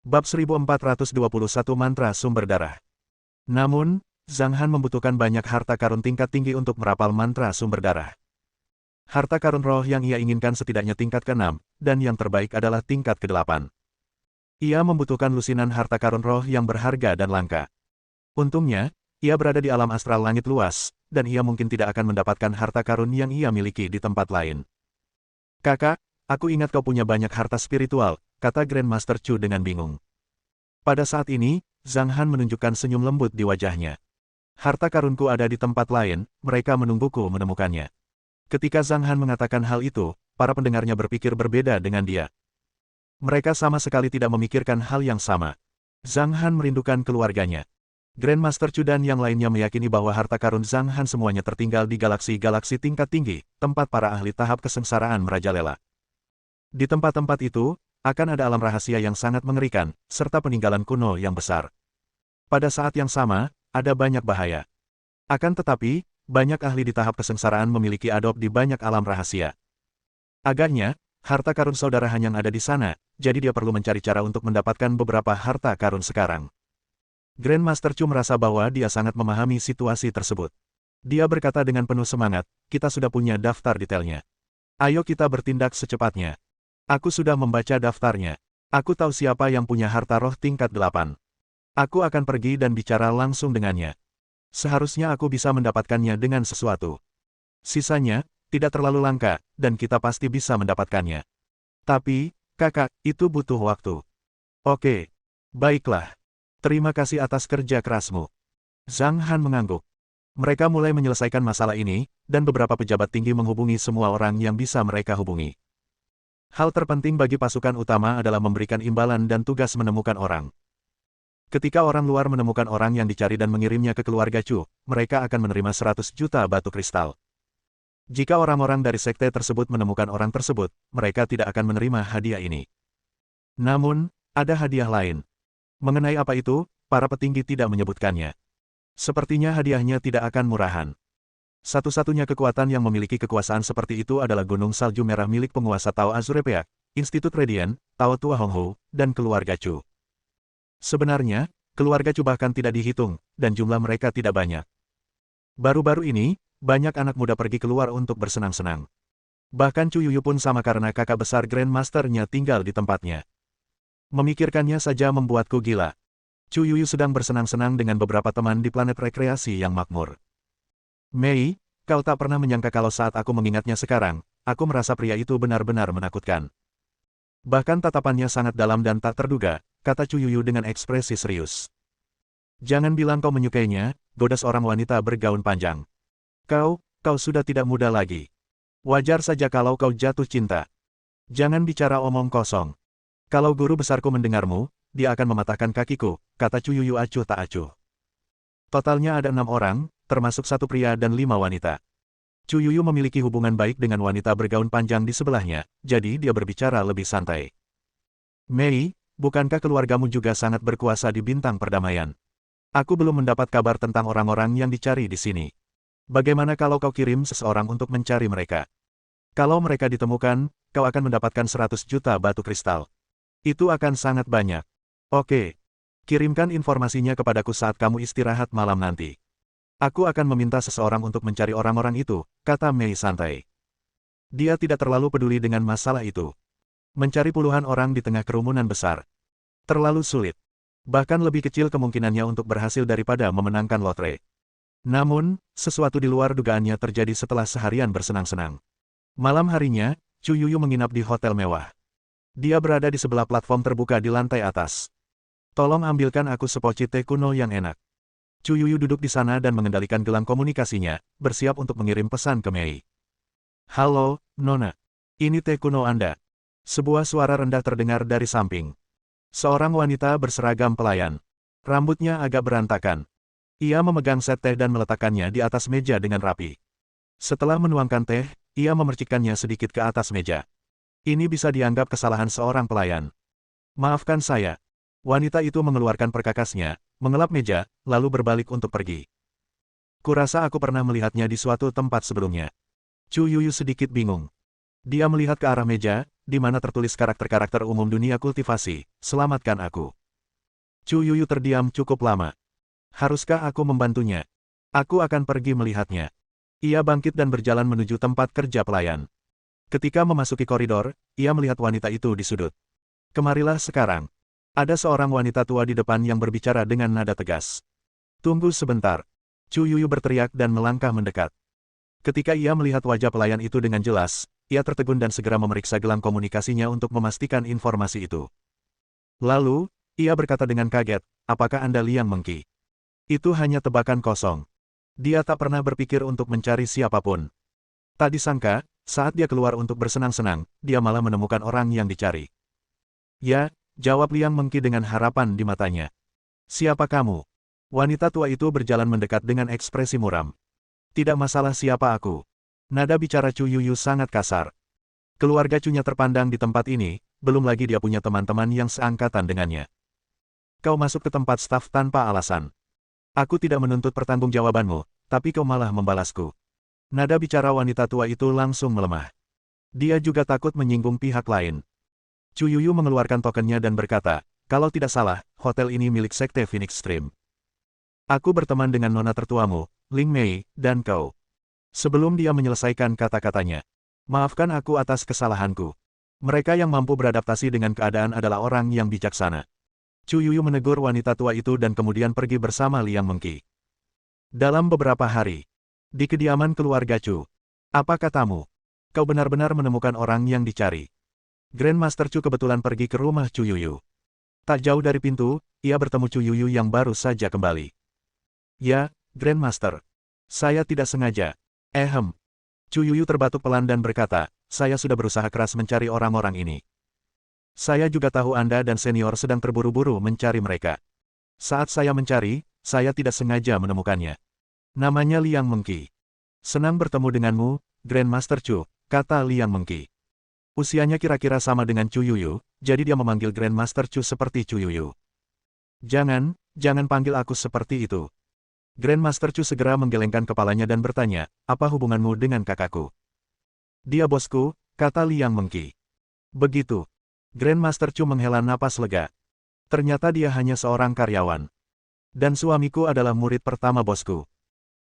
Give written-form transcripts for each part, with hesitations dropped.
Bab 1421 Mantra Sumber Darah. Namun, Zhang Han membutuhkan banyak harta karun tingkat tinggi untuk merapal mantra sumber darah. Harta karun roh yang ia inginkan setidaknya tingkat ke-6, dan yang terbaik adalah tingkat ke-8. Ia membutuhkan lusinan harta karun roh yang berharga dan langka. Untungnya, ia berada di alam astral langit luas, dan ia mungkin tidak akan mendapatkan harta karun yang ia miliki di tempat lain. Kakak, aku ingat kau punya banyak harta spiritual, kata Grandmaster Chu dengan bingung. Pada saat ini, Zhang Han menunjukkan senyum lembut di wajahnya. Harta karunku ada di tempat lain, mereka menungguku menemukannya. Ketika Zhang Han mengatakan hal itu, para pendengarnya berpikir berbeda dengan dia. Mereka sama sekali tidak memikirkan hal yang sama. Zhang Han merindukan keluarganya. Grandmaster Chu dan yang lainnya meyakini bahwa harta karun Zhang Han semuanya tertinggal di galaksi-galaksi tingkat tinggi, tempat para ahli tahap kesengsaraan merajalela. Di tempat-tempat itu, akan ada alam rahasia yang sangat mengerikan, serta peninggalan kuno yang besar. Pada saat yang sama, ada banyak bahaya. Akan tetapi, banyak ahli di tahap kesengsaraan memiliki adop di banyak alam rahasia. Agaknya, harta karun saudara Hanyang ada di sana, jadi dia perlu mencari cara untuk mendapatkan beberapa harta karun sekarang. Grandmaster Chu merasa bahwa dia sangat memahami situasi tersebut. Dia berkata dengan penuh semangat, kita sudah punya daftar detailnya. Ayo kita bertindak secepatnya. Aku sudah membaca daftarnya. Aku tahu siapa yang punya harta roh tingkat 8. Aku akan pergi dan bicara langsung dengannya. Seharusnya aku bisa mendapatkannya dengan sesuatu. Sisanya, tidak terlalu langka, dan kita pasti bisa mendapatkannya. Tapi, kakak, itu butuh waktu. Oke. Baiklah. Terima kasih atas kerja kerasmu. Zhang Han mengangguk. Mereka mulai menyelesaikan masalah ini, dan beberapa pejabat tinggi menghubungi semua orang yang bisa mereka hubungi. Hal terpenting bagi pasukan utama adalah memberikan imbalan dan tugas menemukan orang. Ketika orang luar menemukan orang yang dicari dan mengirimnya ke keluarga Chu, mereka akan menerima 100 juta batu kristal. Jika orang-orang dari sekte tersebut menemukan orang tersebut, mereka tidak akan menerima hadiah ini. Namun, ada hadiah lain. Mengenai apa itu, para petinggi tidak menyebutkannya. Sepertinya hadiahnya tidak akan murahan. Satu-satunya kekuatan yang memiliki kekuasaan seperti itu adalah Gunung Salju Merah milik penguasa Tao Azurepeak, Institut Radiant, Tao Tua Honghu, dan keluarga Chu. Sebenarnya, keluarga Chu bahkan tidak dihitung, dan jumlah mereka tidak banyak. Baru-baru ini, banyak anak muda pergi keluar untuk bersenang-senang. Bahkan Chu Yuyu pun sama karena kakak besar Grandmaster-nya tinggal di tempatnya. Memikirkannya saja membuatku gila. Chu Yuyu sedang bersenang-senang dengan beberapa teman di planet rekreasi yang makmur. Mei, kau tak pernah menyangka kalau saat aku mengingatnya sekarang, aku merasa pria itu benar-benar menakutkan. Bahkan tatapannya sangat dalam dan tak terduga, kata Chu Yuyu dengan ekspresi serius. Jangan bilang kau menyukainya, goda seorang wanita bergaun panjang. Kau sudah tidak muda lagi. Wajar saja kalau kau jatuh cinta. Jangan bicara omong kosong. Kalau guru besarku mendengarmu, dia akan mematahkan kakiku, kata Chu Yuyu acuh tak acuh. Totalnya ada 6 orang, termasuk 1 pria dan 5 wanita. Chu Yuyu memiliki hubungan baik dengan wanita bergaun panjang di sebelahnya, jadi dia berbicara lebih santai. Mei, bukankah keluargamu juga sangat berkuasa di bintang perdamaian? Aku belum mendapat kabar tentang orang-orang yang dicari di sini. Bagaimana kalau kau kirim seseorang untuk mencari mereka? Kalau mereka ditemukan, kau akan mendapatkan 100 juta batu kristal. Itu akan sangat banyak. Oke. Kirimkan informasinya kepadaku saat kamu istirahat malam nanti. Aku akan meminta seseorang untuk mencari orang-orang itu, kata Mei santai. Dia tidak terlalu peduli dengan masalah itu. Mencari puluhan orang di tengah kerumunan besar. Terlalu sulit. Bahkan lebih kecil kemungkinannya untuk berhasil daripada memenangkan lotre. Namun, sesuatu di luar dugaannya terjadi setelah seharian bersenang-senang. Malam harinya, Chu Yuyu menginap di hotel mewah. Dia berada di sebelah platform terbuka di lantai atas. Tolong ambilkan aku sepoci teh kuno yang enak. Chu Yuyu duduk di sana dan mengendalikan gelang komunikasinya, bersiap untuk mengirim pesan ke Mei. Halo, Nona. Ini teh kuno Anda. Sebuah suara rendah terdengar dari samping. Seorang wanita berseragam pelayan. Rambutnya agak berantakan. Ia memegang set teh dan meletakkannya di atas meja dengan rapi. Setelah menuangkan teh, ia memercikkannya sedikit ke atas meja. Ini bisa dianggap kesalahan seorang pelayan. Maafkan saya. Wanita itu mengeluarkan perkakasnya, mengelap meja, lalu berbalik untuk pergi. Kurasa aku pernah melihatnya di suatu tempat sebelumnya. Chu Yuyu sedikit bingung. Dia melihat ke arah meja, di mana tertulis karakter-karakter umum dunia kultivasi, selamatkan aku. Chu Yuyu terdiam cukup lama. Haruskah aku membantunya? Aku akan pergi melihatnya. Ia bangkit dan berjalan menuju tempat kerja pelayan. Ketika memasuki koridor, ia melihat wanita itu di sudut. Kemarilah sekarang. Ada seorang wanita tua di depan yang berbicara dengan nada tegas. Tunggu sebentar. Chu Yuyu berteriak dan melangkah mendekat. Ketika ia melihat wajah pelayan itu dengan jelas, ia tertegun dan segera memeriksa gelang komunikasinya untuk memastikan informasi itu. Lalu, ia berkata dengan kaget, apakah Anda Liang Mengqi? Itu hanya tebakan kosong. Dia tak pernah berpikir untuk mencari siapapun. Tak disangka, saat dia keluar untuk bersenang-senang, dia malah menemukan orang yang dicari. Ya, jawab Liang Mengqi dengan harapan di matanya. Siapa kamu? Wanita tua itu berjalan mendekat dengan ekspresi muram. Tidak masalah siapa aku. Nada bicara Chu Yuyu sangat kasar. Keluarga Chu-nya terpandang di tempat ini, belum lagi dia punya teman-teman yang seangkatan dengannya. Kau masuk ke tempat staf tanpa alasan. Aku tidak menuntut pertanggungjawabanmu, tapi kau malah membalasku. Nada bicara wanita tua itu langsung melemah. Dia juga takut menyinggung pihak lain. Chu Yuyu mengeluarkan tokennya dan berkata, kalau tidak salah, hotel ini milik Sekte Phoenix Stream. Aku berteman dengan nona tertuamu, Ling Mei, dan kau. Sebelum dia menyelesaikan kata-katanya, maafkan aku atas kesalahanku. Mereka yang mampu beradaptasi dengan keadaan adalah orang yang bijaksana. Chu Yuyu menegur wanita tua itu dan kemudian pergi bersama Liang Mengqi. Dalam beberapa hari, di kediaman keluarga Chu. Apa katamu? Kau benar-benar menemukan orang yang dicari. Grandmaster Chu kebetulan pergi ke rumah Chu Yuyu. Tak jauh dari pintu, ia bertemu Chu Yuyu yang baru saja kembali. Ya, Grandmaster. Saya tidak sengaja. Chu Yuyu terbatuk pelan dan berkata, saya sudah berusaha keras mencari orang-orang ini. Saya juga tahu Anda dan senior sedang terburu-buru mencari mereka. Saat saya mencari, saya tidak sengaja menemukannya. Namanya Liang Mengqi. Senang bertemu denganmu, Grandmaster Chu, kata Liang Mengqi. Usianya kira-kira sama dengan Chu Yuyu, jadi dia memanggil Grandmaster Chu seperti Chu Yuyu. Jangan panggil aku seperti itu. Grandmaster Chu segera menggelengkan kepalanya dan bertanya, apa hubunganmu dengan kakakku? Dia bosku, kata Liang Mengqi. Begitu. Grandmaster Chu menghela napas lega. Ternyata dia hanya seorang karyawan. Dan suamiku adalah murid pertama bosku.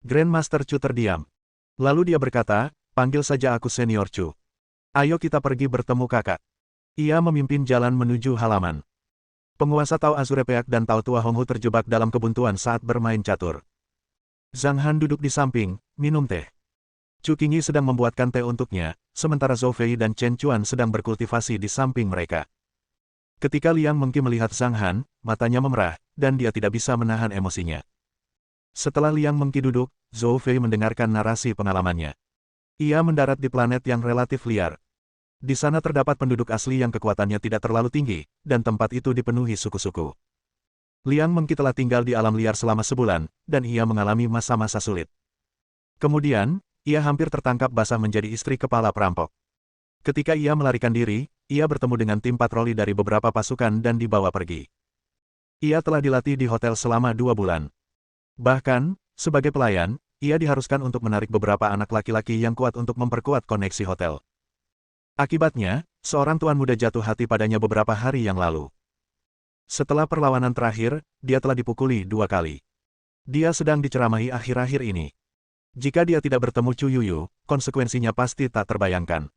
Grandmaster Chu terdiam. Lalu dia berkata, panggil saja aku senior Chu. Ayo kita pergi bertemu kakak. Ia memimpin jalan menuju halaman. Penguasa Tao Azurepeak dan Tao Tua Honghu terjebak dalam kebuntuan saat bermain catur. Zhang Han duduk di samping, minum teh. Chu Qingyi sedang membuatkan teh untuknya, sementara Zhou Fei dan Chen Chuan sedang berkultivasi di samping mereka. Ketika Liang Mengqi melihat Zhang Han, matanya memerah, dan dia tidak bisa menahan emosinya. Setelah Liang Mengqi duduk, Zhou Fei mendengarkan narasi pengalamannya. Ia mendarat di planet yang relatif liar. Di sana terdapat penduduk asli yang kekuatannya tidak terlalu tinggi, dan tempat itu dipenuhi suku-suku. Liang Mengqi telah tinggal di alam liar selama sebulan, dan ia mengalami masa-masa sulit. Kemudian, ia hampir tertangkap basah menjadi istri kepala perampok. Ketika ia melarikan diri, ia bertemu dengan tim patroli dari beberapa pasukan dan dibawa pergi. Ia telah dilatih di hotel selama 2 bulan. Bahkan, sebagai pelayan, ia diharuskan untuk menarik beberapa anak laki-laki yang kuat untuk memperkuat koneksi hotel. Akibatnya, seorang tuan muda jatuh hati padanya beberapa hari yang lalu. Setelah perlawanan terakhir, dia telah dipukuli 2 kali. Dia sedang diceramahi akhir-akhir ini. Jika dia tidak bertemu Chu Yuyu, konsekuensinya pasti tak terbayangkan.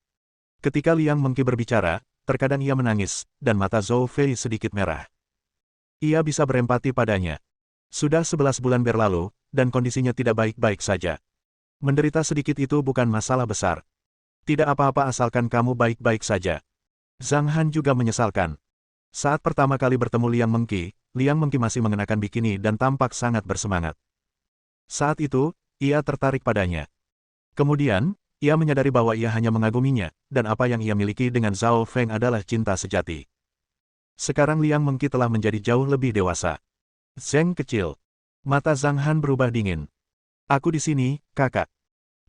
Ketika Liang Mengqi berbicara, terkadang ia menangis, dan mata Zhou Fei sedikit merah. Ia bisa berempati padanya. Sudah 11 bulan berlalu, dan kondisinya tidak baik-baik saja. Menderita sedikit itu bukan masalah besar. Tidak apa-apa asalkan kamu baik-baik saja. Zhang Han juga menyesalkan. Saat pertama kali bertemu Liang Mengqi masih mengenakan bikini dan tampak sangat bersemangat. Saat itu, ia tertarik padanya. Kemudian, ia menyadari bahwa ia hanya mengaguminya, dan apa yang ia miliki dengan Zhao Feng adalah cinta sejati. Sekarang Liang Mengqi telah menjadi jauh lebih dewasa. Zheng kecil. Mata Zhang Han berubah dingin. Aku di sini, kakak.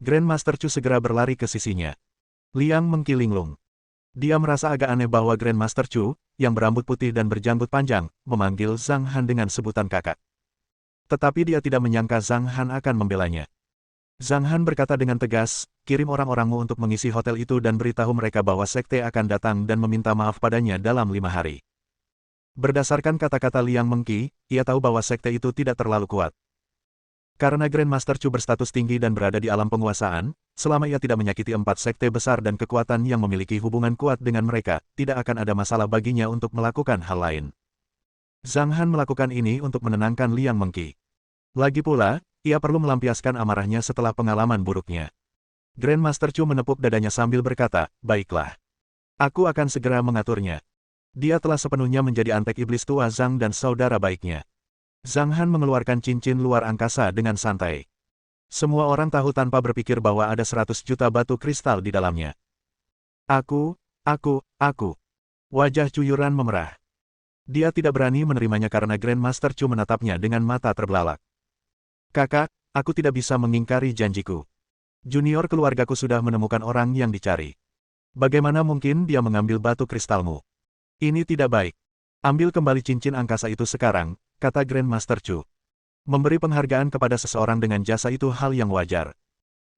Grandmaster Chu segera berlari ke sisinya. Liang Mengqi linglung. Dia merasa agak aneh bahwa Grandmaster Chu, yang berambut putih dan berjanggut panjang, memanggil Zhang Han dengan sebutan kakak. Tetapi dia tidak menyangka Zhang Han akan membelanya. Zhang Han berkata dengan tegas, kirim orang-orangmu untuk mengisi hotel itu dan beritahu mereka bahwa sekte akan datang dan meminta maaf padanya dalam 5 hari. Berdasarkan kata-kata Liang Mengqi, ia tahu bahwa sekte itu tidak terlalu kuat. Karena Grandmaster Chu berstatus tinggi dan berada di alam penguasaan, selama ia tidak menyakiti 4 sekte besar dan kekuatan yang memiliki hubungan kuat dengan mereka, tidak akan ada masalah baginya untuk melakukan hal lain. Zhang Han melakukan ini untuk menenangkan Liang Mengqi. Lagi pula, ia perlu melampiaskan amarahnya setelah pengalaman buruknya. Grandmaster Chu menepuk dadanya sambil berkata, "Baiklah. Aku akan segera mengaturnya." Dia telah sepenuhnya menjadi antek iblis tua Zhang dan saudara baiknya. Zhang Han mengeluarkan cincin luar angkasa dengan santai. Semua orang tahu tanpa berpikir bahwa ada 100 juta batu kristal di dalamnya. Aku. Wajah Chu Yuran memerah. Dia tidak berani menerimanya karena Grandmaster Chu menatapnya dengan mata terbelalak. "Kakak, aku tidak bisa mengingkari janjiku. Junior keluargaku sudah menemukan orang yang dicari. Bagaimana mungkin dia mengambil batu kristalmu? Ini tidak baik. Ambil kembali cincin angkasa itu sekarang," kata Grandmaster Chu. "Memberi penghargaan kepada seseorang dengan jasa itu hal yang wajar.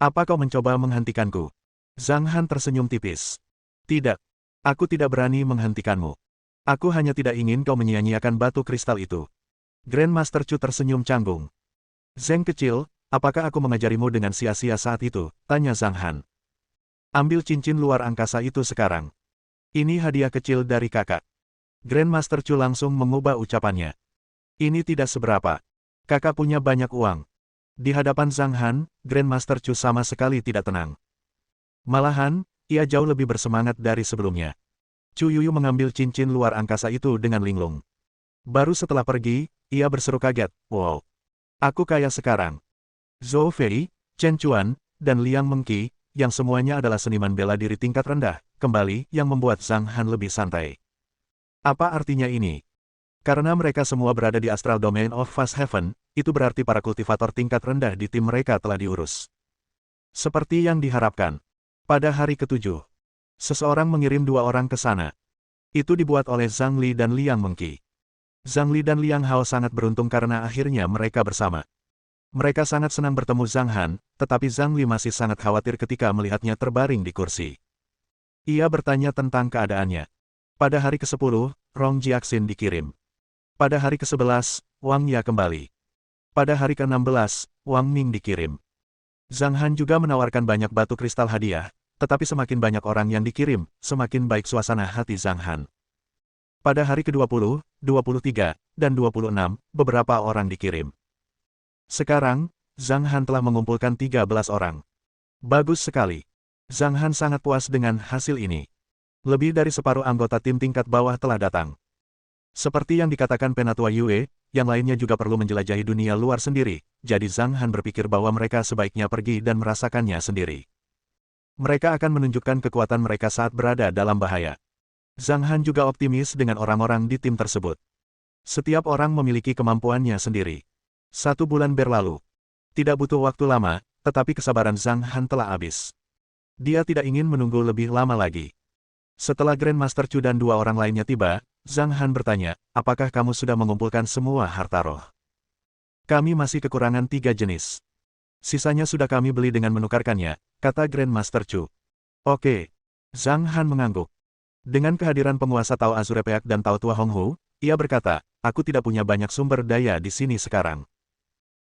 Apa kau mencoba menghentikanku?" Zhang Han tersenyum tipis. "Tidak. Aku tidak berani menghentikanmu. Aku hanya tidak ingin kau menyia-nyiakan batu kristal itu." Grandmaster Chu tersenyum canggung. "Zheng kecil, apakah aku mengajarimu dengan sia-sia saat itu?" tanya Zhang Han. "Ambil cincin luar angkasa itu sekarang. Ini hadiah kecil dari kakak." Grandmaster Chu langsung mengubah ucapannya. "Ini tidak seberapa. Kakak punya banyak uang." Di hadapan Zhang Han, Grandmaster Chu sama sekali tidak tenang. Malahan, ia jauh lebih bersemangat dari sebelumnya. Chu Yuyu mengambil cincin luar angkasa itu dengan linglung. Baru setelah pergi, ia berseru kaget, "Wow! Aku kaya sekarang." Zhou Fei, Chen Chuan, dan Liang Mengqi, yang semuanya adalah seniman bela diri tingkat rendah, kembali yang membuat Zhang Han lebih santai. Apa artinya ini? Karena mereka semua berada di Astral Domain of Fast Heaven, itu berarti para kultivator tingkat rendah di tim mereka telah diurus. Seperti yang diharapkan. Pada hari ke-7, seseorang mengirim 2 orang ke sana. Itu dibuat oleh Zhang Li dan Liang Mengqi. Zhang Li dan Liang Hao sangat beruntung karena akhirnya mereka bersama. Mereka sangat senang bertemu Zhang Han, tetapi Zhang Li masih sangat khawatir ketika melihatnya terbaring di kursi. Ia bertanya tentang keadaannya. Pada hari ke-10, Rong Jiaxin dikirim. Pada hari ke-11, Wang Ya kembali. Pada hari ke-16, Wang Ming dikirim. Zhang Han juga menawarkan banyak batu kristal hadiah, tetapi semakin banyak orang yang dikirim, semakin baik suasana hati Zhang Han. Pada hari ke-20, 23, dan 26, beberapa orang dikirim. Sekarang, Zhang Han telah mengumpulkan 13 orang. Bagus sekali. Zhang Han sangat puas dengan hasil ini. Lebih dari separuh anggota tim tingkat bawah telah datang. Seperti yang dikatakan Penatua Yue, yang lainnya juga perlu menjelajahi dunia luar sendiri, jadi Zhang Han berpikir bahwa mereka sebaiknya pergi dan merasakannya sendiri. Mereka akan menunjukkan kekuatan mereka saat berada dalam bahaya. Zhang Han juga optimis dengan orang-orang di tim tersebut. Setiap orang memiliki kemampuannya sendiri. 1 bulan berlalu. Tidak butuh waktu lama, tetapi kesabaran Zhang Han telah habis. Dia tidak ingin menunggu lebih lama lagi. Setelah Grandmaster Chu dan 2 orang lainnya tiba, Zhang Han bertanya, "Apakah kamu sudah mengumpulkan semua harta roh?" "Kami masih kekurangan 3 jenis. Sisanya sudah kami beli dengan menukarkannya," kata Grandmaster Chu. "Oke." Zhang Han mengangguk. Dengan kehadiran penguasa Tao Azurepeak dan Tao Tua Honghu, ia berkata, "Aku tidak punya banyak sumber daya di sini sekarang.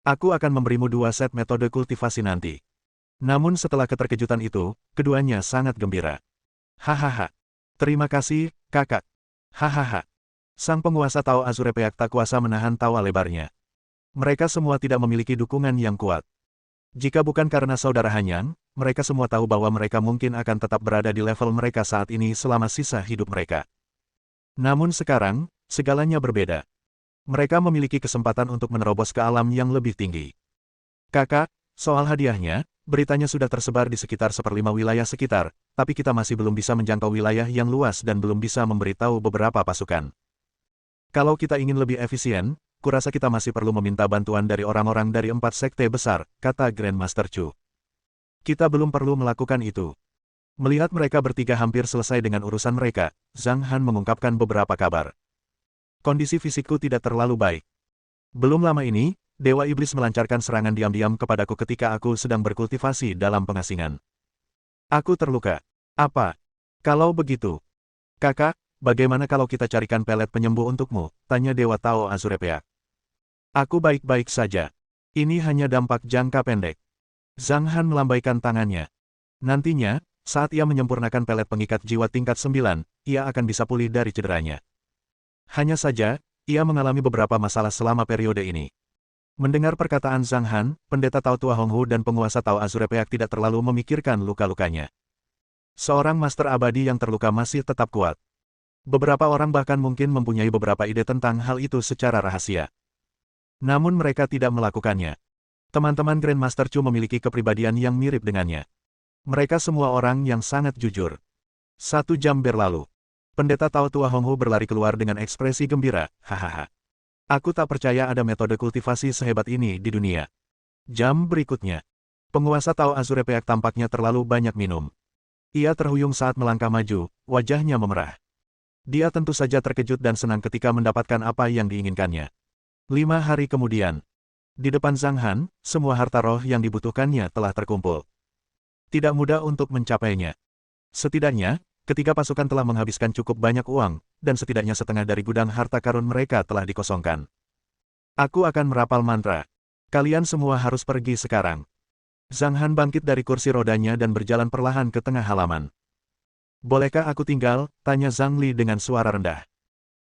Aku akan memberimu 2 set metode kultivasi nanti." Namun setelah keterkejutan itu, keduanya sangat gembira. "Hahaha. Terima kasih, kakak. Hahaha." Sang penguasa Tao Azurepeak tak kuasa menahan tawa lebarnya. Mereka semua tidak memiliki dukungan yang kuat. Jika bukan karena saudara Hanyang, mereka semua tahu bahwa mereka mungkin akan tetap berada di level mereka saat ini selama sisa hidup mereka. Namun sekarang, segalanya berbeda. Mereka memiliki kesempatan untuk menerobos ke alam yang lebih tinggi. "Kakak, soal hadiahnya, beritanya sudah tersebar di sekitar 1/5 wilayah sekitar, tapi kita masih belum bisa menjangkau wilayah yang luas dan belum bisa memberitahu beberapa pasukan. Kalau kita ingin lebih efisien, kurasa kita masih perlu meminta bantuan dari orang-orang dari 4 sekte besar," kata Grandmaster Chu. "Kita belum perlu melakukan itu." Melihat mereka bertiga hampir selesai dengan urusan mereka, Zhang Han mengungkapkan beberapa kabar. "Kondisi fisikku tidak terlalu baik. Belum lama ini, Dewa Iblis melancarkan serangan diam-diam kepadaku ketika aku sedang berkultivasi dalam pengasingan. Aku terluka." "Apa? Kalau begitu, kakak, bagaimana kalau kita carikan pelet penyembuh untukmu? Tanya Dewa Tao Azurepeak. Aku baik-baik saja. Ini hanya dampak jangka pendek. Zhang Han melambaikan tangannya. Nantinya, saat ia menyempurnakan pelet pengikat jiwa tingkat 9, ia akan bisa pulih dari cederanya. Hanya saja, ia mengalami beberapa masalah selama periode ini. Mendengar perkataan Zhang Han, pendeta Tao Tua Honghu dan penguasa Tao Azurepeak tidak terlalu memikirkan luka-lukanya. Seorang master abadi yang terluka masih tetap kuat. Beberapa orang bahkan mungkin mempunyai beberapa ide tentang hal itu secara rahasia. Namun mereka tidak melakukannya. Teman-teman Grandmaster Chu memiliki kepribadian yang mirip dengannya. Mereka semua orang yang sangat jujur. 1 jam berlalu. Pendeta Tao Tua Honghu berlari keluar dengan ekspresi gembira, hahaha. Aku tak percaya ada metode kultivasi sehebat ini di dunia. Jam berikutnya. Penguasa Tao Azurepeak tampaknya terlalu banyak minum. Ia terhuyung saat melangkah maju, wajahnya memerah. Dia tentu saja terkejut dan senang ketika mendapatkan apa yang diinginkannya. 5 hari kemudian. Di depan Zhang Han, semua harta roh yang dibutuhkannya telah terkumpul. Tidak mudah untuk mencapainya. Setidaknya, ketika pasukan telah menghabiskan cukup banyak uang, dan setidaknya setengah dari gudang harta karun mereka telah dikosongkan. Aku akan merapal mantra. Kalian semua harus pergi sekarang. Zhang Han bangkit dari kursi rodanya dan berjalan perlahan ke tengah halaman. Bolehkah aku tinggal? Tanya Zhang Li dengan suara rendah.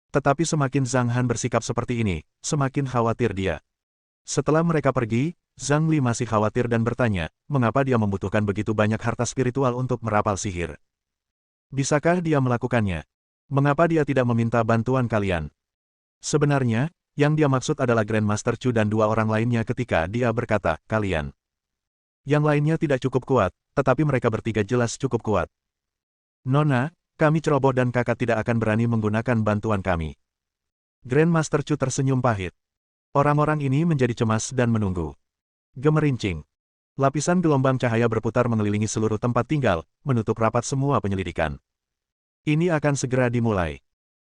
Tetapi semakin Zhang Han bersikap seperti ini, semakin khawatir dia. Setelah mereka pergi, Zhang Li masih khawatir dan bertanya, mengapa dia membutuhkan begitu banyak harta spiritual untuk merapal sihir. Bisakah dia melakukannya? Mengapa dia tidak meminta bantuan kalian? Sebenarnya, yang dia maksud adalah Grandmaster Chu dan 2 orang lainnya ketika dia berkata, kalian. Yang lainnya tidak cukup kuat, tetapi mereka bertiga jelas cukup kuat. Nona, kami ceroboh dan kakak tidak akan berani menggunakan bantuan kami. Grandmaster Chu tersenyum pahit. Orang-orang ini menjadi cemas dan menunggu. Gemerincing. Lapisan gelombang cahaya berputar mengelilingi seluruh tempat tinggal, menutup rapat semua penyelidikan. Ini akan segera dimulai.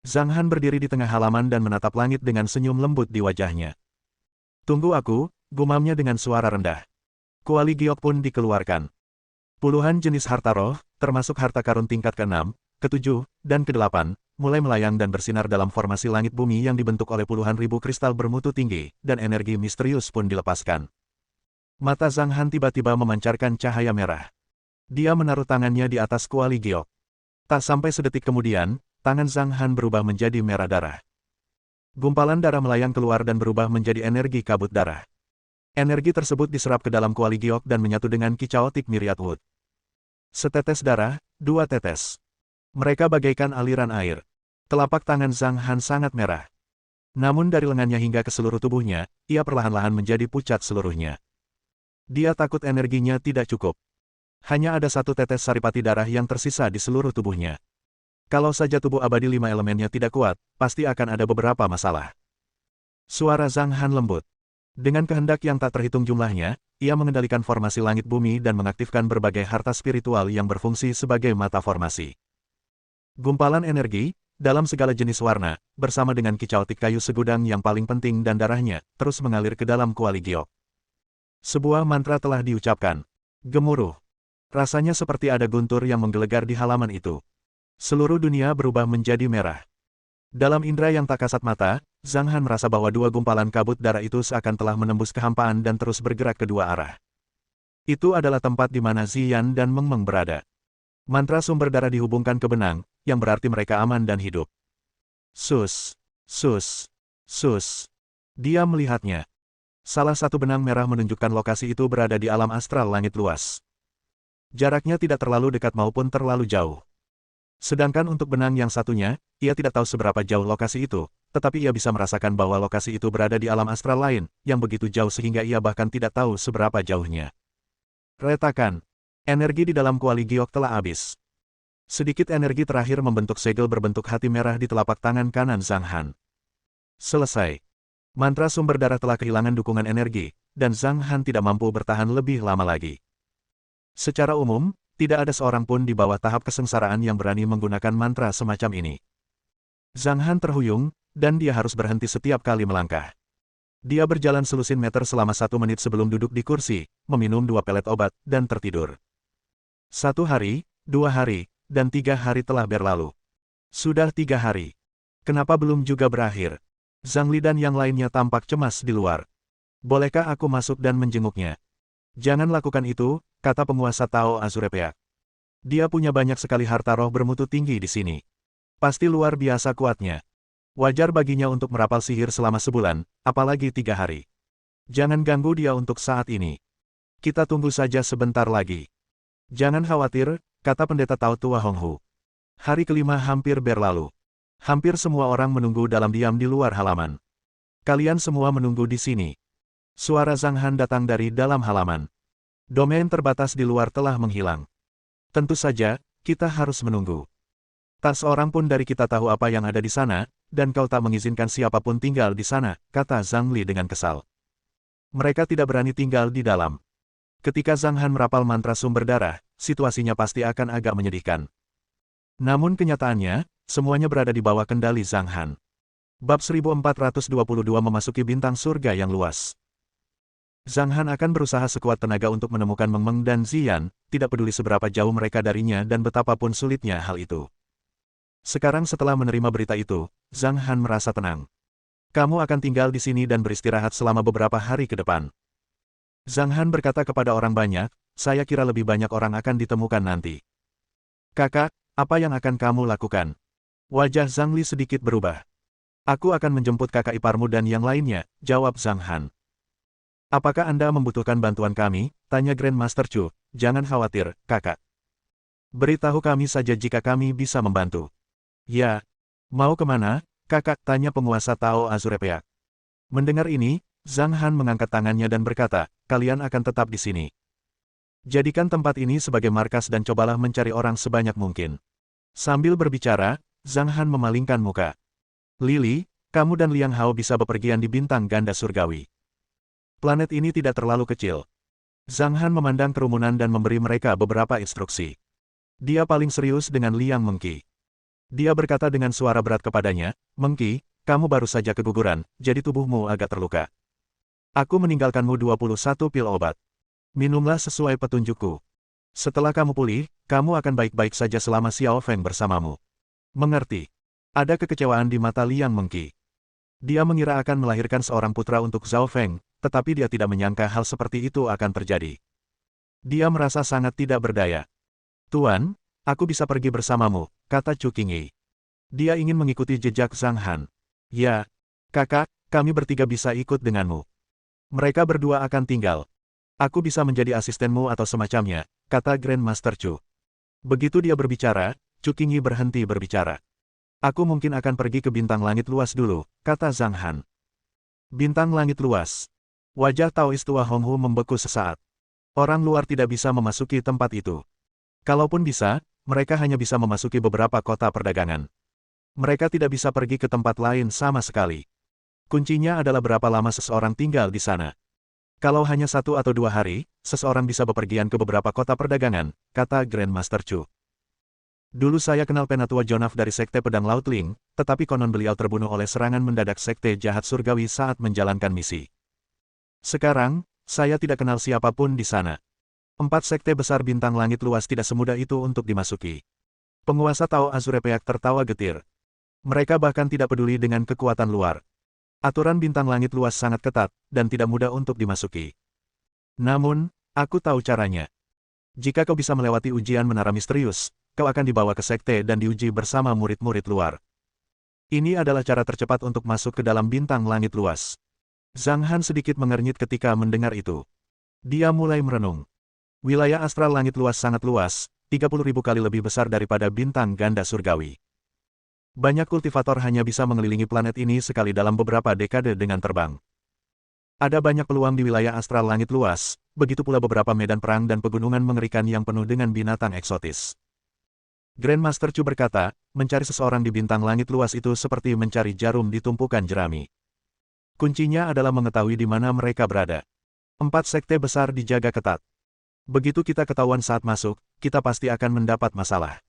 Zhang Han berdiri di tengah halaman dan menatap langit dengan senyum lembut di wajahnya. Tunggu aku, gumamnya dengan suara rendah. Kuali giok pun dikeluarkan. Puluhan jenis harta roh, termasuk harta karun tingkat ke-6, ke-7, dan ke-8, mulai melayang dan bersinar dalam formasi langit bumi yang dibentuk oleh puluhan ribu kristal bermutu tinggi, dan energi misterius pun dilepaskan. Mata Zhang Han tiba-tiba memancarkan cahaya merah. Dia menaruh tangannya di atas kuali giok. Tak sampai sedetik kemudian, tangan Zhang Han berubah menjadi merah darah. Gumpalan darah melayang keluar dan berubah menjadi energi kabut darah. Energi tersebut diserap ke dalam kuali giok dan menyatu dengan Kichaotic Myriad Wood. Setetes darah, 2 tetes. Mereka bagaikan aliran air. Telapak tangan Zhang Han sangat merah. Namun dari lengannya hingga ke seluruh tubuhnya, ia perlahan-lahan menjadi pucat seluruhnya. Dia takut energinya tidak cukup. Hanya ada 1 tetes saripati darah yang tersisa di seluruh tubuhnya. Kalau saja tubuh abadi 5 elemennya tidak kuat, pasti akan ada beberapa masalah. Suara Zhang Han lembut. Dengan kehendak yang tak terhitung jumlahnya, ia mengendalikan formasi langit bumi dan mengaktifkan berbagai harta spiritual yang berfungsi sebagai mata formasi. Gumpalan energi, dalam segala jenis warna, bersama dengan kicautik kayu segudang yang paling penting dan darahnya, terus mengalir ke dalam kuali giok. Sebuah mantra telah diucapkan. Gemuruh. Rasanya seperti ada guntur yang menggelegar di halaman itu. Seluruh dunia berubah menjadi merah. Dalam indera yang tak kasat mata, Zhang Han merasa bahwa 2 gumpalan kabut darah itu seakan telah menembus kehampaan dan terus bergerak ke 2 arah. Itu adalah tempat di mana Ziyan dan Meng Meng berada. Mantra sumber darah dihubungkan ke benang, yang berarti mereka aman dan hidup. Sus, sus, sus. Dia melihatnya. Salah satu benang merah menunjukkan lokasi itu berada di alam astral langit luas. Jaraknya tidak terlalu dekat maupun terlalu jauh. Sedangkan untuk benang yang satunya, ia tidak tahu seberapa jauh lokasi itu, tetapi ia bisa merasakan bahwa lokasi itu berada di alam astral lain, yang begitu jauh sehingga ia bahkan tidak tahu seberapa jauhnya. Retakan. Energi di dalam kuali giok telah habis. Sedikit energi terakhir membentuk segel berbentuk hati merah di telapak tangan kanan Zhang Han. Selesai. Mantra sumber darah telah kehilangan dukungan energi, dan Zhang Han tidak mampu bertahan lebih lama lagi. Secara umum, tidak ada seorang pun di bawah tahap kesengsaraan yang berani menggunakan mantra semacam ini. Zhang Han terhuyung, dan dia harus berhenti setiap kali melangkah. Dia berjalan selusin meter selama 1 menit sebelum duduk di kursi, meminum 2 pelet obat, dan tertidur. 1 hari, 2 hari, dan 3 hari telah berlalu. Sudah 3 hari. Kenapa belum juga berakhir? Zhang Li dan yang lainnya tampak cemas di luar. Bolehkah aku masuk dan menjenguknya? Jangan lakukan itu, kata penguasa Tao Azurepeak. Dia punya banyak sekali harta roh bermutu tinggi di sini. Pasti luar biasa kuatnya. Wajar baginya untuk merapal sihir selama sebulan, apalagi 3 hari. Jangan ganggu dia untuk saat ini. Kita tunggu saja sebentar lagi. Jangan khawatir, kata pendeta Tao Tua Honghu. Hari kelima hampir berlalu. Hampir semua orang menunggu dalam diam di luar halaman. Kalian semua menunggu di sini. Suara Zhang Han datang dari dalam halaman. Domain terbatas di luar telah menghilang. Tentu saja, kita harus menunggu. Tak seorang pun dari kita tahu apa yang ada di sana, dan kau tak mengizinkan siapapun tinggal di sana, kata Zhang Li dengan kesal. Mereka tidak berani tinggal di dalam. Ketika Zhang Han merapal mantra sumber darah, situasinya pasti akan agak menyedihkan. Namun kenyataannya, semuanya berada di bawah kendali Zhang Han. Bab 1422 memasuki bintang surga yang luas. Zhang Han akan berusaha sekuat tenaga untuk menemukan Meng Meng dan Ziyan, tidak peduli seberapa jauh mereka darinya dan betapapun sulitnya hal itu. Sekarang setelah menerima berita itu, Zhang Han merasa tenang. Kamu akan tinggal di sini dan beristirahat selama beberapa hari ke depan. Zhang Han berkata kepada orang banyak, saya kira lebih banyak orang akan ditemukan nanti. Kakak, apa yang akan kamu lakukan? Wajah Zhang Li sedikit berubah. Aku akan menjemput kakak iparmu dan yang lainnya, jawab Zhang Han. Apakah Anda membutuhkan bantuan kami? Tanya Grandmaster Chu. Jangan khawatir, kakak. Beritahu kami saja jika kami bisa membantu. Ya. Mau kemana, kakak? Tanya penguasa Tao Azurepeak. Mendengar ini, Zhang Han mengangkat tangannya dan berkata, kalian akan tetap di sini. Jadikan tempat ini sebagai markas dan cobalah mencari orang sebanyak mungkin. Sambil berbicara, Zhang Han memalingkan muka. Lili, kamu dan Liang Hao bisa bepergian di bintang ganda surgawi. Planet ini tidak terlalu kecil. Zhang Han memandang kerumunan dan memberi mereka beberapa instruksi. Dia paling serius dengan Liang Mengqi. Dia berkata dengan suara berat kepadanya, Mengqi, kamu baru saja keguguran, jadi tubuhmu agak terluka. Aku meninggalkanmu 21 pil obat. Minumlah sesuai petunjukku. Setelah kamu pulih, kamu akan baik-baik saja selama Xiao Feng bersamamu. Mengerti? Ada kekecewaan di mata Liang Mengqi. Dia mengira akan melahirkan seorang putra untuk Xiao Feng, tetapi dia tidak menyangka hal seperti itu akan terjadi. Dia merasa sangat tidak berdaya. Tuan, aku bisa pergi bersamamu, kata Chu Qingyi. Dia ingin mengikuti jejak Zhang Han. Ya, kakak, kami bertiga bisa ikut denganmu. Mereka berdua akan tinggal. Aku bisa menjadi asistenmu atau semacamnya, kata Grandmaster Chu. Begitu dia berbicara, Chu Qingyi berhenti berbicara. Aku mungkin akan pergi ke bintang langit luas dulu, kata Zhang Han. Bintang langit luas. Wajah Taois tua Honghu membeku sesaat. Orang luar tidak bisa memasuki tempat itu. Kalaupun bisa, mereka hanya bisa memasuki beberapa kota perdagangan. Mereka tidak bisa pergi ke tempat lain sama sekali. Kuncinya adalah berapa lama seseorang tinggal di sana. Kalau hanya 1 atau 2 hari, seseorang bisa bepergian ke beberapa kota perdagangan, kata Grandmaster Chu. Dulu saya kenal Penatua Jonaf dari Sekte Pedang Laut Ling, tetapi konon beliau terbunuh oleh serangan mendadak Sekte Jahat Surgawi saat menjalankan misi. Sekarang, saya tidak kenal siapapun di sana. 4 sekte besar bintang langit luas tidak semudah itu untuk dimasuki. Penguasa Tao Azurepeak tertawa getir. Mereka bahkan tidak peduli dengan kekuatan luar. Aturan bintang langit luas sangat ketat, dan tidak mudah untuk dimasuki. Namun, aku tahu caranya. Jika kau bisa melewati ujian menara misterius, kau akan dibawa ke sekte dan diuji bersama murid-murid luar. Ini adalah cara tercepat untuk masuk ke dalam bintang langit luas. Zhang Han sedikit mengernyit ketika mendengar itu. Dia mulai merenung. Wilayah astral langit luas sangat luas, 30.000 kali lebih besar daripada bintang ganda surgawi. Banyak kultivator hanya bisa mengelilingi planet ini sekali dalam beberapa dekade dengan terbang. Ada banyak peluang di wilayah astral langit luas, begitu pula beberapa medan perang dan pegunungan mengerikan yang penuh dengan binatang eksotis. Grandmaster Chu berkata, mencari seseorang di bintang langit luas itu seperti mencari jarum di tumpukan jerami. Kuncinya adalah mengetahui di mana mereka berada. 4 sekte besar dijaga ketat. Begitu kita ketahuan saat masuk, kita pasti akan mendapat masalah.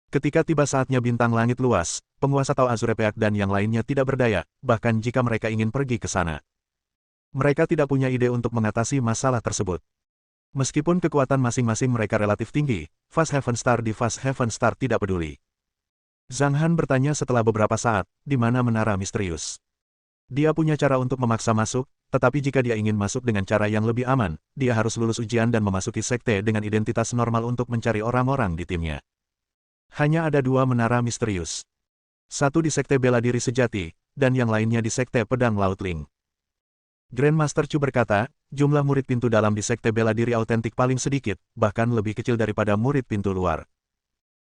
Ketika tiba saatnya bintang langit luas, penguasa Tao Azurepeak dan yang lainnya tidak berdaya, bahkan jika mereka ingin pergi ke sana. Mereka tidak punya ide untuk mengatasi masalah tersebut. Meskipun kekuatan masing-masing mereka relatif tinggi, Fast Heaven Star di Fast Heaven Star tidak peduli. Zhang Han bertanya setelah beberapa saat, di mana menara misterius. Dia punya cara untuk memaksa masuk, tetapi jika dia ingin masuk dengan cara yang lebih aman, dia harus lulus ujian dan memasuki sekte dengan identitas normal untuk mencari orang-orang di timnya. Hanya ada 2 menara misterius. Satu di sekte bela diri sejati, dan yang lainnya di sekte pedang Laut Ling. Grandmaster Chu berkata, jumlah murid pintu dalam di sekte bela diri autentik paling sedikit, bahkan lebih kecil daripada murid pintu luar.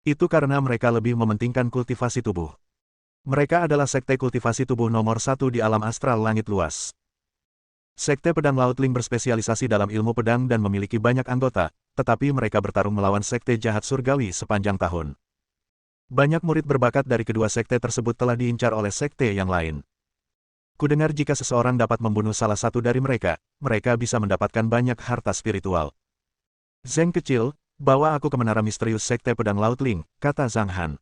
Itu karena mereka lebih mementingkan kultivasi tubuh. Mereka adalah sekte kultivasi tubuh nomor 1 di alam astral langit luas. Sekte pedang Laut Ling berspesialisasi dalam ilmu pedang dan memiliki banyak anggota, tetapi mereka bertarung melawan sekte jahat surgawi sepanjang tahun. Banyak murid berbakat dari kedua sekte tersebut telah diincar oleh sekte yang lain. Kudengar jika seseorang dapat membunuh salah satu dari mereka, mereka bisa mendapatkan banyak harta spiritual. Zeng kecil, bawa aku ke menara misterius sekte pedang Laut Ling, kata Zhang Han.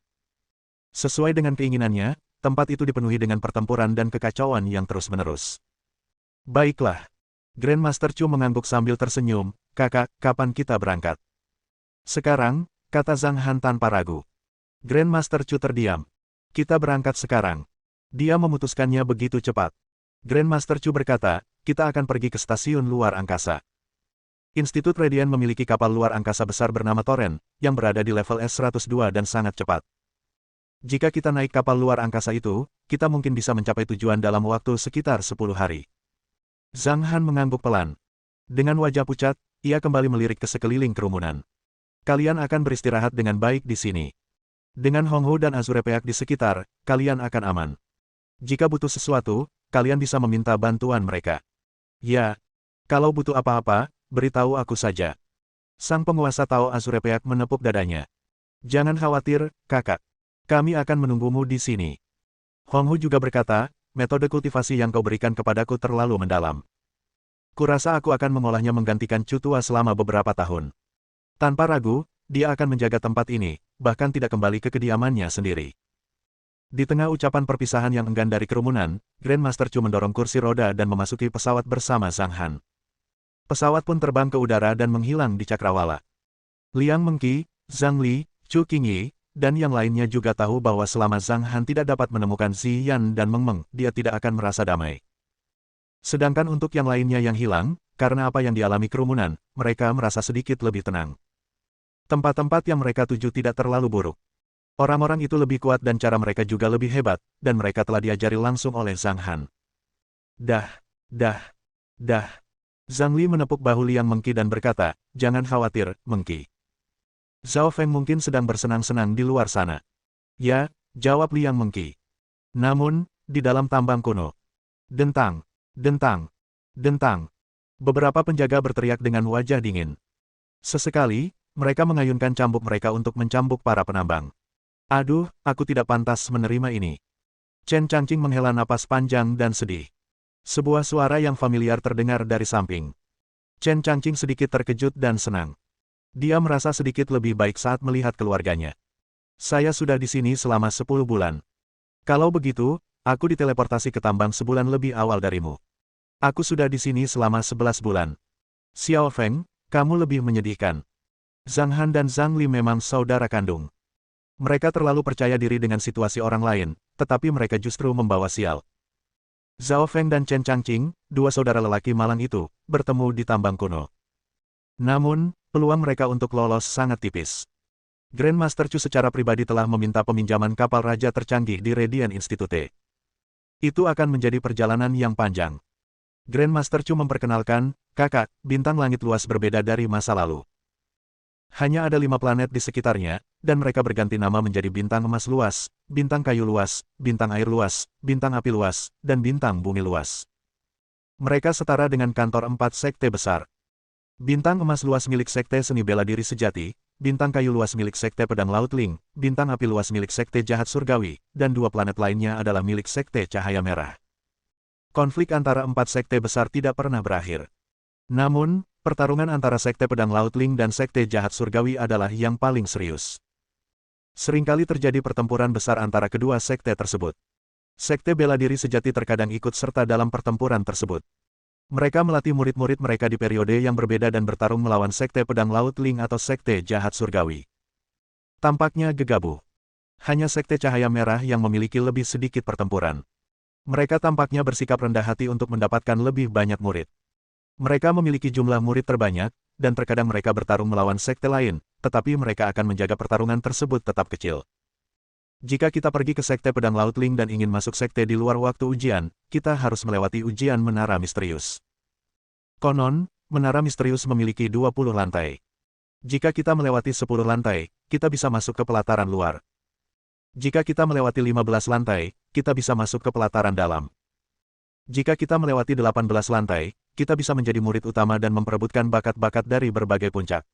Sesuai dengan keinginannya, tempat itu dipenuhi dengan pertempuran dan kekacauan yang terus-menerus. Baiklah. Grandmaster Chu mengangguk sambil tersenyum, kakak, kapan kita berangkat? Sekarang, kata Zhang Han tanpa ragu. Grandmaster Chu terdiam. Kita berangkat sekarang. Dia memutuskannya begitu cepat. Grandmaster Chu berkata, kita akan pergi ke stasiun luar angkasa. Institut Radiant memiliki kapal luar angkasa besar bernama Torrent, yang berada di level S102 dan sangat cepat. Jika kita naik kapal luar angkasa itu, kita mungkin bisa mencapai tujuan dalam waktu sekitar 10 hari. Zhang Han mengangguk pelan. Dengan wajah pucat, ia kembali melirik ke sekeliling kerumunan. Kalian akan beristirahat dengan baik di sini. Dengan Hong Hu dan Azure Peak di sekitar, kalian akan aman. Jika butuh sesuatu, kalian bisa meminta bantuan mereka. Ya, kalau butuh apa-apa, beritahu aku saja. Sang penguasa Tao Azure Peak menepuk dadanya. Jangan khawatir, kakak. Kami akan menunggumu di sini. Hong Hu juga berkata, metode kultivasi yang kau berikan kepadaku terlalu mendalam. Kurasa aku akan mengolahnya menggantikan Chu tua selama beberapa tahun. Tanpa ragu, dia akan menjaga tempat ini, bahkan tidak kembali ke kediamannya sendiri. Di tengah ucapan perpisahan yang enggan dari kerumunan, Grandmaster Chu mendorong kursi roda dan memasuki pesawat bersama Zhang Han. Pesawat pun terbang ke udara dan menghilang di cakrawala. Liang Mengqi, Zhang Li, Chu Qingyi, dan yang lainnya juga tahu bahwa selama Zhang Han tidak dapat menemukan Ziyan dan Meng Meng, dia tidak akan merasa damai. Sedangkan untuk yang lainnya yang hilang, karena apa yang dialami kerumunan, mereka merasa sedikit lebih tenang. Tempat-tempat yang mereka tuju tidak terlalu buruk. Orang-orang itu lebih kuat dan cara mereka juga lebih hebat, dan mereka telah diajari langsung oleh Zhang Han. Dah. Zhang Li menepuk bahu Liang Mengqi dan berkata, jangan khawatir, Mengqi. Zhao Feng mungkin sedang bersenang-senang di luar sana. Ya, jawab Liang Mengqi. Namun, di dalam tambang kuno. Dentang. Beberapa penjaga berteriak dengan wajah dingin. Sesekali, mereka mengayunkan cambuk mereka untuk mencambuk para penambang. Aduh, aku tidak pantas menerima ini. Chen Changqing menghela napas panjang dan sedih. Sebuah suara yang familiar terdengar dari samping. Chen Changqing sedikit terkejut dan senang. Dia merasa sedikit lebih baik saat melihat keluarganya. Saya sudah di sini selama 10 bulan. Kalau begitu, aku diteleportasi ke tambang sebulan lebih awal darimu. Aku sudah di sini selama 11 bulan. Xiao Feng, kamu lebih menyedihkan. Zhang Han dan Zhang Li memang saudara kandung. Mereka terlalu percaya diri dengan situasi orang lain, tetapi mereka justru membawa sial. Zhao Feng dan Chen Changqing, 2 saudara lelaki malang itu, bertemu di tambang kuno. Namun, peluang mereka untuk lolos sangat tipis. Grandmaster Chu secara pribadi telah meminta peminjaman kapal raja tercanggih di Radiant Institute. Itu akan menjadi perjalanan yang panjang. Grandmaster Chu memperkenalkan, kakak, bintang langit luas berbeda dari masa lalu. Hanya ada 5 planet di sekitarnya, dan mereka berganti nama menjadi bintang emas luas, bintang kayu luas, bintang air luas, bintang api luas, dan bintang bumi luas. Mereka setara dengan kantor 4 sekte besar. Bintang emas luas milik sekte seni bela diri sejati, bintang kayu luas milik sekte pedang Laut Ling, bintang api luas milik sekte jahat surgawi, dan 2 planet lainnya adalah milik sekte cahaya merah. Konflik antara 4 sekte besar tidak pernah berakhir. Namun, pertarungan antara sekte pedang Laut Ling dan sekte jahat surgawi adalah yang paling serius. Seringkali terjadi pertempuran besar antara kedua sekte tersebut. Sekte bela diri sejati terkadang ikut serta dalam pertempuran tersebut. Mereka melatih murid-murid mereka di periode yang berbeda dan bertarung melawan sekte pedang Laut Ling atau sekte jahat surgawi. Tampaknya gegabah. Hanya Sekte Cahaya Merah yang memiliki lebih sedikit pertempuran. Mereka tampaknya bersikap rendah hati untuk mendapatkan lebih banyak murid. Mereka memiliki jumlah murid terbanyak, dan terkadang mereka bertarung melawan sekte lain, tetapi mereka akan menjaga pertarungan tersebut tetap kecil. Jika kita pergi ke Sekte Pedang Laut Ling dan ingin masuk sekte di luar waktu ujian, kita harus melewati ujian Menara Misterius. Konon, Menara Misterius memiliki 20 lantai. Jika kita melewati 10 lantai, kita bisa masuk ke pelataran luar. Jika kita melewati 15 lantai, kita bisa masuk ke pelataran dalam. Jika kita melewati 18 lantai, kita bisa menjadi murid utama dan memperebutkan bakat-bakat dari berbagai puncak.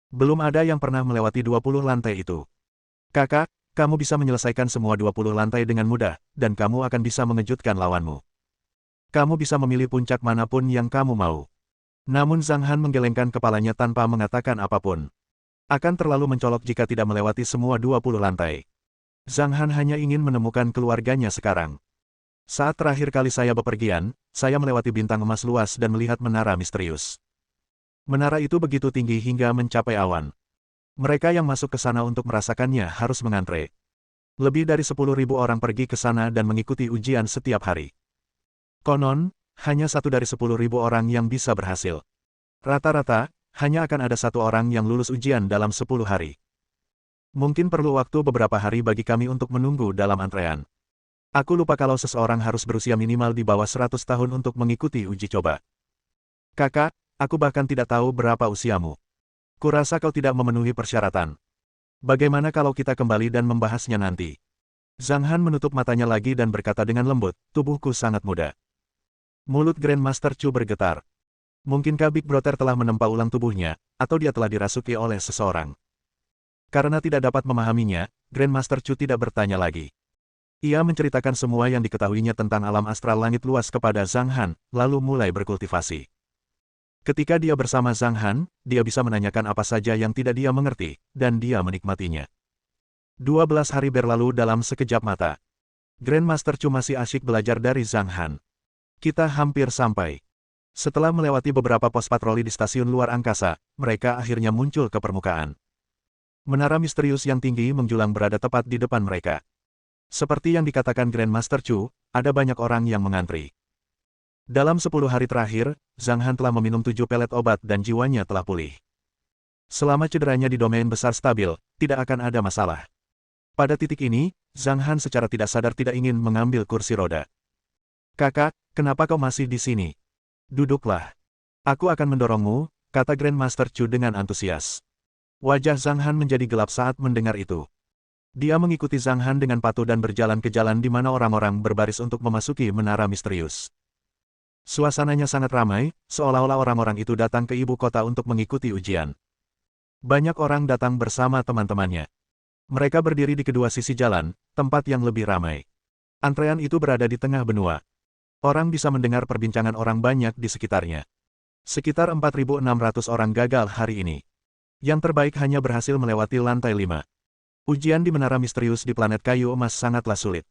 Belum ada yang pernah melewati 20 lantai itu. Kakak, kamu bisa menyelesaikan semua 20 lantai dengan mudah, dan kamu akan bisa mengejutkan lawanmu. Kamu bisa memilih puncak manapun yang kamu mau. Namun Zhang Han menggelengkan kepalanya tanpa mengatakan apapun. Akan terlalu mencolok jika tidak melewati semua 20 lantai. Zhang Han hanya ingin menemukan keluarganya sekarang. Saat terakhir kali saya bepergian, saya melewati bintang emas luas dan melihat menara misterius. Menara itu begitu tinggi hingga mencapai awan. Mereka yang masuk ke sana untuk merasakannya harus mengantre. Lebih dari 10.000 orang pergi ke sana dan mengikuti ujian setiap hari. Konon, hanya 1 dari 10.000 orang yang bisa berhasil. Rata-rata, hanya akan ada 1 orang yang lulus ujian dalam 10 hari. Mungkin perlu waktu beberapa hari bagi kami untuk menunggu dalam antrean. Aku lupa kalau seseorang harus berusia minimal di bawah 100 tahun untuk mengikuti uji coba. Kakak, aku bahkan tidak tahu berapa usiamu. Kurasa kau tidak memenuhi persyaratan. Bagaimana kalau kita kembali dan membahasnya nanti? Zhang Han menutup matanya lagi dan berkata dengan lembut, tubuhku sangat muda. Mulut Grandmaster Chu bergetar. Mungkinkah Big Brother telah menempa ulang tubuhnya, atau dia telah dirasuki oleh seseorang? Karena tidak dapat memahaminya, Grandmaster Chu tidak bertanya lagi. Ia menceritakan semua yang diketahuinya tentang alam astral langit luas kepada Zhang Han, lalu mulai berkultivasi. Ketika dia bersama Zhang Han, dia bisa menanyakan apa saja yang tidak dia mengerti, dan dia menikmatinya. 12 hari berlalu dalam sekejap mata. Grandmaster Chu masih asyik belajar dari Zhang Han. Kita hampir sampai. Setelah melewati beberapa pos patroli di stasiun luar angkasa, mereka akhirnya muncul ke permukaan. Menara misterius yang tinggi menjulang berada tepat di depan mereka. Seperti yang dikatakan Grandmaster Chu, ada banyak orang yang mengantri. Dalam 10 hari terakhir, Zhang Han telah meminum 7 pelet obat dan jiwanya telah pulih. Selama cederanya di domain besar stabil, tidak akan ada masalah. Pada titik ini, Zhang Han secara tidak sadar tidak ingin mengambil kursi roda. Kakak, kenapa kau masih di sini? Duduklah. Aku akan mendorongmu, kata Grandmaster Chu dengan antusias. Wajah Zhang Han menjadi gelap saat mendengar itu. Dia mengikuti Zhang Han dengan patuh dan berjalan ke jalan di mana orang-orang berbaris untuk memasuki menara misterius. Suasananya sangat ramai, seolah-olah orang-orang itu datang ke ibu kota untuk mengikuti ujian. Banyak orang datang bersama teman-temannya. Mereka berdiri di kedua sisi jalan, tempat yang lebih ramai. Antrean itu berada di tengah benua. Orang bisa mendengar perbincangan orang banyak di sekitarnya. Sekitar 4.600 orang gagal hari ini. Yang terbaik hanya berhasil melewati lantai 5. Ujian di menara misterius di planet kayu emas sangatlah sulit.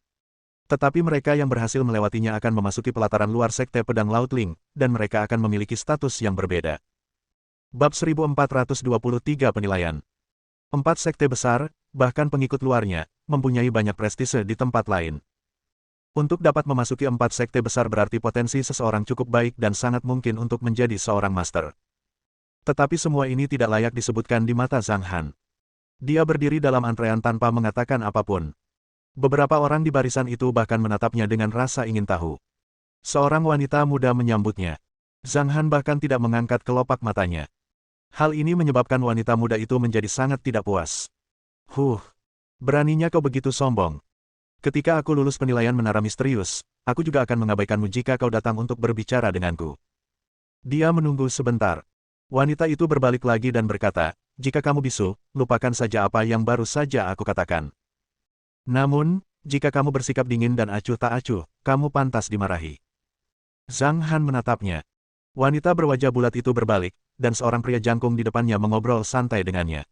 Tetapi mereka yang berhasil melewatinya akan memasuki pelataran luar Sekte Pedang Laut Ling, dan mereka akan memiliki status yang berbeda. Bab 1423 Penilaian. 4 sekte besar, bahkan pengikut luarnya, mempunyai banyak prestise di tempat lain. Untuk dapat memasuki 4 sekte besar berarti potensi seseorang cukup baik dan sangat mungkin untuk menjadi seorang master. Tetapi semua ini tidak layak disebutkan di mata Zhang Han. Dia berdiri dalam antrean tanpa mengatakan apapun. Beberapa orang di barisan itu bahkan menatapnya dengan rasa ingin tahu. Seorang wanita muda menyambutnya. Zhang Han bahkan tidak mengangkat kelopak matanya. Hal ini menyebabkan wanita muda itu menjadi sangat tidak puas. Beraninya kau begitu sombong. Ketika aku lulus penilaian menara misterius, aku juga akan mengabaikanmu jika kau datang untuk berbicara denganku. Dia menunggu sebentar. Wanita itu berbalik lagi dan berkata, jika kamu bisu, lupakan saja apa yang baru saja aku katakan. Namun, jika kamu bersikap dingin dan acuh tak acuh, kamu pantas dimarahi. Zhang Han menatapnya. Wanita berwajah bulat itu berbalik, dan seorang pria jangkung di depannya mengobrol santai dengannya.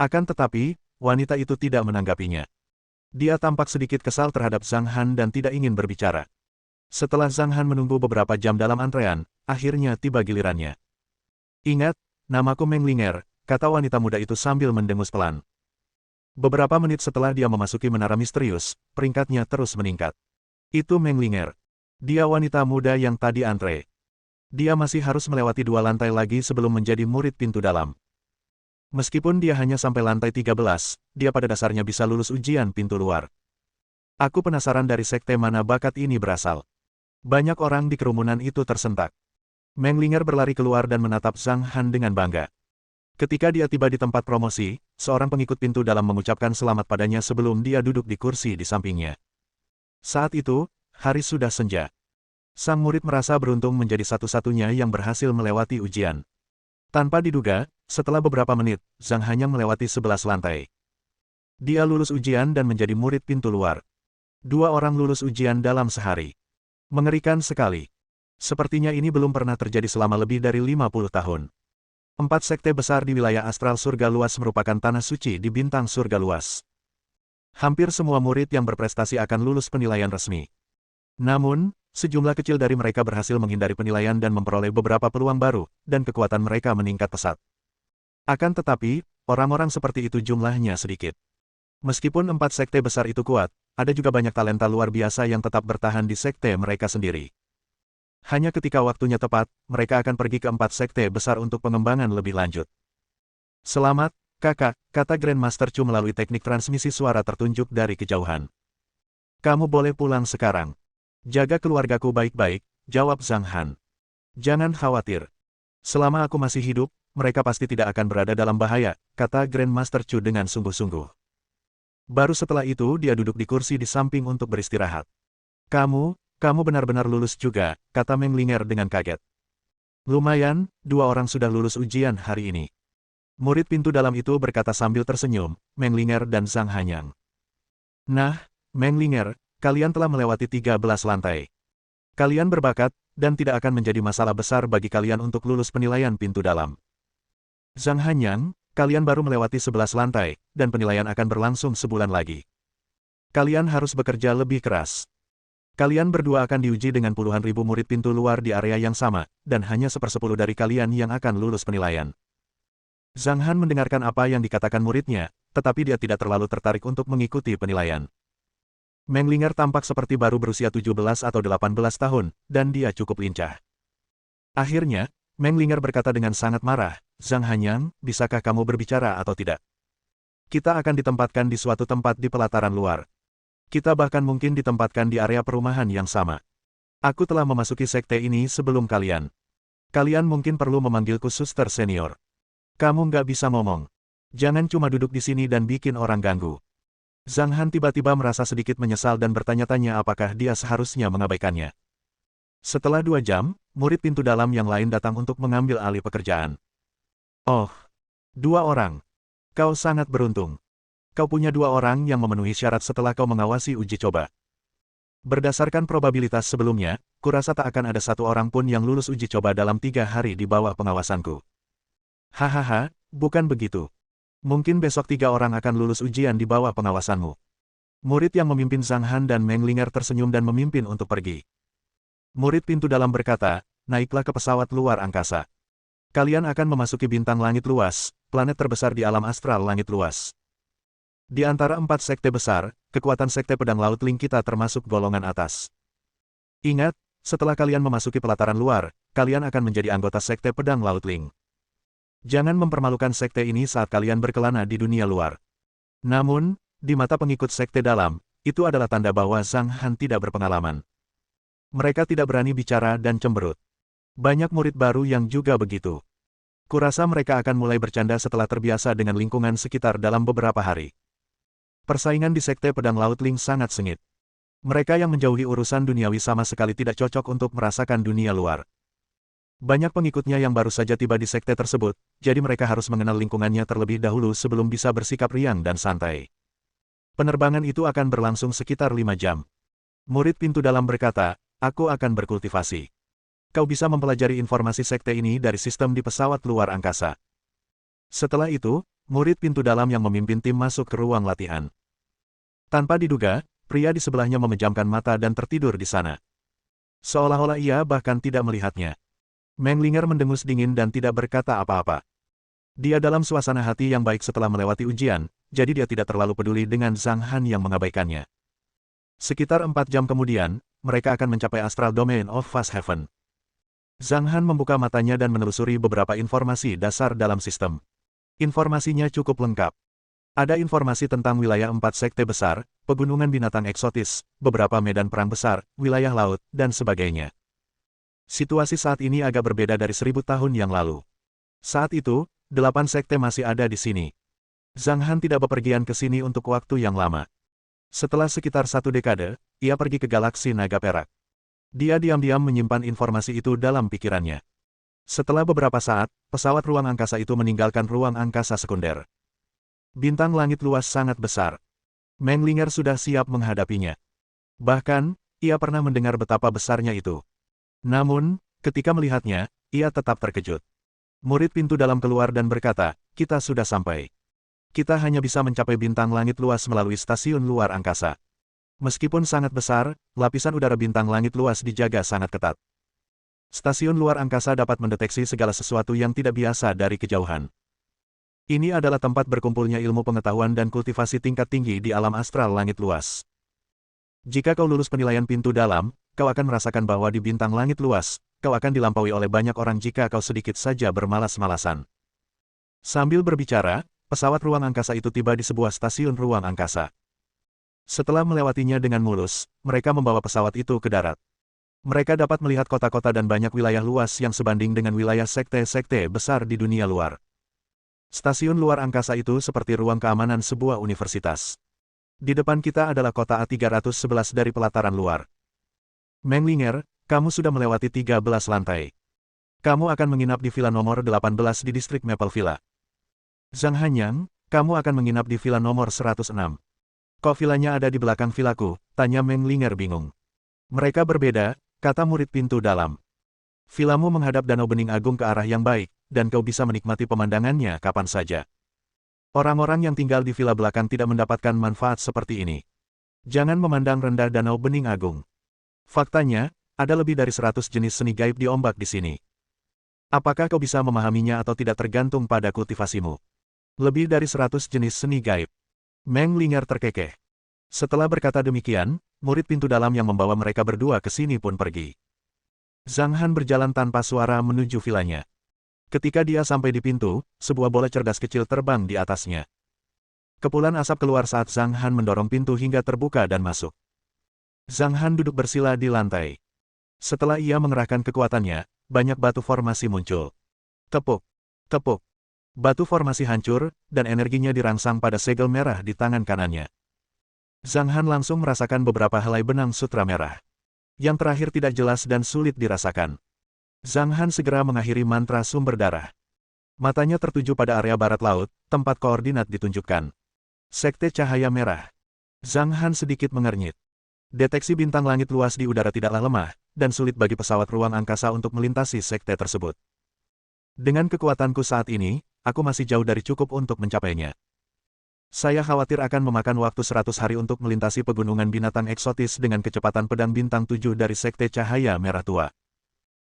Akan tetapi, wanita itu tidak menanggapinya. Dia tampak sedikit kesal terhadap Zhang Han dan tidak ingin berbicara. Setelah Zhang Han menunggu beberapa jam dalam antrean, akhirnya tiba gilirannya. Ingat, namaku Meng Linger, kata wanita muda itu sambil mendengus pelan. Beberapa menit setelah dia memasuki menara misterius, peringkatnya terus meningkat. Itu Meng Linger. Dia wanita muda yang tadi antre. Dia masih harus melewati 2 lantai lagi sebelum menjadi murid pintu dalam. Meskipun dia hanya sampai lantai 13, dia pada dasarnya bisa lulus ujian pintu luar. Aku penasaran dari sekte mana bakat ini berasal. Banyak orang di kerumunan itu tersentak. Meng Linger berlari keluar dan menatap Zhang Han dengan bangga. Ketika dia tiba di tempat promosi, seorang pengikut pintu dalam mengucapkan selamat padanya sebelum dia duduk di kursi di sampingnya. Saat itu, hari sudah senja. Sang murid merasa beruntung menjadi satu-satunya yang berhasil melewati ujian. Tanpa diduga, setelah beberapa menit, Zhang Hanyang melewati 11 lantai. Dia lulus ujian dan menjadi murid pintu luar. 2 orang lulus ujian dalam sehari. Mengerikan sekali. Sepertinya ini belum pernah terjadi selama lebih dari 50 tahun. 4 sekte besar di wilayah astral surga luas merupakan tanah suci di bintang surga luas. Hampir semua murid yang berprestasi akan lulus penilaian resmi. Namun, sejumlah kecil dari mereka berhasil menghindari penilaian dan memperoleh beberapa peluang baru, dan kekuatan mereka meningkat pesat. Akan tetapi, orang-orang seperti itu jumlahnya sedikit. Meskipun 4 sekte besar itu kuat, ada juga banyak talenta luar biasa yang tetap bertahan di sekte mereka sendiri. Hanya ketika waktunya tepat, mereka akan pergi ke 4 sekte besar untuk pengembangan lebih lanjut. Selamat, kakak, kata Grandmaster Chu melalui teknik transmisi suara tertunjuk dari kejauhan. Kamu boleh pulang sekarang. Jaga keluargaku baik-baik, jawab Zhang Han. Jangan khawatir. Selama aku masih hidup, mereka pasti tidak akan berada dalam bahaya, kata Grandmaster Chu dengan sungguh-sungguh. Baru setelah itu dia duduk di kursi di samping untuk beristirahat. Kamu benar-benar lulus juga, kata Meng Linger dengan kaget. Lumayan, 2 orang sudah lulus ujian hari ini. Murid pintu dalam itu berkata sambil tersenyum, Meng Linger dan Zhang Hanyang. Nah, Meng Linger, kalian telah melewati 13 lantai. Kalian berbakat, dan tidak akan menjadi masalah besar bagi kalian untuk lulus penilaian pintu dalam. Zhang Hanyang, kalian baru melewati 11 lantai, dan penilaian akan berlangsung sebulan lagi. Kalian harus bekerja lebih keras. Kalian berdua akan diuji dengan puluhan ribu murid pintu luar di area yang sama, dan hanya 1/10 dari kalian yang akan lulus penilaian. Zhang Han mendengarkan apa yang dikatakan muridnya, tetapi dia tidak terlalu tertarik untuk mengikuti penilaian. Meng Linger tampak seperti baru berusia 17 atau 18 tahun, dan dia cukup lincah. Akhirnya, Meng Linger berkata dengan sangat marah, Zhang Hanyang, bisakah kamu berbicara atau tidak? Kita akan ditempatkan di suatu tempat di pelataran luar. Kita bahkan mungkin ditempatkan di area perumahan yang sama. Aku telah memasuki sekte ini sebelum kalian. Kalian mungkin perlu memanggilku suster senior. Kamu nggak bisa ngomong. Jangan cuma duduk di sini dan bikin orang ganggu. Zhang Han tiba-tiba merasa sedikit menyesal dan bertanya-tanya apakah dia seharusnya mengabaikannya. Setelah 2 jam, murid pintu dalam yang lain datang untuk mengambil alih pekerjaan. Oh, 2 orang. Kau sangat beruntung. Kau punya 2 orang yang memenuhi syarat setelah kau mengawasi uji coba. Berdasarkan probabilitas sebelumnya, kurasa tak akan ada 1 orang pun yang lulus uji coba dalam 3 hari di bawah pengawasanku. Hahaha, bukan begitu. Mungkin besok 3 orang akan lulus ujian di bawah pengawasanmu. Murid yang memimpin Zhang Han dan Meng Linger tersenyum dan memimpin untuk pergi. Murid pintu dalam berkata, naiklah ke pesawat luar angkasa. Kalian akan memasuki bintang langit luas, planet terbesar di alam astral langit luas. Di antara 4 sekte besar, kekuatan sekte pedang laut Ling kita termasuk golongan atas. Ingat, setelah kalian memasuki pelataran luar, kalian akan menjadi anggota sekte pedang laut Ling. Jangan mempermalukan sekte ini saat kalian berkelana di dunia luar. Namun, di mata pengikut sekte dalam, itu adalah tanda bahwa Zhang Han tidak berpengalaman. Mereka tidak berani bicara dan cemberut. Banyak murid baru yang juga begitu. Kurasa mereka akan mulai bercanda setelah terbiasa dengan lingkungan sekitar dalam beberapa hari. Persaingan di sekte pedang laut Ling sangat sengit. Mereka yang menjauhi urusan duniawi sama sekali tidak cocok untuk merasakan dunia luar. Banyak pengikutnya yang baru saja tiba di sekte tersebut, jadi mereka harus mengenal lingkungannya terlebih dahulu sebelum bisa bersikap riang dan santai. Penerbangan itu akan berlangsung sekitar 5 jam. Murid pintu dalam berkata, aku akan berkultivasi. Kau bisa mempelajari informasi sekte ini dari sistem di pesawat luar angkasa. Setelah itu, murid pintu dalam yang memimpin tim masuk ke ruang latihan. Tanpa diduga, pria di sebelahnya memejamkan mata dan tertidur di sana. Seolah-olah ia bahkan tidak melihatnya. Meng Linger mendengus dingin dan tidak berkata apa-apa. Dia dalam suasana hati yang baik setelah melewati ujian, jadi dia tidak terlalu peduli dengan Zhang Han yang mengabaikannya. Sekitar 4 jam kemudian, mereka akan mencapai Astral Domain of Fast Heaven. Zhang Han membuka matanya dan menelusuri beberapa informasi dasar dalam sistem. Informasinya cukup lengkap. Ada informasi tentang wilayah 4 sekte besar, pegunungan binatang eksotis, beberapa medan perang besar, wilayah laut, dan sebagainya. Situasi saat ini agak berbeda dari 1000 tahun yang lalu. Saat itu, 8 sekte masih ada di sini. Zhang Han tidak bepergian ke sini untuk waktu yang lama. Setelah sekitar 1 dekade, ia pergi ke galaksi naga perak. Dia diam-diam menyimpan informasi itu dalam pikirannya. Setelah beberapa saat, pesawat ruang angkasa itu meninggalkan ruang angkasa sekunder. Bintang langit luas sangat besar. Meng Linger sudah siap menghadapinya. Bahkan, ia pernah mendengar betapa besarnya itu. Namun, ketika melihatnya, ia tetap terkejut. Murid pintu dalam keluar dan berkata, "Kita sudah sampai. Kita hanya bisa mencapai bintang langit luas melalui stasiun luar angkasa." Meskipun sangat besar, lapisan udara bintang langit luas dijaga sangat ketat. Stasiun luar angkasa dapat mendeteksi segala sesuatu yang tidak biasa dari kejauhan. Ini adalah tempat berkumpulnya ilmu pengetahuan dan kultivasi tingkat tinggi di alam astral langit luas. Jika kau lulus penilaian pintu dalam, kau akan merasakan bahwa di bintang langit luas, kau akan dilampaui oleh banyak orang jika kau sedikit saja bermalas-malasan. Sambil berbicara, pesawat ruang angkasa itu tiba di sebuah stasiun ruang angkasa. Setelah melewatinya dengan mulus, mereka membawa pesawat itu ke darat. Mereka dapat melihat kota-kota dan banyak wilayah luas yang sebanding dengan wilayah sekte-sekte besar di dunia luar. Stasiun luar angkasa itu seperti ruang keamanan sebuah universitas. Di depan kita adalah kota A311 dari pelataran luar. Meng Linger, kamu sudah melewati 13 lantai. Kamu akan menginap di villa nomor 18 di distrik Maple Villa. Zhang Hanyang, kamu akan menginap di villa nomor 106. Kok villanya ada di belakang villaku? Tanya Meng Linger bingung. Mereka berbeda, kata murid pintu dalam. Villamu menghadap Danau Bening Agung ke arah yang baik, dan kau bisa menikmati pemandangannya kapan saja. Orang-orang yang tinggal di villa belakang tidak mendapatkan manfaat seperti ini. Jangan memandang rendah Danau Bening Agung. Faktanya, ada lebih dari 100 jenis seni gaib di ombak di sini. Apakah kau bisa memahaminya atau tidak tergantung pada kultivasimu. Lebih dari 100 jenis seni gaib. Meng Linger terkekeh. Setelah berkata demikian, murid pintu dalam yang membawa mereka berdua ke sini pun pergi. Zhang Han berjalan tanpa suara menuju villanya. Ketika dia sampai di pintu, sebuah bola cerdas kecil terbang di atasnya. Kepulan asap keluar saat Zhang Han mendorong pintu hingga terbuka dan masuk. Zhang Han duduk bersila di lantai. Setelah ia mengerahkan kekuatannya, banyak batu formasi muncul. Tepuk, tepuk. Batu formasi hancur, dan energinya dirangsang pada segel merah di tangan kanannya. Zhang Han langsung merasakan beberapa helai benang sutra merah. Yang terakhir tidak jelas dan sulit dirasakan. Zhang Han segera mengakhiri mantra sumber darah. Matanya tertuju pada area barat laut, tempat koordinat ditunjukkan. Sekte cahaya merah. Zhang Han sedikit mengernyit. Deteksi bintang langit luas di udara tidaklah lemah, dan sulit bagi pesawat ruang angkasa untuk melintasi sekte tersebut. Dengan kekuatanku saat ini, aku masih jauh dari cukup untuk mencapainya. Saya khawatir akan memakan waktu 100 hari untuk melintasi pegunungan binatang eksotis dengan kecepatan pedang bintang 7 dari Sekte Cahaya Merah Tua.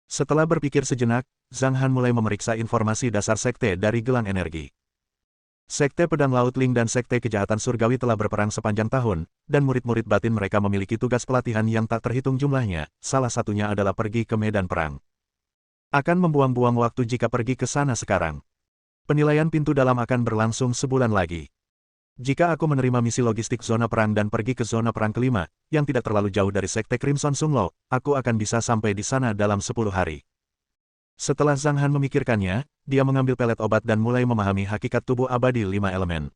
Setelah berpikir sejenak, Zhang Han mulai memeriksa informasi dasar sekte dari gelang energi. Sekte Pedang Laut Ling dan Sekte Kejahatan Surgawi telah berperang sepanjang tahun, dan murid-murid batin mereka memiliki tugas pelatihan yang tak terhitung jumlahnya, salah satunya adalah pergi ke medan perang. Akan membuang-buang waktu jika pergi ke sana sekarang. Penilaian pintu dalam akan berlangsung sebulan lagi. Jika aku menerima misi logistik zona perang dan pergi ke zona perang kelima, yang tidak terlalu jauh dari Sekte Crimson Sunglo, aku akan bisa sampai di sana dalam 10 hari. Setelah Zhang Han memikirkannya, dia mengambil pelet obat dan mulai memahami hakikat tubuh abadi 5 elemen.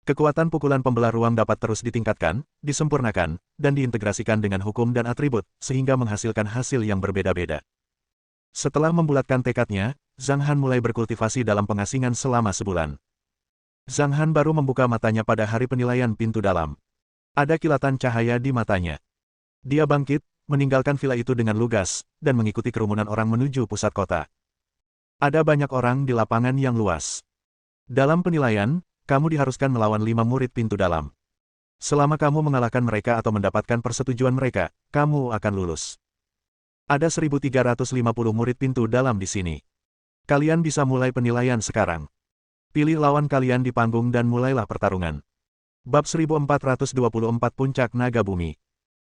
Kekuatan pukulan pembelah ruang dapat terus ditingkatkan, disempurnakan, dan diintegrasikan dengan hukum dan atribut, sehingga menghasilkan hasil yang berbeda-beda. Setelah membulatkan tekadnya, Zhang Han mulai berkultivasi dalam pengasingan selama sebulan. Zhang Han baru membuka matanya pada hari penilaian pintu dalam. Ada kilatan cahaya di matanya. Dia bangkit, meninggalkan villa itu dengan lugas, dan mengikuti kerumunan orang menuju pusat kota. Ada banyak orang di lapangan yang luas. Dalam penilaian, kamu diharuskan melawan 5 murid pintu dalam. Selama kamu mengalahkan mereka atau mendapatkan persetujuan mereka, kamu akan lulus. Ada 1.350 murid pintu dalam di sini. Kalian bisa mulai penilaian sekarang. Pilih lawan kalian di panggung dan mulailah pertarungan. Bab 1424 Puncak Naga Bumi.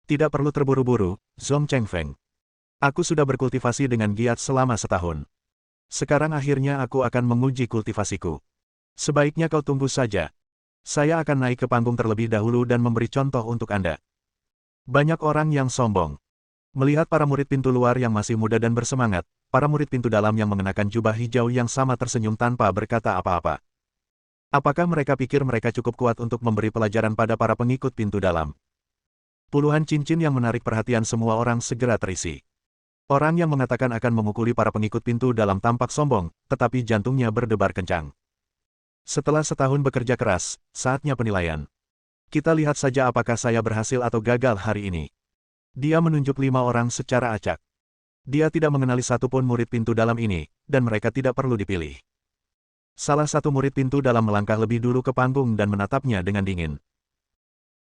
Tidak perlu terburu-buru, Zhong Chengfeng. Aku sudah berkultivasi dengan giat selama setahun. Sekarang akhirnya aku akan menguji kultivasiku. Sebaiknya kau tunggu saja. Saya akan naik ke panggung terlebih dahulu dan memberi contoh untuk Anda. Banyak orang yang sombong. Melihat para murid pintu luar yang masih muda dan bersemangat, para murid pintu dalam yang mengenakan jubah hijau yang sama tersenyum tanpa berkata apa-apa. Apakah mereka pikir mereka cukup kuat untuk memberi pelajaran pada para pengikut pintu dalam? Puluhan cincin yang menarik perhatian semua orang segera terisi. Orang yang mengatakan akan memukuli para pengikut pintu dalam tampak sombong, tetapi jantungnya berdebar kencang. Setelah setahun bekerja keras, saatnya penilaian. Kita lihat saja apakah saya berhasil atau gagal hari ini. Dia menunjuk 5 orang secara acak. Dia tidak mengenali satupun murid pintu dalam ini, dan mereka tidak perlu dipilih. Salah satu murid pintu dalam melangkah lebih dulu ke panggung dan menatapnya dengan dingin.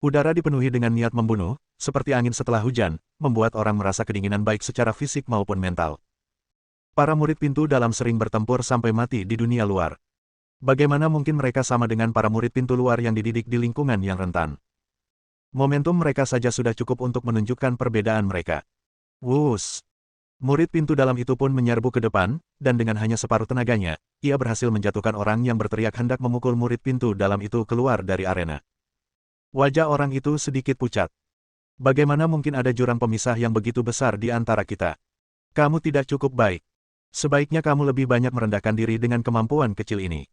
Udara dipenuhi dengan niat membunuh, seperti angin setelah hujan, membuat orang merasa kedinginan baik secara fisik maupun mental. Para murid pintu dalam sering bertempur sampai mati di dunia luar. Bagaimana mungkin mereka sama dengan para murid pintu luar yang dididik di lingkungan yang rentan? Momentum mereka saja sudah cukup untuk menunjukkan perbedaan mereka. Wus! Murid pintu dalam itu pun menyerbu ke depan, dan dengan hanya separuh tenaganya, ia berhasil menjatuhkan orang yang berteriak hendak memukul murid pintu dalam itu keluar dari arena. Wajah orang itu sedikit pucat. Bagaimana mungkin ada jurang pemisah yang begitu besar di antara kita? Kamu tidak cukup baik. Sebaiknya kamu lebih banyak merendahkan diri dengan kemampuan kecil ini.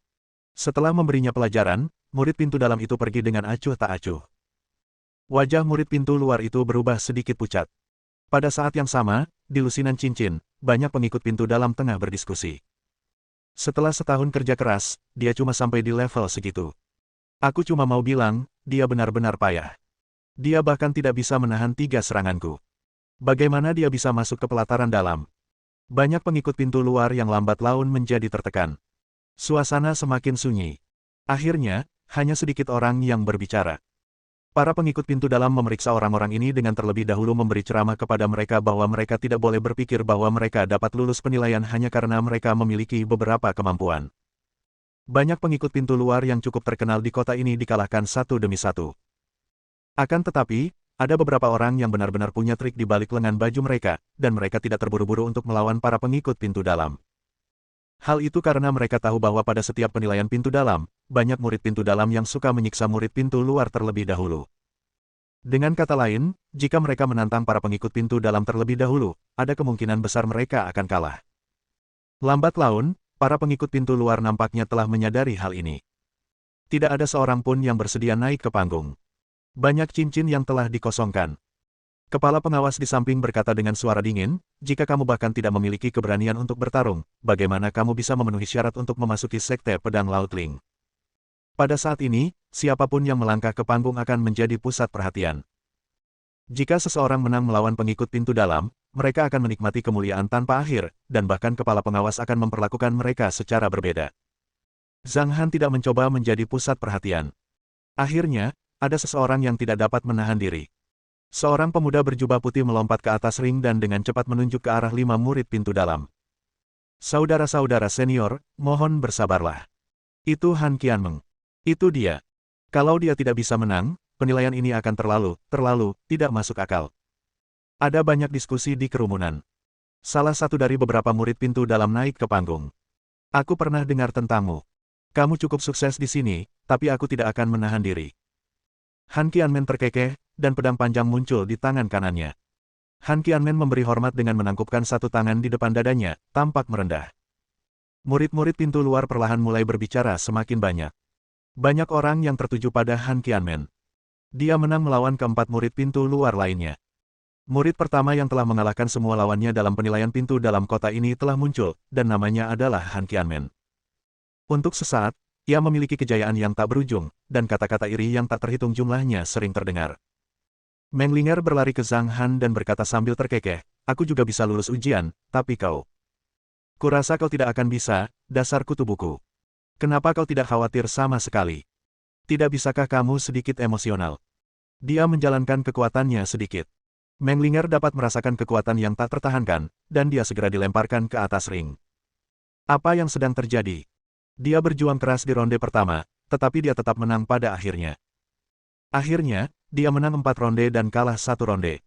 Setelah memberinya pelajaran, murid pintu dalam itu pergi dengan acuh tak acuh. Wajah murid pintu luar itu berubah sedikit pucat. Pada saat yang sama, di lusinan cincin, banyak pengikut pintu dalam tengah berdiskusi. Setelah setahun kerja keras, dia cuma sampai di level segitu. Aku cuma mau bilang, dia benar-benar payah. Dia bahkan tidak bisa menahan 3 seranganku. Bagaimana dia bisa masuk ke pelataran dalam? Banyak pengikut pintu luar yang lambat laun menjadi tertekan. Suasana semakin sunyi. Akhirnya, hanya sedikit orang yang berbicara. Para pengikut pintu dalam memeriksa orang-orang ini dengan terlebih dahulu memberi ceramah kepada mereka bahwa mereka tidak boleh berpikir bahwa mereka dapat lulus penilaian hanya karena mereka memiliki beberapa kemampuan. Banyak pengikut pintu luar yang cukup terkenal di kota ini dikalahkan satu demi satu. Akan tetapi, ada beberapa orang yang benar-benar punya trik di balik lengan baju mereka, dan mereka tidak terburu-buru untuk melawan para pengikut pintu dalam. Hal itu karena mereka tahu bahwa pada setiap penilaian pintu dalam, banyak murid pintu dalam yang suka menyiksa murid pintu luar terlebih dahulu. Dengan kata lain, jika mereka menantang para pengikut pintu dalam terlebih dahulu, ada kemungkinan besar mereka akan kalah. Lambat laun, para pengikut pintu luar nampaknya telah menyadari hal ini. Tidak ada seorang pun yang bersedia naik ke panggung. Banyak cincin yang telah dikosongkan. Kepala pengawas di samping berkata dengan suara dingin, jika kamu bahkan tidak memiliki keberanian untuk bertarung, bagaimana kamu bisa memenuhi syarat untuk memasuki Sekte Pedang Lautling? Pada saat ini, siapapun yang melangkah ke panggung akan menjadi pusat perhatian. Jika seseorang menang melawan pengikut pintu dalam, mereka akan menikmati kemuliaan tanpa akhir, dan bahkan kepala pengawas akan memperlakukan mereka secara berbeda. Zhang Han tidak mencoba menjadi pusat perhatian. Akhirnya, ada seseorang yang tidak dapat menahan diri. Seorang pemuda berjubah putih melompat ke atas ring dan dengan cepat menunjuk ke arah 5 murid pintu dalam. Saudara-saudara senior, mohon bersabarlah. Itu Han Qianmeng. Itu dia. Kalau dia tidak bisa menang, penilaian ini akan terlalu, tidak masuk akal. Ada banyak diskusi di kerumunan. Salah satu dari beberapa murid pintu dalam naik ke panggung. Aku pernah dengar tentangmu. Kamu cukup sukses di sini, tapi aku tidak akan menahan diri. Han Qianmen terkekeh, dan pedang panjang muncul di tangan kanannya. Han Qianmen memberi hormat dengan menangkupkan satu tangan di depan dadanya, tampak merendah. Murid-murid pintu luar perlahan mulai berbicara semakin banyak. Banyak orang yang tertuju pada Han Qianmen. Dia menang melawan keempat murid pintu luar lainnya. Murid pertama yang telah mengalahkan semua lawannya dalam penilaian pintu dalam kota ini telah muncul, dan namanya adalah Han Qianmen. Untuk sesaat, ia memiliki kejayaan yang tak berujung, dan kata-kata iri yang tak terhitung jumlahnya sering terdengar. Meng Linger berlari ke Zhang Han dan berkata sambil terkekeh, aku juga bisa lulus ujian, tapi kau. Kurasa kau tidak akan bisa, dasar kutu buku. Kenapa kau tidak khawatir sama sekali? Tidak bisakah kamu sedikit emosional? Dia menjalankan kekuatannya sedikit. Meng Linger dapat merasakan kekuatan yang tak tertahankan, dan dia segera dilemparkan ke atas ring. Apa yang sedang terjadi? Dia berjuang keras di ronde pertama, tetapi dia tetap menang pada akhirnya. Akhirnya, dia menang 4 ronde dan kalah 1 ronde.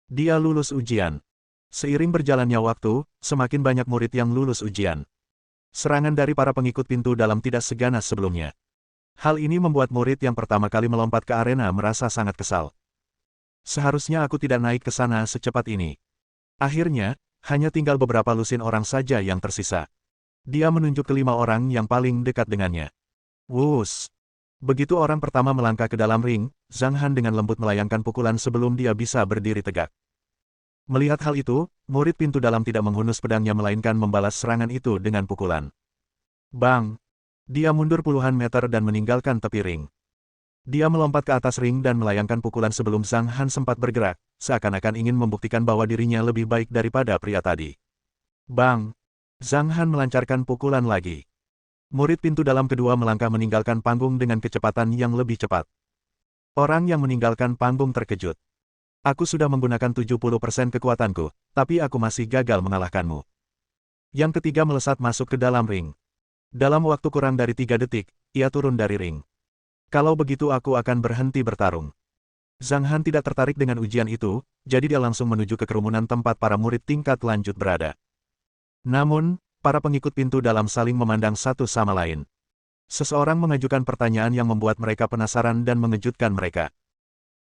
Dia lulus ujian. Seiring berjalannya waktu, semakin banyak murid yang lulus ujian. Serangan dari para pengikut pintu dalam tidak seganas sebelumnya. Hal ini membuat murid yang pertama kali melompat ke arena merasa sangat kesal. Seharusnya aku tidak naik ke sana secepat ini. Akhirnya, hanya tinggal beberapa lusin orang saja yang tersisa. Dia menunjuk ke 5 orang yang paling dekat dengannya. Wus! Begitu orang pertama melangkah ke dalam ring, Zhang Han dengan lembut melayangkan pukulan sebelum dia bisa berdiri tegak. Melihat hal itu, murid pintu dalam tidak menghunus pedangnya melainkan membalas serangan itu dengan pukulan. Bang! Dia mundur puluhan meter dan meninggalkan tepi ring. Dia melompat ke atas ring dan melayangkan pukulan sebelum Zhang Han sempat bergerak, seakan-akan ingin membuktikan bahwa dirinya lebih baik daripada pria tadi. Bang! Zhang Han melancarkan pukulan lagi. Murid pintu dalam kedua melangkah meninggalkan panggung dengan kecepatan yang lebih cepat. Orang yang meninggalkan panggung terkejut. Aku sudah menggunakan 70% kekuatanku, tapi aku masih gagal mengalahkanmu. Yang ketiga melesat masuk ke dalam ring. Dalam waktu kurang dari 3 detik, ia turun dari ring. Kalau begitu aku akan berhenti bertarung. Zhang Han tidak tertarik dengan ujian itu, jadi dia langsung menuju ke kerumunan tempat para murid tingkat lanjut berada. Namun, para pengikut pintu dalam saling memandang satu sama lain. Seseorang mengajukan pertanyaan yang membuat mereka penasaran dan mengejutkan mereka.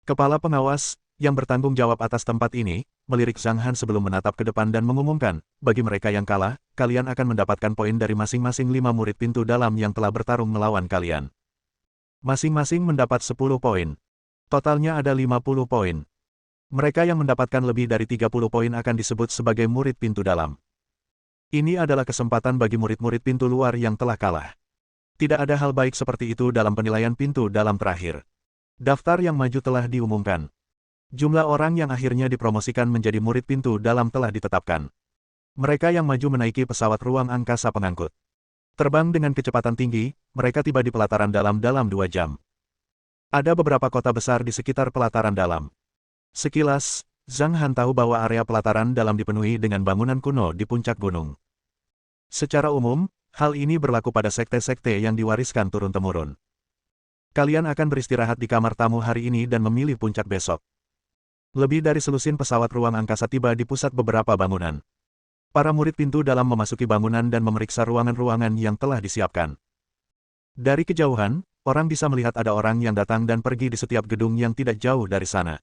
Kepala pengawas, yang bertanggung jawab atas tempat ini, melirik Zhang Han sebelum menatap ke depan dan mengumumkan, bagi mereka yang kalah, kalian akan mendapatkan poin dari masing-masing 5 murid pintu dalam yang telah bertarung melawan kalian. Masing-masing mendapat 10 poin. Totalnya ada 50 poin. Mereka yang mendapatkan lebih dari 30 poin akan disebut sebagai murid pintu dalam. Ini adalah kesempatan bagi murid-murid pintu luar yang telah kalah. Tidak ada hal baik seperti itu dalam penilaian pintu dalam terakhir. Daftar yang maju telah diumumkan. Jumlah orang yang akhirnya dipromosikan menjadi murid pintu dalam telah ditetapkan. Mereka yang maju menaiki pesawat ruang angkasa pengangkut. Terbang dengan kecepatan tinggi, mereka tiba di pelataran dalam 2 jam. Ada beberapa kota besar di sekitar pelataran dalam. Sekilas, Zhang Han tahu bahwa area pelataran dalam dipenuhi dengan bangunan kuno di puncak gunung. Secara umum, hal ini berlaku pada sekte-sekte yang diwariskan turun-temurun. Kalian akan beristirahat di kamar tamu hari ini dan memilih puncak besok. Lebih dari selusin pesawat ruang angkasa tiba di pusat beberapa bangunan. Para murid pintu dalam memasuki bangunan dan memeriksa ruangan-ruangan yang telah disiapkan. Dari kejauhan, orang bisa melihat ada orang yang datang dan pergi di setiap gedung yang tidak jauh dari sana.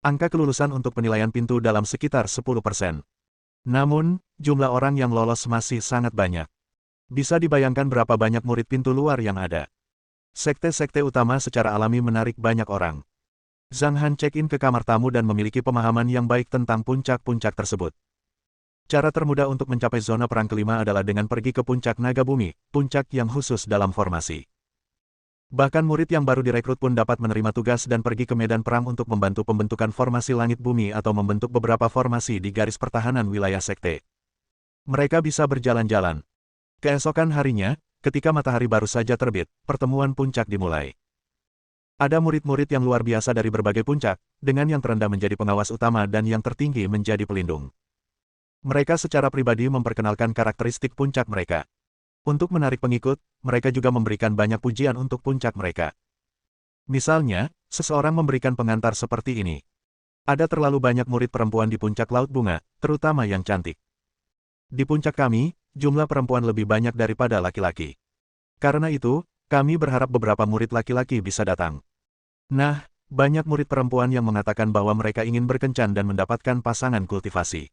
Angka kelulusan untuk penilaian pintu dalam sekitar 10%. Namun, jumlah orang yang lolos masih sangat banyak. Bisa dibayangkan berapa banyak murid pintu luar yang ada. Sekte-sekte utama secara alami menarik banyak orang. Zhang Han check-in ke kamar tamu dan memiliki pemahaman yang baik tentang puncak-puncak tersebut. Cara termudah untuk mencapai zona perang kelima adalah dengan pergi ke puncak naga bumi, puncak yang khusus dalam formasi. Bahkan murid yang baru direkrut pun dapat menerima tugas dan pergi ke medan perang untuk membantu pembentukan formasi langit bumi atau membentuk beberapa formasi di garis pertahanan wilayah sekte. Mereka bisa berjalan-jalan. Keesokan harinya, ketika matahari baru saja terbit, pertemuan puncak dimulai. Ada murid-murid yang luar biasa dari berbagai puncak, dengan yang terendah menjadi pengawas utama dan yang tertinggi menjadi pelindung. Mereka secara pribadi memperkenalkan karakteristik puncak mereka. Untuk menarik pengikut, mereka juga memberikan banyak pujian untuk puncak mereka. Misalnya, seseorang memberikan pengantar seperti ini. Ada terlalu banyak murid perempuan di puncak Laut Bunga, terutama yang cantik. Di puncak kami, jumlah perempuan lebih banyak daripada laki-laki. Karena itu, kami berharap beberapa murid laki-laki bisa datang. Nah, banyak murid perempuan yang mengatakan bahwa mereka ingin berkencan dan mendapatkan pasangan kultivasi.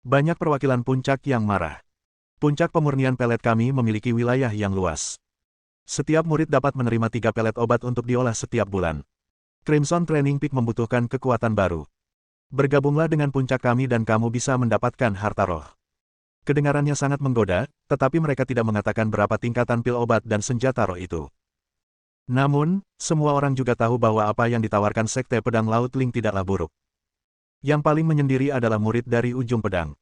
Banyak perwakilan puncak yang marah. Puncak pemurnian pelet kami memiliki wilayah yang luas. Setiap murid dapat menerima 3 pelet obat untuk diolah setiap bulan. Crimson Training Peak membutuhkan kekuatan baru. Bergabunglah dengan puncak kami dan kamu bisa mendapatkan harta roh. Kedengarannya sangat menggoda, tetapi mereka tidak mengatakan berapa tingkatan pil obat dan senjata roh itu. Namun, semua orang juga tahu bahwa apa yang ditawarkan Sekte Pedang Laut Ling tidaklah buruk. Yang paling menyendiri adalah murid dari ujung pedang.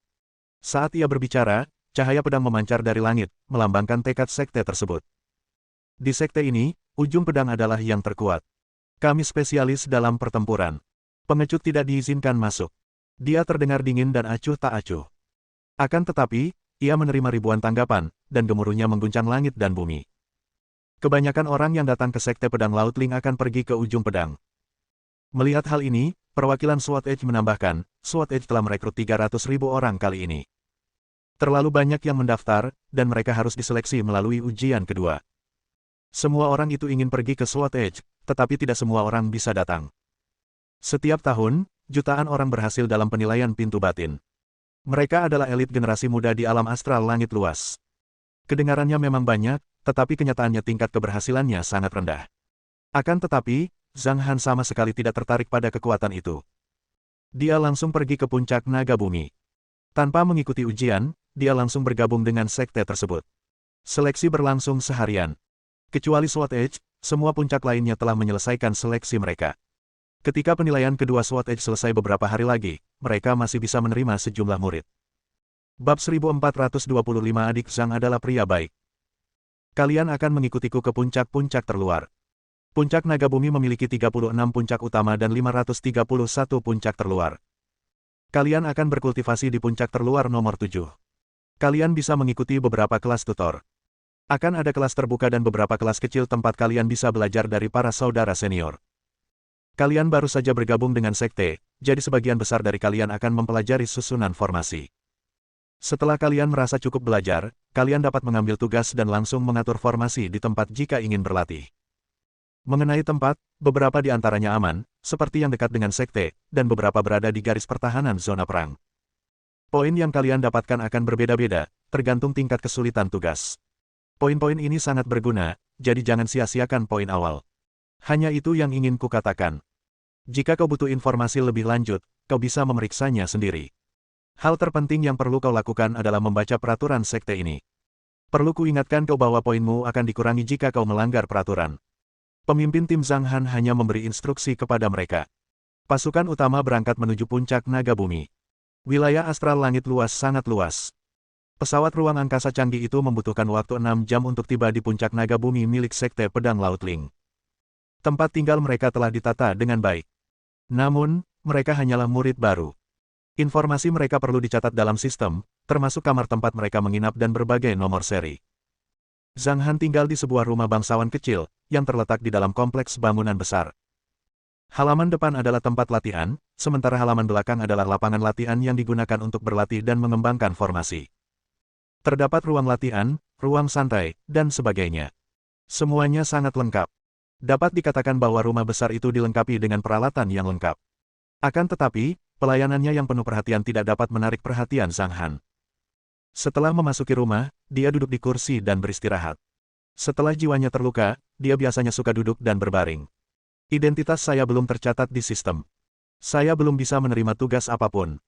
Saat ia berbicara, cahaya pedang memancar dari langit, melambangkan tekad sekte tersebut. Di sekte ini, ujung pedang adalah yang terkuat. Kami spesialis dalam pertempuran. Pengecut tidak diizinkan masuk. Dia terdengar dingin dan acuh tak acuh. Akan tetapi, ia menerima ribuan tanggapan, dan gemuruhnya mengguncang langit dan bumi. Kebanyakan orang yang datang ke Sekte Pedang Laut Ling akan pergi ke ujung pedang. Melihat hal ini, perwakilan SWOT Edge menambahkan, SWOT Edge telah merekrut 300.000 orang kali ini. Terlalu banyak yang mendaftar, dan mereka harus diseleksi melalui ujian kedua. Semua orang itu ingin pergi ke SWOT Edge, tetapi tidak semua orang bisa datang. Setiap tahun, jutaan orang berhasil dalam penilaian pintu batin. Mereka adalah elit generasi muda di alam astral langit luas. Kedengarannya memang banyak, tetapi kenyataannya tingkat keberhasilannya sangat rendah. Akan tetapi, Zhang Han sama sekali tidak tertarik pada kekuatan itu. Dia langsung pergi ke puncak naga bumi. Tanpa mengikuti ujian, dia langsung bergabung dengan sekte tersebut. Seleksi berlangsung seharian. Kecuali SWOT Edge, semua puncak lainnya telah menyelesaikan seleksi mereka. Ketika penilaian kedua SWOT Edge selesai beberapa hari lagi, mereka masih bisa menerima sejumlah murid. Bab 1425 Adik Zhang adalah pria baik. Kalian akan mengikutiku ke puncak-puncak terluar. Puncak Naga Bumi memiliki 36 puncak utama dan 531 puncak terluar. Kalian akan berkultivasi di puncak terluar nomor 7. Kalian bisa mengikuti beberapa kelas tutor. Akan ada kelas terbuka dan beberapa kelas kecil tempat kalian bisa belajar dari para saudara senior. Kalian baru saja bergabung dengan sekte, jadi sebagian besar dari kalian akan mempelajari susunan formasi. Setelah kalian merasa cukup belajar, kalian dapat mengambil tugas dan langsung mengatur formasi di tempat jika ingin berlatih. Mengenai tempat, beberapa di antaranya aman, seperti yang dekat dengan sekte, dan beberapa berada di garis pertahanan zona perang. Poin yang kalian dapatkan akan berbeda-beda, tergantung tingkat kesulitan tugas. Poin-poin ini sangat berguna, jadi jangan sia-siakan poin awal. Hanya itu yang ingin kukatakan. Jika kau butuh informasi lebih lanjut, kau bisa memeriksanya sendiri. Hal terpenting yang perlu kau lakukan adalah membaca peraturan sekte ini. Perlu kuingatkan kau bahwa poinmu akan dikurangi jika kau melanggar peraturan. Pemimpin tim Zhang Han hanya memberi instruksi kepada mereka. Pasukan utama berangkat menuju puncak naga bumi. Wilayah astral langit luas sangat luas. Pesawat ruang angkasa canggih itu membutuhkan waktu 6 jam untuk tiba di puncak naga bumi milik Sekte Pedang Laut Ling. Tempat tinggal mereka telah ditata dengan baik. Namun, mereka hanyalah murid baru. Informasi mereka perlu dicatat dalam sistem, termasuk kamar tempat mereka menginap dan berbagai nomor seri. Zhang Han tinggal di sebuah rumah bangsawan kecil, yang terletak di dalam kompleks bangunan besar. Halaman depan adalah tempat latihan, sementara halaman belakang adalah lapangan latihan yang digunakan untuk berlatih dan mengembangkan formasi. Terdapat ruang latihan, ruang santai, dan sebagainya. Semuanya sangat lengkap. Dapat dikatakan bahwa rumah besar itu dilengkapi dengan peralatan yang lengkap. Akan tetapi, pelayanannya yang penuh perhatian tidak dapat menarik perhatian Zhang Han. Setelah memasuki rumah, dia duduk di kursi dan beristirahat. Setelah jiwanya terluka, dia biasanya suka duduk dan berbaring. Identitas saya belum tercatat di sistem. Saya belum bisa menerima tugas apapun.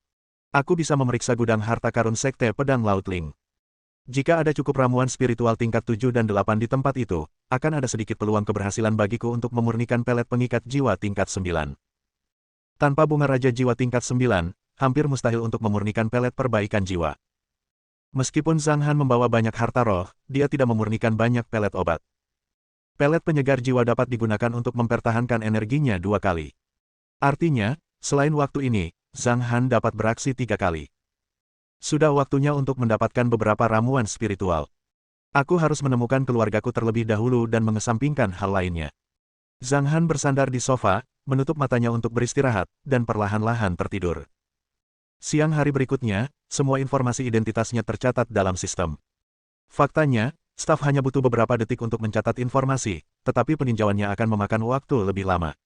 Aku bisa memeriksa gudang harta karun Sekte Pedang Laut Ling. Jika ada cukup ramuan spiritual tingkat 7 dan 8 di tempat itu, akan ada sedikit peluang keberhasilan bagiku untuk memurnikan pelet pengikat jiwa tingkat 9. Tanpa bunga raja jiwa tingkat 9, hampir mustahil untuk memurnikan pelet perbaikan jiwa. Meskipun Zhang Han membawa banyak harta roh, dia tidak memurnikan banyak pelet obat. Pelet penyegar jiwa dapat digunakan untuk mempertahankan energinya 2 kali. Artinya, selain waktu ini, Zhang Han dapat beraksi 3 kali. Sudah waktunya untuk mendapatkan beberapa ramuan spiritual. Aku harus menemukan keluargaku terlebih dahulu dan mengesampingkan hal lainnya. Zhang Han bersandar di sofa, menutup matanya untuk beristirahat, dan perlahan-lahan tertidur. Siang hari berikutnya, semua informasi identitasnya tercatat dalam sistem. Faktanya, staf hanya butuh beberapa detik untuk mencatat informasi, tetapi peninjauannya akan memakan waktu lebih lama.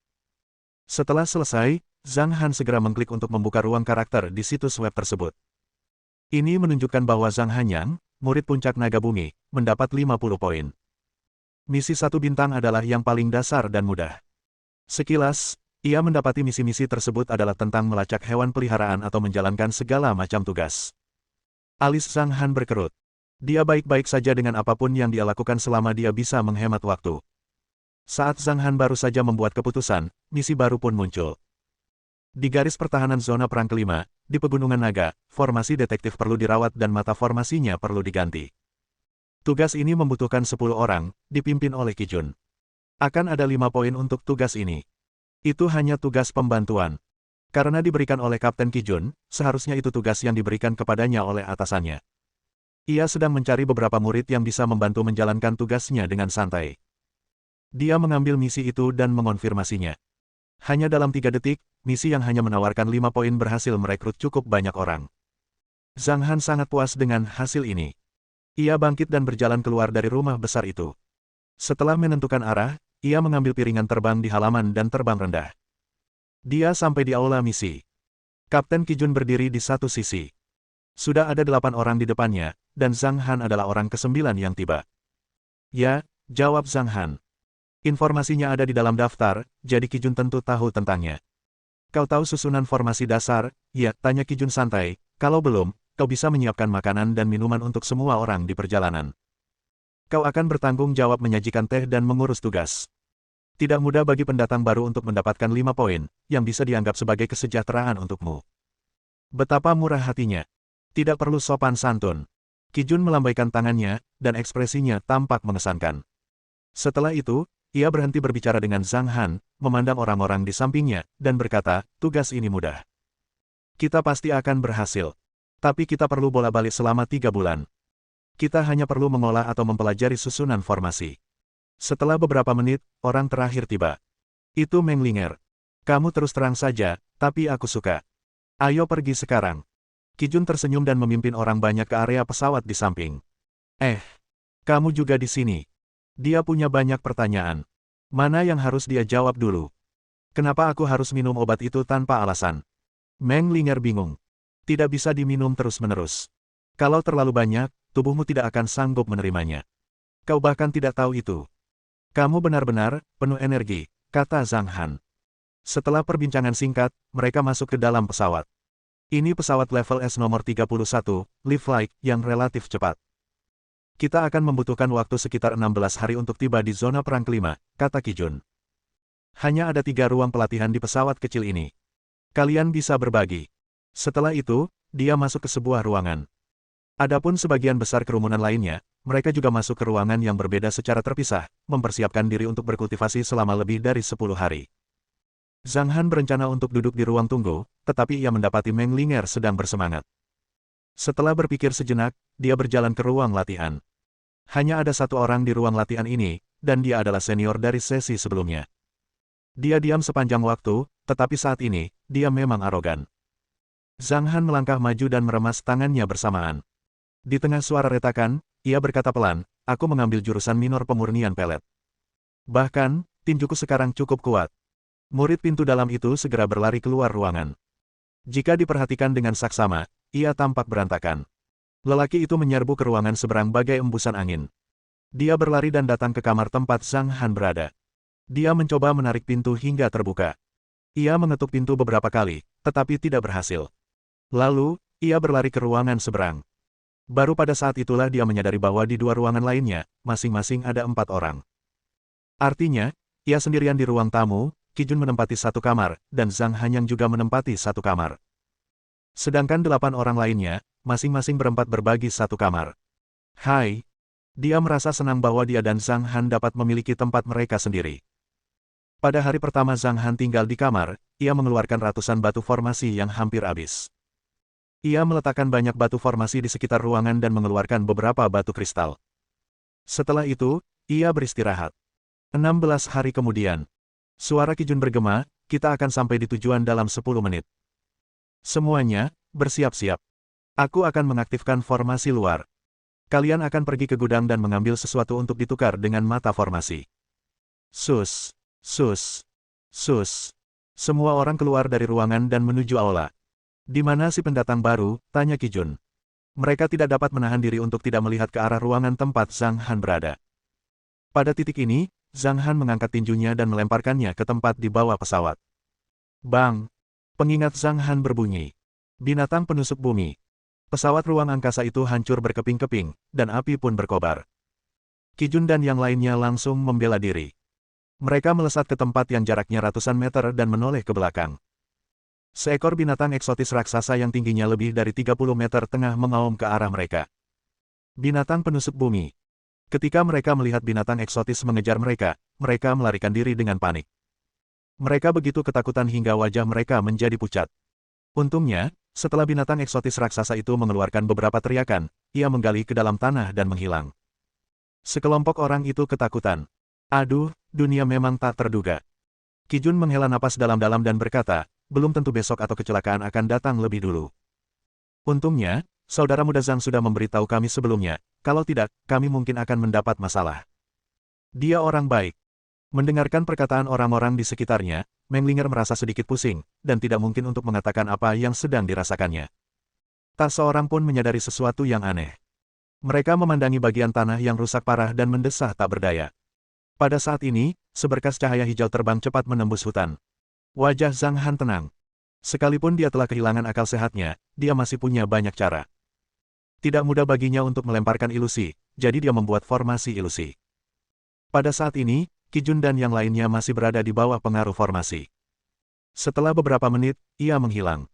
Setelah selesai, Zhang Han segera mengklik untuk membuka ruang karakter di situs web tersebut. Ini menunjukkan bahwa Zhang Hanyang, murid puncak naga bumi, mendapat 50 poin. Misi 1 bintang adalah yang paling dasar dan mudah. Sekilas, ia mendapati misi-misi tersebut adalah tentang melacak hewan peliharaan atau menjalankan segala macam tugas. Alis Zhang Han berkerut. Dia baik-baik saja dengan apapun yang dia lakukan selama dia bisa menghemat waktu. Saat Zhang Han baru saja membuat keputusan, misi baru pun muncul. Di garis pertahanan zona perang kelima, di Pegunungan Naga, formasi detektif perlu dirawat dan mata formasinya perlu diganti. Tugas ini membutuhkan 10 orang, dipimpin oleh Qi Jun. Akan ada 5 poin untuk tugas ini. Itu hanya tugas pembantuan. Karena diberikan oleh Kapten Qi Jun, seharusnya itu tugas yang diberikan kepadanya oleh atasannya. Ia sedang mencari beberapa murid yang bisa membantu menjalankan tugasnya dengan santai. Dia mengambil misi itu dan mengonfirmasinya. Hanya dalam 3 detik, misi yang hanya menawarkan 5 poin berhasil merekrut cukup banyak orang. Zhang Han sangat puas dengan hasil ini. Ia bangkit dan berjalan keluar dari rumah besar itu. Setelah menentukan arah, ia mengambil piringan terbang di halaman dan terbang rendah. Dia sampai di aula misi. Kapten Qi Jun berdiri di satu sisi. Sudah ada 8 orang di depannya, dan Zhang Han adalah orang ke-9 yang tiba. Ya, jawab Zhang Han. Informasinya ada di dalam daftar, jadi Qi Jun tentu tahu tentangnya. Kau tahu susunan formasi dasar? Ya, tanya Qi Jun santai. Kalau belum, kau bisa menyiapkan makanan dan minuman untuk semua orang di perjalanan. Kau akan bertanggung jawab menyajikan teh dan mengurus tugas. Tidak mudah bagi pendatang baru untuk mendapatkan 5 poin, yang bisa dianggap sebagai kesejahteraan untukmu. Betapa murah hatinya. Tidak perlu sopan santun. Qi Jun melambaikan tangannya, dan ekspresinya tampak mengesankan. Setelah itu, ia berhenti berbicara dengan Zhang Han, memandang orang-orang di sampingnya, dan berkata, tugas ini mudah. Kita pasti akan berhasil. Tapi kita perlu bola-balik selama 3 bulan. Kita hanya perlu mengolah atau mempelajari susunan formasi. Setelah beberapa menit, orang terakhir tiba. Itu Meng Linger. Kamu terus terang saja, tapi aku suka. Ayo pergi sekarang. Qi Jun tersenyum dan memimpin orang banyak ke area pesawat di samping. Kamu juga di sini. Dia punya banyak pertanyaan. Mana yang harus dia jawab dulu? Kenapa aku harus minum obat itu tanpa alasan? Meng Linger bingung. Tidak bisa diminum terus-menerus. Kalau terlalu banyak, tubuhmu tidak akan sanggup menerimanya. Kau bahkan tidak tahu itu. Kamu benar-benar penuh energi, kata Zhang Han. Setelah perbincangan singkat, mereka masuk ke dalam pesawat. Ini pesawat level S nomor 31, Live Flight, yang relatif cepat. Kita akan membutuhkan waktu sekitar 16 hari untuk tiba di zona perang kelima, kata Qi Jun. Hanya ada 3 ruang pelatihan di pesawat kecil ini. Kalian bisa berbagi. Setelah itu, dia masuk ke sebuah ruangan. Adapun sebagian besar kerumunan lainnya, mereka juga masuk ke ruangan yang berbeda secara terpisah, mempersiapkan diri untuk berkultivasi selama lebih dari 10 hari. Zhang Han berencana untuk duduk di ruang tunggu, tetapi ia mendapati Meng Linger sedang bersemangat. Setelah berpikir sejenak, dia berjalan ke ruang latihan. Hanya ada 1 orang di ruang latihan ini, dan dia adalah senior dari sesi sebelumnya. Dia diam sepanjang waktu, tetapi saat ini, dia memang arogan. Zhang Han melangkah maju dan meremas tangannya bersamaan. Di tengah suara retakan, ia berkata pelan, aku mengambil jurusan minor pemurnian pelet. Bahkan, tinjuku sekarang cukup kuat. Murid pintu dalam itu segera berlari keluar ruangan. Jika diperhatikan dengan saksama, ia tampak berantakan. Lelaki itu menyerbu ke ruangan seberang bagai embusan angin. Dia berlari dan datang ke kamar tempat Zhang Han berada. Dia mencoba menarik pintu hingga terbuka. Ia mengetuk pintu beberapa kali, tetapi tidak berhasil. Lalu, ia berlari ke ruangan seberang. Baru pada saat itulah dia menyadari bahwa di 2 ruangan lainnya, masing-masing ada 4 orang. Artinya, ia sendirian di ruang tamu, Qi Jun menempati 1 kamar, dan Zhang Han yang juga menempati 1 kamar. Sedangkan 8 orang lainnya, masing-masing berempat berbagi 1 kamar. Hai! Dia merasa senang bahwa dia dan Zhang Han dapat memiliki tempat mereka sendiri. Pada hari pertama Zhang Han tinggal di kamar, ia mengeluarkan ratusan batu formasi yang hampir habis. Ia meletakkan banyak batu formasi di sekitar ruangan dan mengeluarkan beberapa batu kristal. Setelah itu, ia beristirahat. 16 hari kemudian. Suara Qi Jun bergema, kita akan sampai di tujuan dalam 10 menit. Semuanya, bersiap-siap. Aku akan mengaktifkan formasi luar. Kalian akan pergi ke gudang dan mengambil sesuatu untuk ditukar dengan mata formasi. Sus, sus, sus. Semua orang keluar dari ruangan dan menuju aula. Di mana si pendatang baru? Tanya Qi Jun. Mereka tidak dapat menahan diri untuk tidak melihat ke arah ruangan tempat Zhang Han berada. Pada titik ini, Zhang Han mengangkat tinjunya dan melemparkannya ke tempat di bawah pesawat. Bang! Pengingat Zhang Han berbunyi. Binatang penusuk bumi. Pesawat ruang angkasa itu hancur berkeping-keping, dan api pun berkobar. Qi Jun dan yang lainnya langsung membela diri. Mereka melesat ke tempat yang jaraknya ratusan meter dan menoleh ke belakang. Seekor binatang eksotis raksasa yang tingginya lebih dari 30 meter tengah mengaum ke arah mereka. Binatang penusuk bumi. Ketika mereka melihat binatang eksotis mengejar mereka, mereka melarikan diri dengan panik. Mereka begitu ketakutan hingga wajah mereka menjadi pucat. Untungnya, setelah binatang eksotis raksasa itu mengeluarkan beberapa teriakan, ia menggali ke dalam tanah dan menghilang. Sekelompok orang itu ketakutan. Aduh, dunia memang tak terduga. Kijun menghela napas dalam-dalam dan berkata, belum tentu besok atau kecelakaan akan datang lebih dulu. Untungnya, saudara muda Zhang sudah memberitahu kami sebelumnya, kalau tidak, kami mungkin akan mendapat masalah. Dia orang baik. Mendengarkan perkataan orang-orang di sekitarnya, Menglinger merasa sedikit pusing, dan tidak mungkin untuk mengatakan apa yang sedang dirasakannya. Tak seorang pun menyadari sesuatu yang aneh. Mereka memandangi bagian tanah yang rusak parah dan mendesah tak berdaya. Pada saat ini, seberkas cahaya hijau terbang cepat menembus hutan. Wajah Zhang Han tenang. Sekalipun dia telah kehilangan akal sehatnya, dia masih punya banyak cara. Tidak mudah baginya untuk melemparkan ilusi, jadi dia membuat formasi ilusi. Pada saat ini, Kijun dan yang lainnya masih berada di bawah pengaruh formasi. Setelah beberapa menit, ia menghilang.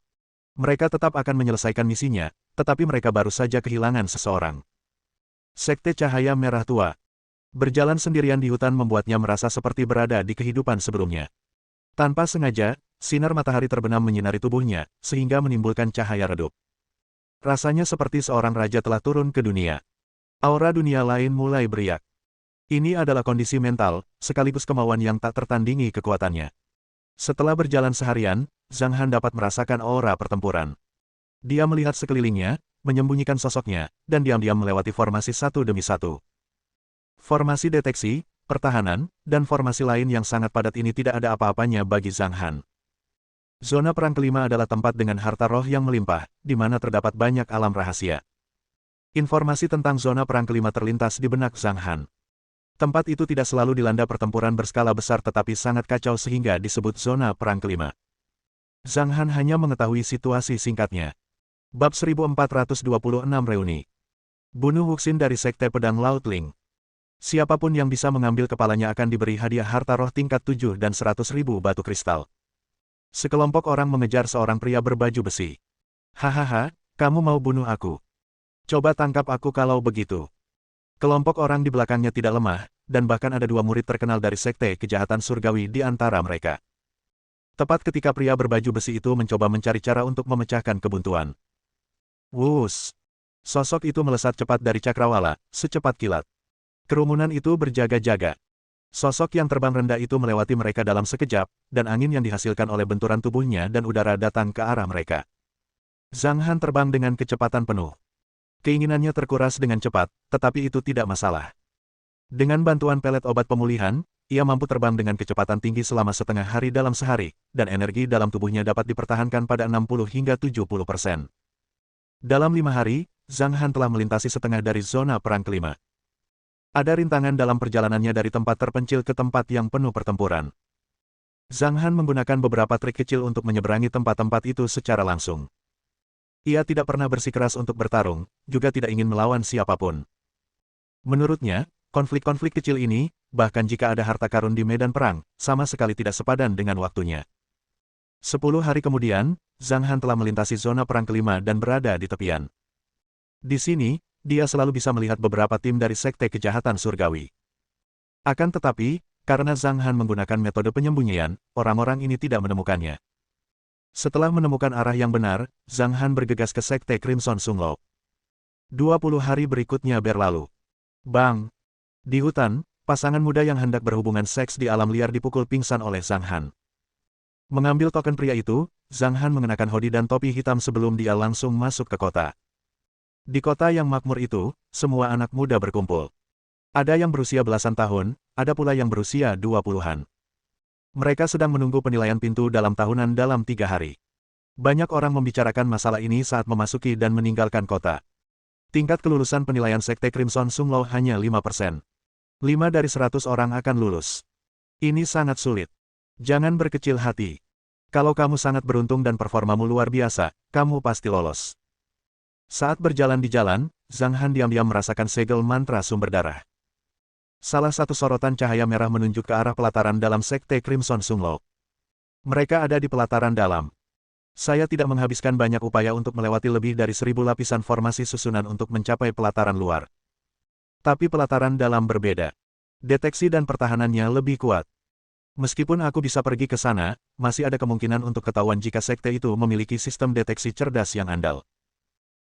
Mereka tetap akan menyelesaikan misinya, tetapi mereka baru saja kehilangan seseorang. Sekte Cahaya Merah Tua. Berjalan sendirian di hutan membuatnya merasa seperti berada di kehidupan sebelumnya. Tanpa sengaja, sinar matahari terbenam menyinari tubuhnya, sehingga menimbulkan cahaya redup. Rasanya seperti seorang raja telah turun ke dunia. Aura dunia lain mulai beriak. Ini adalah kondisi mental, sekaligus kemauan yang tak tertandingi kekuatannya. Setelah berjalan seharian, Zhang Han dapat merasakan aura pertempuran. Dia melihat sekelilingnya, menyembunyikan sosoknya, dan diam-diam melewati formasi satu demi satu. Formasi deteksi, pertahanan, dan formasi lain yang sangat padat ini tidak ada apa-apanya bagi Zhang Han. Zona perang kelima adalah tempat dengan harta roh yang melimpah, di mana terdapat banyak alam rahasia. Informasi tentang zona perang kelima terlintas di benak Zhang Han. Tempat itu tidak selalu dilanda pertempuran berskala besar tetapi sangat kacau sehingga disebut zona perang kelima. Zhang Han hanya mengetahui situasi singkatnya. Bab 1426 Reuni. Bunuh Wuxin dari Sekte Pedang Laut Ling. Siapapun yang bisa mengambil kepalanya akan diberi hadiah harta roh tingkat 7 dan 100.000 batu kristal. Sekelompok orang mengejar seorang pria berbaju besi. Hahaha, kamu mau bunuh aku? Coba tangkap aku kalau begitu. Kelompok orang di belakangnya tidak lemah, dan bahkan ada dua murid terkenal dari Sekte Kejahatan Surgawi di antara mereka. Tepat ketika pria berbaju besi itu mencoba mencari cara untuk memecahkan kebuntuan. Wus! Sosok itu melesat cepat dari cakrawala, secepat kilat. Kerumunan itu berjaga-jaga. Sosok yang terbang rendah itu melewati mereka dalam sekejap, dan angin yang dihasilkan oleh benturan tubuhnya dan udara datang ke arah mereka. Zhang Han terbang dengan kecepatan penuh. Keinginannya terkuras dengan cepat, tetapi itu tidak masalah. Dengan bantuan pelet obat pemulihan, ia mampu terbang dengan kecepatan tinggi selama setengah hari dalam sehari, dan energi dalam tubuhnya dapat dipertahankan pada 60 hingga 70%. Dalam 5 hari, Zhang Han telah melintasi setengah dari zona perang kelima. Ada rintangan dalam perjalanannya dari tempat terpencil ke tempat yang penuh pertempuran. Zhang Han menggunakan beberapa trik kecil untuk menyeberangi tempat-tempat itu secara langsung. Ia tidak pernah bersikeras untuk bertarung, juga tidak ingin melawan siapapun. Menurutnya, konflik-konflik kecil ini, bahkan jika ada harta karun di medan perang, sama sekali tidak sepadan dengan waktunya. 10 hari kemudian, Zhang Han telah melintasi zona perang kelima dan berada di tepian. Di sini, dia selalu bisa melihat beberapa tim dari Sekte Kejahatan Surgawi. Akan tetapi, karena Zhang Han menggunakan metode penyembunyian, orang-orang ini tidak menemukannya. Setelah menemukan arah yang benar, Zhang Han bergegas ke Sekte Crimson Sunglo. 20 hari berikutnya berlalu. Bang! Di hutan, pasangan muda yang hendak berhubungan seks di alam liar dipukul pingsan oleh Zhang Han. Mengambil token pria itu, Zhang Han mengenakan hoodie dan topi hitam sebelum dia langsung masuk ke kota. Di kota yang makmur itu, semua anak muda berkumpul. Ada yang berusia belasan tahun, ada pula yang berusia 20-an. Mereka sedang menunggu penilaian pintu dalam tahunan dalam 3 hari. Banyak orang membicarakan masalah ini saat memasuki dan meninggalkan kota. Tingkat kelulusan penilaian Sekte Crimson Sunglo hanya 5%. 5 dari 100 orang akan lulus. Ini sangat sulit. Jangan berkecil hati. Kalau kamu sangat beruntung dan performamu luar biasa, kamu pasti lolos. Saat berjalan di jalan, Zhang Han diam-diam merasakan segel mantra sumber darah. Salah satu sorotan cahaya merah menunjuk ke arah pelataran dalam Sekte Crimson Sunglo. Mereka ada di pelataran dalam. Saya tidak menghabiskan banyak upaya untuk melewati lebih dari 1000 lapisan formasi susunan untuk mencapai pelataran luar. Tapi pelataran dalam berbeda. Deteksi dan pertahanannya lebih kuat. Meskipun aku bisa pergi ke sana, masih ada kemungkinan untuk ketahuan jika sekte itu memiliki sistem deteksi cerdas yang andal.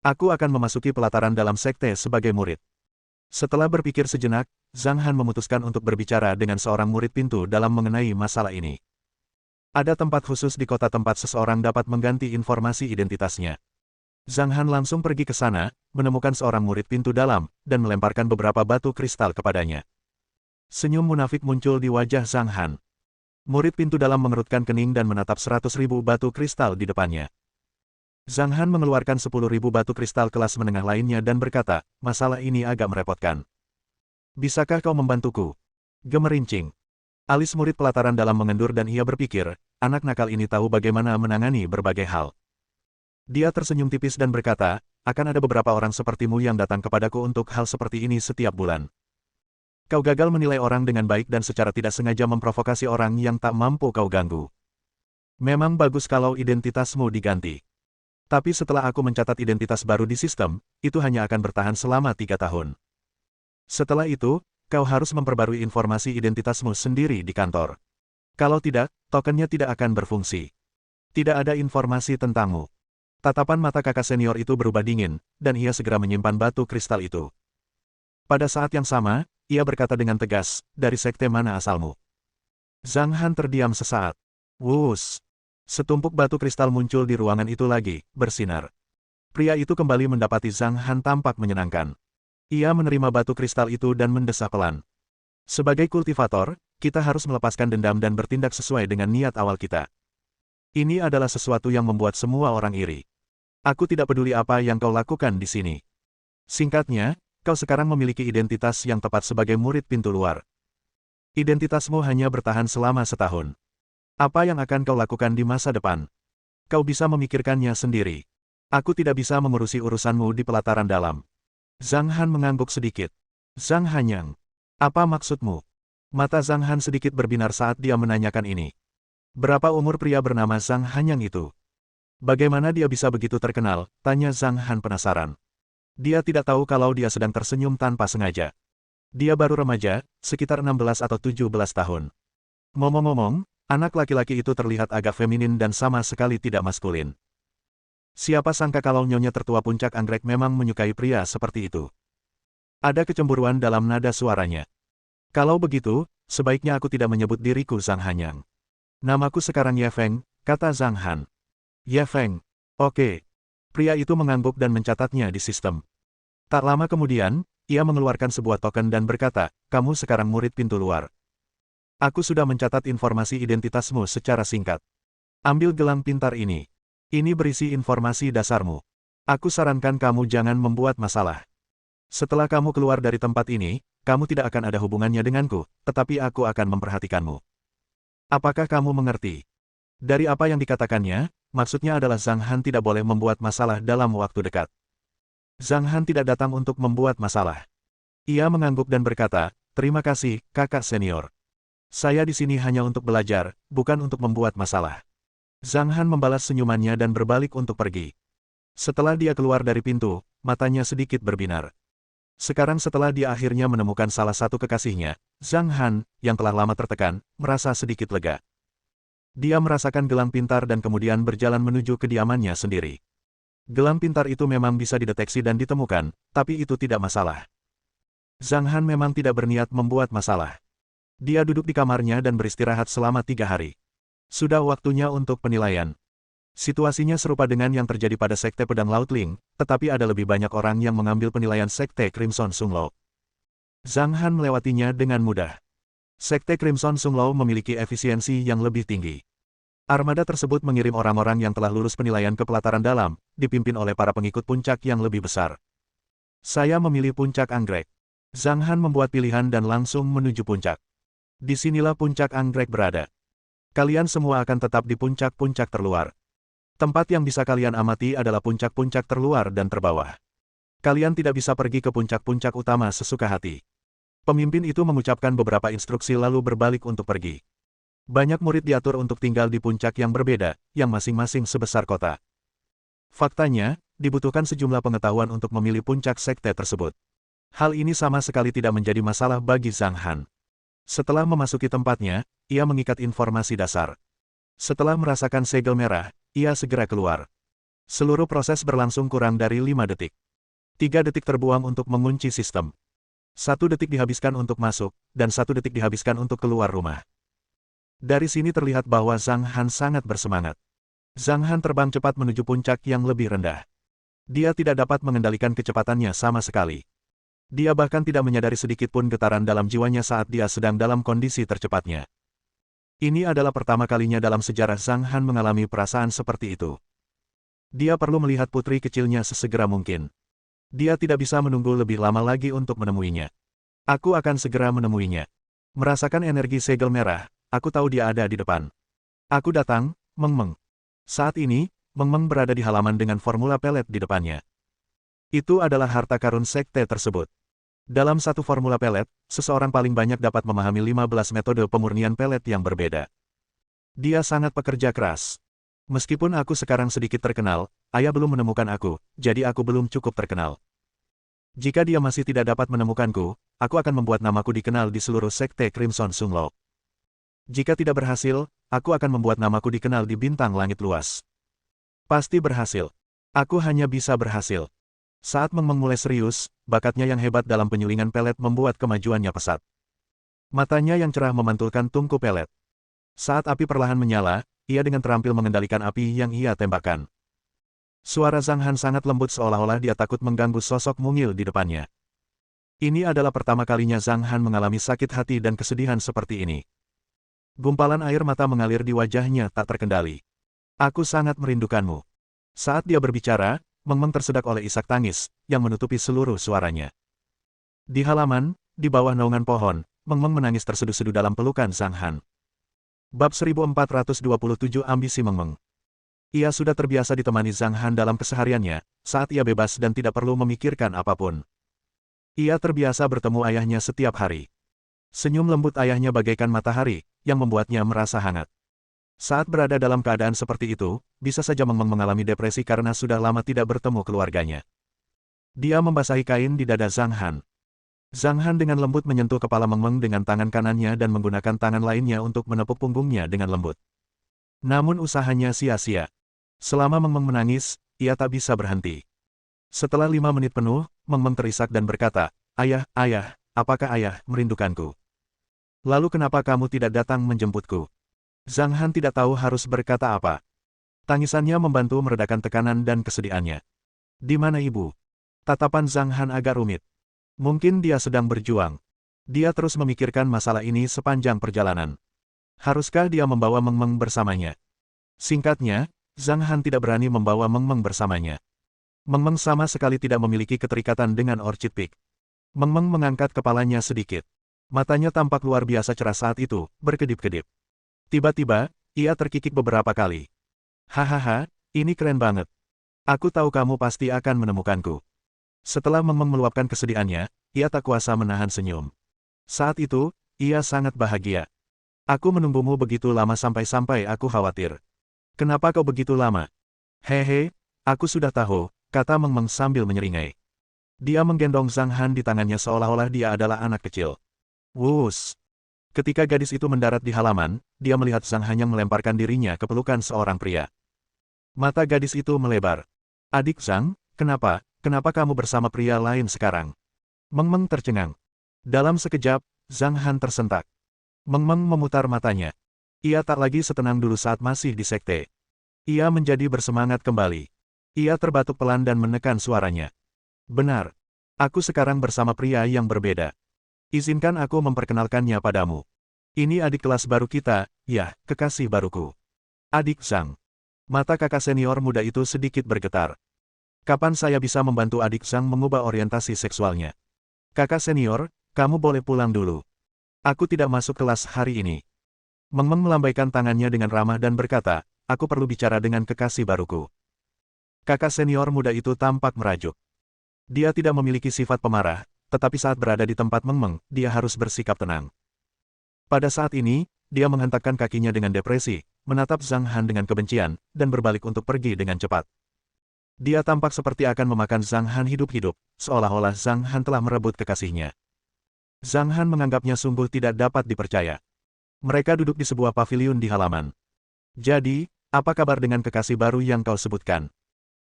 Aku akan memasuki pelataran dalam sekte sebagai murid. Setelah berpikir sejenak, Zhang Han memutuskan untuk berbicara dengan seorang murid pintu dalam mengenai masalah ini. Ada tempat khusus di kota tempat seseorang dapat mengganti informasi identitasnya. Zhang Han langsung pergi ke sana, menemukan seorang murid pintu dalam, dan melemparkan beberapa batu kristal kepadanya. Senyum munafik muncul di wajah Zhang Han. Murid pintu dalam mengerutkan kening dan menatap 100.000 batu kristal di depannya. Zhang Han mengeluarkan 10.000 batu kristal kelas menengah lainnya dan berkata, masalah ini agak merepotkan. Bisakah kau membantuku? Gemerincing. Alis murid pelataran dalam mengendur dan ia berpikir, anak nakal ini tahu bagaimana menangani berbagai hal. Dia tersenyum tipis dan berkata, akan ada beberapa orang sepertimu yang datang kepadaku untuk hal seperti ini setiap bulan. Kau gagal menilai orang dengan baik dan secara tidak sengaja memprovokasi orang yang tak mampu kau ganggu. Memang bagus kalau identitasmu diganti. Tapi setelah aku mencatat identitas baru di sistem, itu hanya akan bertahan selama 3 tahun. Setelah itu, kau harus memperbarui informasi identitasmu sendiri di kantor. Kalau tidak, tokennya tidak akan berfungsi. Tidak ada informasi tentangmu. Tatapan mata kakak senior itu berubah dingin, dan ia segera menyimpan batu kristal itu. Pada saat yang sama, ia berkata dengan tegas, dari sekte mana asalmu? Zhang Han terdiam sesaat. Wuss. Setumpuk batu kristal muncul di ruangan itu lagi, bersinar. Pria itu kembali mendapati Zhang Han tampak menyenangkan. Ia menerima batu kristal itu dan mendesah pelan. Sebagai kultivator, kita harus melepaskan dendam dan bertindak sesuai dengan niat awal kita. Ini adalah sesuatu yang membuat semua orang iri. Aku tidak peduli apa yang kau lakukan di sini. Singkatnya, kau sekarang memiliki identitas yang tepat sebagai murid pintu luar. Identitasmu hanya bertahan selama setahun. Apa yang akan kau lakukan di masa depan? Kau bisa memikirkannya sendiri. Aku tidak bisa mengurusi urusanmu di pelataran dalam. Zhang Han mengangguk sedikit. Zhang Hanyang. Apa maksudmu? Mata Zhang Han sedikit berbinar saat dia menanyakan ini. Berapa umur pria bernama Zhang Hanyang itu? Bagaimana dia bisa begitu terkenal? Tanya Zhang Han penasaran. Dia tidak tahu kalau dia sedang tersenyum tanpa sengaja. Dia baru remaja, sekitar 16 atau 17 tahun. Ngomong-ngomong, anak laki-laki itu terlihat agak feminin dan sama sekali tidak maskulin. Siapa sangka kalau nyonya tertua puncak anggrek memang menyukai pria seperti itu. Ada kecemburuan dalam nada suaranya. Kalau begitu, sebaiknya aku tidak menyebut diriku Zhang Hanyang. Namaku sekarang Ye Feng, kata Zhang Han. Ye Feng. Oke. Pria itu mengangguk dan mencatatnya di sistem. Tak lama kemudian, ia mengeluarkan sebuah token dan berkata, kamu sekarang murid pintu luar. Aku sudah mencatat informasi identitasmu secara singkat. Ambil gelang pintar ini. Ini berisi informasi dasarmu. Aku sarankan kamu jangan membuat masalah. Setelah kamu keluar dari tempat ini, kamu tidak akan ada hubungannya denganku, tetapi aku akan memperhatikanmu. Apakah kamu mengerti? Dari apa yang dikatakannya, maksudnya adalah Zhang Han tidak boleh membuat masalah dalam waktu dekat. Zhang Han tidak datang untuk membuat masalah. Ia mengangguk dan berkata, terima kasih, kakak senior. Saya di sini hanya untuk belajar, bukan untuk membuat masalah. Zhang Han membalas senyumannya dan berbalik untuk pergi. Setelah dia keluar dari pintu, matanya sedikit berbinar. Sekarang setelah dia akhirnya menemukan salah satu kekasihnya, Zhang Han, yang telah lama tertekan, merasa sedikit lega. Dia merasakan gelang pintar dan kemudian berjalan menuju kediamannya sendiri. Gelang pintar itu memang bisa dideteksi dan ditemukan, tapi itu tidak masalah. Zhang Han memang tidak berniat membuat masalah. Dia duduk di kamarnya dan beristirahat selama 3 hari. Sudah waktunya untuk penilaian. Situasinya serupa dengan yang terjadi pada Sekte Pedang Laut Ling, tetapi ada lebih banyak orang yang mengambil penilaian Sekte Crimson Sunglao. Zhang Han melewatinya dengan mudah. Sekte Crimson Sunglao memiliki efisiensi yang lebih tinggi. Armada tersebut mengirim orang-orang yang telah lulus penilaian ke pelataran dalam, dipimpin oleh para pengikut puncak yang lebih besar. Saya memilih puncak anggrek. Zhang Han membuat pilihan dan langsung menuju puncak. Disinilah puncak anggrek berada. Kalian semua akan tetap di puncak-puncak terluar. Tempat yang bisa kalian amati adalah puncak-puncak terluar dan terbawah. Kalian tidak bisa pergi ke puncak-puncak utama sesuka hati. Pemimpin itu mengucapkan beberapa instruksi lalu berbalik untuk pergi. Banyak murid diatur untuk tinggal di puncak yang berbeda, yang masing-masing sebesar kota. Faktanya, dibutuhkan sejumlah pengetahuan untuk memilih puncak sekte tersebut. Hal ini sama sekali tidak menjadi masalah bagi Zhang Han. Setelah memasuki tempatnya, ia mengikat informasi dasar. Setelah merasakan segel merah, ia segera keluar. Seluruh proses berlangsung kurang dari 5 detik. 3 detik terbuang untuk mengunci sistem. 1 detik dihabiskan untuk masuk, dan 1 detik dihabiskan untuk keluar rumah. Dari sini terlihat bahwa Zhang Han sangat bersemangat. Zhang Han terbang cepat menuju puncak yang lebih rendah. Dia tidak dapat mengendalikan kecepatannya sama sekali. Dia bahkan tidak menyadari sedikit pun getaran dalam jiwanya saat dia sedang dalam kondisi tercepatnya. Ini adalah pertama kalinya dalam sejarah Zhang Han mengalami perasaan seperti itu. Dia perlu melihat putri kecilnya sesegera mungkin. Dia tidak bisa menunggu lebih lama lagi untuk menemuinya. Aku akan segera menemuinya. Merasakan energi segel merah, aku tahu dia ada di depan. Aku datang, Meng Meng. Saat ini, Meng Meng berada di halaman dengan formula pelet di depannya. Itu adalah harta karun sekte tersebut. Dalam satu formula pelet, seseorang paling banyak dapat memahami 15 metode pemurnian pelet yang berbeda. Dia sangat pekerja keras. Meskipun aku sekarang sedikit terkenal, ayah belum menemukan aku, jadi aku belum cukup terkenal. Jika dia masih tidak dapat menemukanku, aku akan membuat namaku dikenal di seluruh sekte Crimson Sunlock. Jika tidak berhasil, aku akan membuat namaku dikenal di bintang langit luas. Pasti berhasil. Aku hanya bisa berhasil. Saat Meng Meng mulai serius, bakatnya yang hebat dalam penyulingan pelet membuat kemajuannya pesat. Matanya yang cerah memantulkan tungku pelet. Saat api perlahan menyala, ia dengan terampil mengendalikan api yang ia tembakkan. Suara Zhang Han sangat lembut seolah-olah dia takut mengganggu sosok mungil di depannya. Ini adalah pertama kalinya Zhang Han mengalami sakit hati dan kesedihan seperti ini. Gumpalan air mata mengalir di wajahnya tak terkendali. Aku sangat merindukanmu. Saat dia berbicara, Meng Meng tersedak oleh isak tangis, yang menutupi seluruh suaranya. Di halaman, di bawah naungan pohon, Meng Meng menangis terseduh-seduh dalam pelukan Zhang Han. Bab 1427 Ambisi Meng Meng. Ia sudah terbiasa ditemani Zhang Han dalam kesehariannya, saat ia bebas dan tidak perlu memikirkan apapun. Ia terbiasa bertemu ayahnya setiap hari. Senyum lembut ayahnya bagaikan matahari, yang membuatnya merasa hangat. Saat berada dalam keadaan seperti itu, bisa saja Meng Meng mengalami depresi karena sudah lama tidak bertemu keluarganya. Dia membasahi kain di dada Zhang Han. Zhang Han dengan lembut menyentuh kepala Meng Meng dengan tangan kanannya dan menggunakan tangan lainnya untuk menepuk punggungnya dengan lembut. Namun usahanya sia-sia. Selama Meng Meng menangis, ia tak bisa berhenti. Setelah 5 menit penuh, Meng Meng terisak dan berkata, "Ayah, ayah, apakah ayah merindukanku? Lalu kenapa kamu tidak datang menjemputku?" Zhang Han tidak tahu harus berkata apa. Tangisannya membantu meredakan tekanan dan kesedihannya. "Di mana ibu?" Tatapan Zhang Han agak rumit. Mungkin dia sedang berjuang. Dia terus memikirkan masalah ini sepanjang perjalanan. Haruskah dia membawa Meng Meng bersamanya? Singkatnya, Zhang Han tidak berani membawa Meng Meng bersamanya. Meng Meng sama sekali tidak memiliki keterikatan dengan Orchid Peak. Meng Meng mengangkat kepalanya sedikit. Matanya tampak luar biasa cerah saat itu, berkedip-kedip. Tiba-tiba, ia terkikik beberapa kali. "Hahaha, ini keren banget. Aku tahu kamu pasti akan menemukanku." Setelah Meng Meng meluapkan kesedihannya, ia tak kuasa menahan senyum. Saat itu, ia sangat bahagia. "Aku menunggumu begitu lama sampai-sampai aku khawatir." "Kenapa kau begitu lama?" "Hehe, aku sudah tahu," kata Meng Meng sambil menyeringai. Dia menggendong Zhang Han di tangannya seolah-olah dia adalah anak kecil. Wus! Ketika gadis itu mendarat di halaman, dia melihat Zhang Han yang melemparkan dirinya ke pelukan seorang pria. Mata gadis itu melebar. "Adik Zhang, kenapa kamu bersama pria lain sekarang?" Meng Meng tercengang. Dalam sekejap, Zhang Han tersentak. Meng Meng memutar matanya. Ia tak lagi setenang dulu saat masih di sekte. Ia menjadi bersemangat kembali. Ia terbatuk pelan dan menekan suaranya. "Benar. Aku sekarang bersama pria yang berbeda. Izinkan aku memperkenalkannya padamu. Ini adik kelas baru kita, ya, kekasih baruku. Adik Zhang." Mata kakak senior muda itu sedikit bergetar. "Kapan saya bisa membantu adik Zhang mengubah orientasi seksualnya?" "Kakak senior, kamu boleh pulang dulu. Aku tidak masuk kelas hari ini." Meng Meng melambaikan tangannya dengan ramah dan berkata, "Aku perlu bicara dengan kekasih baruku." Kakak senior muda itu tampak merajuk. Dia tidak memiliki sifat pemarah, tetapi saat berada di tempat Meng Meng, dia harus bersikap tenang. Pada saat ini, dia menghentakkan kakinya dengan depresi, menatap Zhang Han dengan kebencian, dan berbalik untuk pergi dengan cepat. Dia tampak seperti akan memakan Zhang Han hidup-hidup, seolah-olah Zhang Han telah merebut kekasihnya. Zhang Han menganggapnya sungguh tidak dapat dipercaya. Mereka duduk di sebuah paviliun di halaman. Jadi, apa kabar dengan kekasih baru yang kau sebutkan?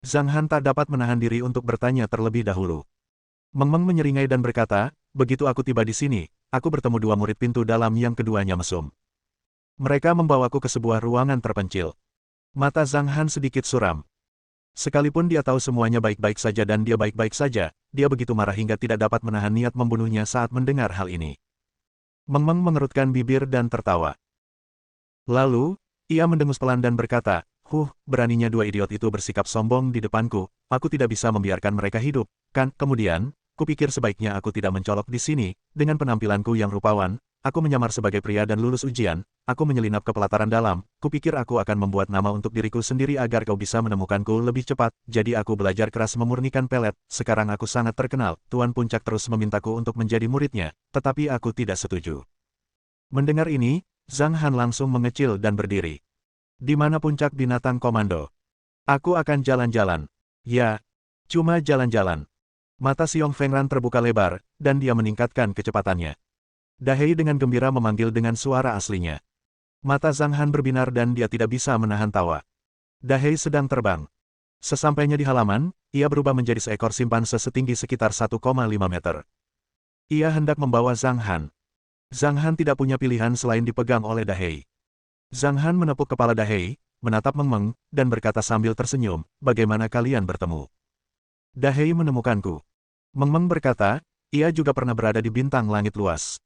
Zhang Han tak dapat menahan diri untuk bertanya terlebih dahulu. Meng Meng menyeringai dan berkata, begitu aku tiba di sini, aku bertemu dua murid pintu dalam yang keduanya mesum. Mereka membawaku ke sebuah ruangan terpencil. Mata Zhang Han sedikit suram. Sekalipun dia tahu semuanya baik-baik saja dan dia baik-baik saja, dia begitu marah hingga tidak dapat menahan niat membunuhnya saat mendengar hal ini. Meng Meng mengerutkan bibir dan tertawa. Lalu, ia mendengus pelan dan berkata, beraninya dua idiot itu bersikap sombong di depanku, aku tidak bisa membiarkan mereka hidup, kan? Kemudian, kupikir sebaiknya aku tidak mencolok di sini, dengan penampilanku yang rupawan, aku menyamar sebagai pria dan lulus ujian, aku menyelinap ke pelataran dalam, kupikir aku akan membuat nama untuk diriku sendiri agar kau bisa menemukanku lebih cepat, jadi aku belajar keras memurnikan pelet, sekarang aku sangat terkenal, Tuan Puncak terus memintaku untuk menjadi muridnya, tetapi aku tidak setuju. Mendengar ini, Zhang Han langsung mengecil dan berdiri. Di mana Puncak Binatang Komando? Aku akan jalan-jalan. Ya, cuma jalan-jalan. Mata Xiong Fengran terbuka lebar, dan dia meningkatkan kecepatannya. Dahei dengan gembira memanggil dengan suara aslinya. Mata Zhang Han berbinar dan dia tidak bisa menahan tawa. Dahei sedang terbang. Sesampainya di halaman, ia berubah menjadi seekor simpanse setinggi sekitar 1,5 meter. Ia hendak membawa Zhang Han. Zhang Han tidak punya pilihan selain dipegang oleh Dahei. Zhang Han menepuk kepala Dahei, menatap Meng Meng, dan berkata sambil tersenyum, bagaimana kalian bertemu? Dahei menemukanku. Meng Meng berkata, ia juga pernah berada di bintang langit luas.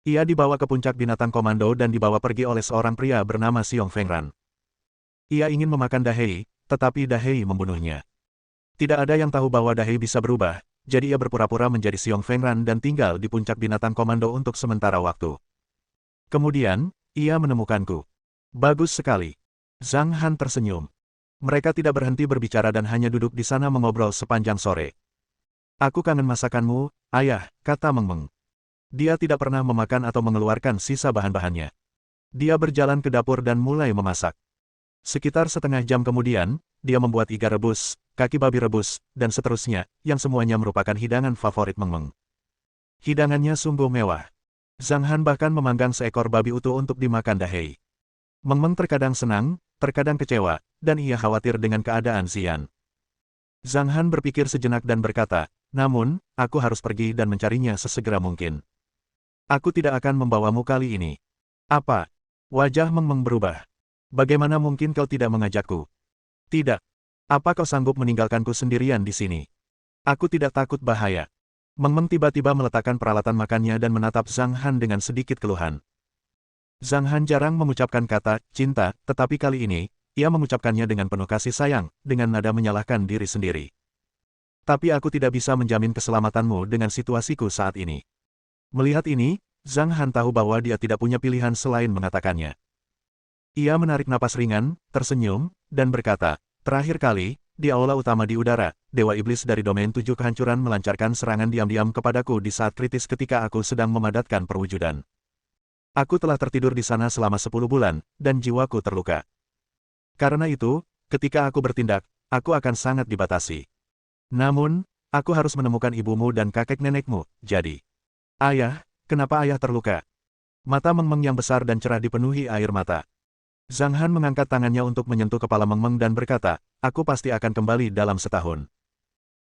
Ia dibawa ke Puncak Binatang Komando dan dibawa pergi oleh seorang pria bernama Xiong Fengran. Ia ingin memakan Dahei, tetapi Dahei membunuhnya. Tidak ada yang tahu bahwa Dahei bisa berubah, jadi ia berpura-pura menjadi Xiong Fengran dan tinggal di Puncak Binatang Komando untuk sementara waktu. Kemudian, ia menemukanku. Bagus sekali. Zhang Han tersenyum. Mereka tidak berhenti berbicara dan hanya duduk di sana mengobrol sepanjang sore. Aku kangen masakanmu, ayah, kata Meng Meng. Dia tidak pernah memakan atau mengeluarkan sisa bahan-bahannya. Dia berjalan ke dapur dan mulai memasak. Sekitar setengah jam kemudian, dia membuat iga rebus, kaki babi rebus, dan seterusnya, yang semuanya merupakan hidangan favorit Meng Meng. Hidangannya sungguh mewah. Zhang Han bahkan memanggang seekor babi utuh untuk dimakan Dahei. Meng Meng terkadang senang, terkadang kecewa, dan ia khawatir dengan keadaan Xian. Zhang Han berpikir sejenak dan berkata, namun, aku harus pergi dan mencarinya sesegera mungkin. Aku tidak akan membawamu kali ini. Apa? Wajah Meng Meng berubah. Bagaimana mungkin kau tidak mengajakku? Tidak. Apa kau sanggup meninggalkanku sendirian di sini? Aku tidak takut bahaya. Meng Meng tiba-tiba meletakkan peralatan makannya dan menatap Zhang Han dengan sedikit keluhan. Zhang Han jarang mengucapkan kata cinta, tetapi kali ini, ia mengucapkannya dengan penuh kasih sayang, dengan nada menyalahkan diri sendiri. Tapi aku tidak bisa menjamin keselamatanmu dengan situasiku saat ini. Melihat ini, Zhang Han tahu bahwa dia tidak punya pilihan selain mengatakannya. Ia menarik napas ringan, tersenyum, dan berkata, terakhir kali, di aula utama di udara, Dewa Iblis dari Domain 7 Kehancuran melancarkan serangan diam-diam kepadaku di saat kritis ketika aku sedang memadatkan perwujudan. Aku telah tertidur di sana selama 10 bulan, dan jiwaku terluka. Karena itu, ketika aku bertindak, aku akan sangat dibatasi. Namun, aku harus menemukan ibumu dan kakek nenekmu, jadi. Ayah, kenapa ayah terluka? Mata Meng Meng yang besar dan cerah dipenuhi air mata. Zhang Han mengangkat tangannya untuk menyentuh kepala Meng Meng dan berkata, aku pasti akan kembali dalam setahun.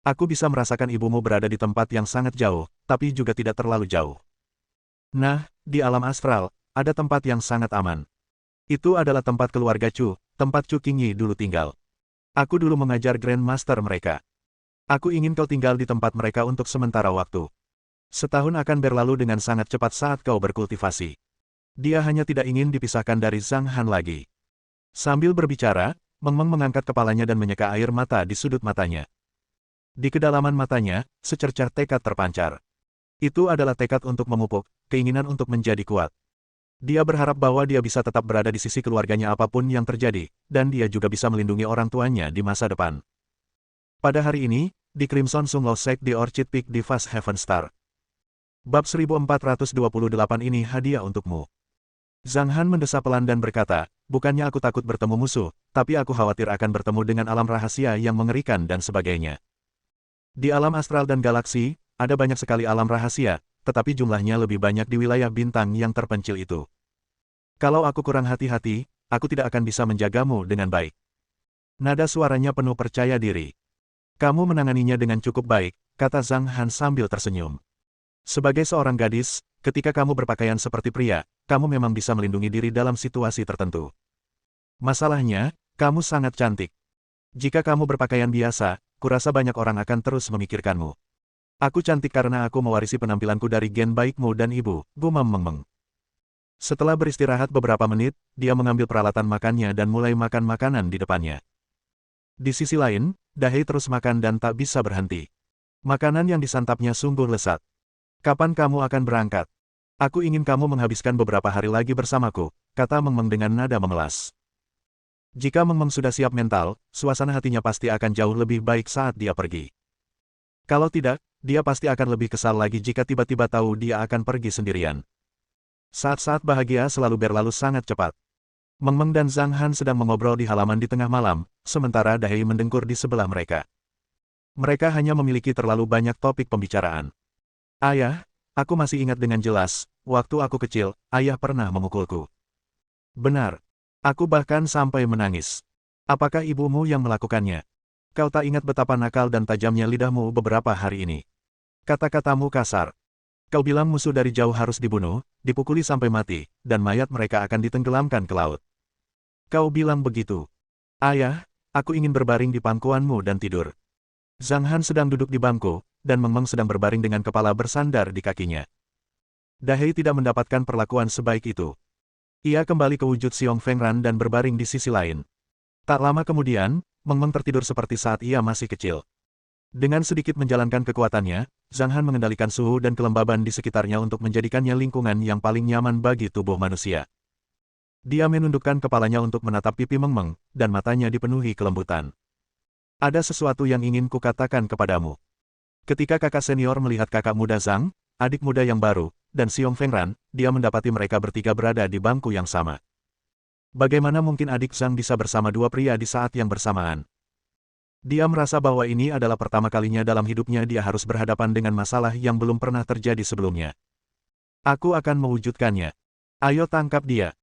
Aku bisa merasakan ibumu berada di tempat yang sangat jauh, tapi juga tidak terlalu jauh. Nah, di alam astral, ada tempat yang sangat aman. Itu adalah tempat keluarga Chu, tempat Chu Qingyi dulu tinggal. Aku dulu mengajar Grandmaster mereka. Aku ingin kau tinggal di tempat mereka untuk sementara waktu. Setahun akan berlalu dengan sangat cepat saat kau berkultivasi. Dia hanya tidak ingin dipisahkan dari Zhang Han lagi. Sambil berbicara, Meng Meng mengangkat kepalanya dan menyeka air mata di sudut matanya. Di kedalaman matanya, secercah tekad terpancar. Itu adalah tekad untuk memupuk, keinginan untuk menjadi kuat. Dia berharap bahwa dia bisa tetap berada di sisi keluarganya apapun yang terjadi, dan dia juga bisa melindungi orang tuanya di masa depan. Pada hari ini, di Crimson Sunglaw Sect di Orchid Peak di Fast Heaven Star. Bab 1428 ini hadiah untukmu. Zhang Han mendesah pelan dan berkata, bukannya aku takut bertemu musuh, tapi aku khawatir akan bertemu dengan alam rahasia yang mengerikan dan sebagainya. Di alam astral dan galaksi, ada banyak sekali alam rahasia, tetapi jumlahnya lebih banyak di wilayah bintang yang terpencil itu. Kalau aku kurang hati-hati, aku tidak akan bisa menjagamu dengan baik. Nada suaranya penuh percaya diri. Kamu menanganinya dengan cukup baik, kata Zhang Han sambil tersenyum. Sebagai seorang gadis, ketika kamu berpakaian seperti pria, kamu memang bisa melindungi diri dalam situasi tertentu. Masalahnya, kamu sangat cantik. Jika kamu berpakaian biasa, kurasa banyak orang akan terus memikirkanmu. Aku cantik karena aku mewarisi penampilanku dari gen baikmu dan ibu, gumam Meng Meng. Setelah beristirahat beberapa menit, dia mengambil peralatan makannya dan mulai makan makanan di depannya. Di sisi lain, Dahei terus makan dan tak bisa berhenti. Makanan yang disantapnya sungguh lezat. Kapan kamu akan berangkat? Aku ingin kamu menghabiskan beberapa hari lagi bersamaku, kata Meng Meng dengan nada memelas. Jika Meng Meng sudah siap mental, suasana hatinya pasti akan jauh lebih baik saat dia pergi. Kalau tidak, dia pasti akan lebih kesal lagi jika tiba-tiba tahu dia akan pergi sendirian. Saat-saat bahagia selalu berlalu sangat cepat. Meng Meng dan Zhang Han sedang mengobrol di halaman di tengah malam, sementara Dahei mendengkur di sebelah mereka. Mereka hanya memiliki terlalu banyak topik pembicaraan. Ayah, aku masih ingat dengan jelas, waktu aku kecil, ayah pernah memukulku. Benar. Aku bahkan sampai menangis. Apakah ibumu yang melakukannya? Kau tak ingat betapa nakal dan tajamnya lidahmu beberapa hari ini. Kata-katamu kasar. Kau bilang musuh dari jauh harus dibunuh, dipukuli sampai mati, dan mayat mereka akan ditenggelamkan ke laut. Kau bilang begitu. Ayah, aku ingin berbaring di pangkuanmu dan tidur. Zhang Han sedang duduk di bangku, dan Meng Meng sedang berbaring dengan kepala bersandar di kakinya. Dahei tidak mendapatkan perlakuan sebaik itu. Ia kembali ke wujud Xiong Fengran dan berbaring di sisi lain. Tak lama kemudian, Meng Meng tertidur seperti saat ia masih kecil. Dengan sedikit menjalankan kekuatannya, Zhang Han mengendalikan suhu dan kelembaban di sekitarnya untuk menjadikannya lingkungan yang paling nyaman bagi tubuh manusia. Dia menundukkan kepalanya untuk menatap pipi Meng Meng, dan matanya dipenuhi kelembutan. Ada sesuatu yang ingin kukatakan kepadamu. Ketika kakak senior melihat kakak muda Zhang, adik muda yang baru, dan Xiong Fengran, dia mendapati mereka bertiga berada di bangku yang sama. Bagaimana mungkin adik Zhang bisa bersama dua pria di saat yang bersamaan? Dia merasa bahwa ini adalah pertama kalinya dalam hidupnya dia harus berhadapan dengan masalah yang belum pernah terjadi sebelumnya. Aku akan mewujudkannya. Ayo tangkap dia.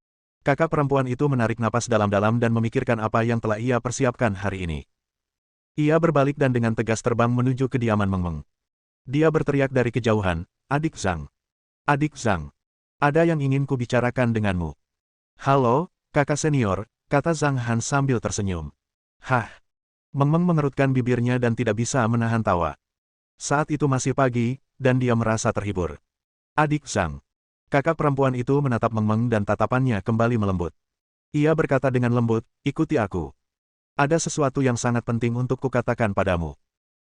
Kakak perempuan itu menarik napas dalam-dalam dan memikirkan apa yang telah ia persiapkan hari ini. Ia berbalik dan dengan tegas terbang menuju kediaman Meng Meng. Dia berteriak dari kejauhan, "Adik Zhang. Adik Zhang. Ada yang ingin kubicarakan denganmu." "Halo, kakak senior," kata Zhang Han sambil tersenyum. "Hah?" Meng Meng mengerutkan bibirnya dan tidak bisa menahan tawa. Saat itu masih pagi, dan dia merasa terhibur. "Adik Zhang." Kakak perempuan itu menatap Meng Meng dan tatapannya kembali melembut. Ia berkata dengan lembut, "Ikuti aku. Ada sesuatu yang sangat penting untuk kukatakan padamu."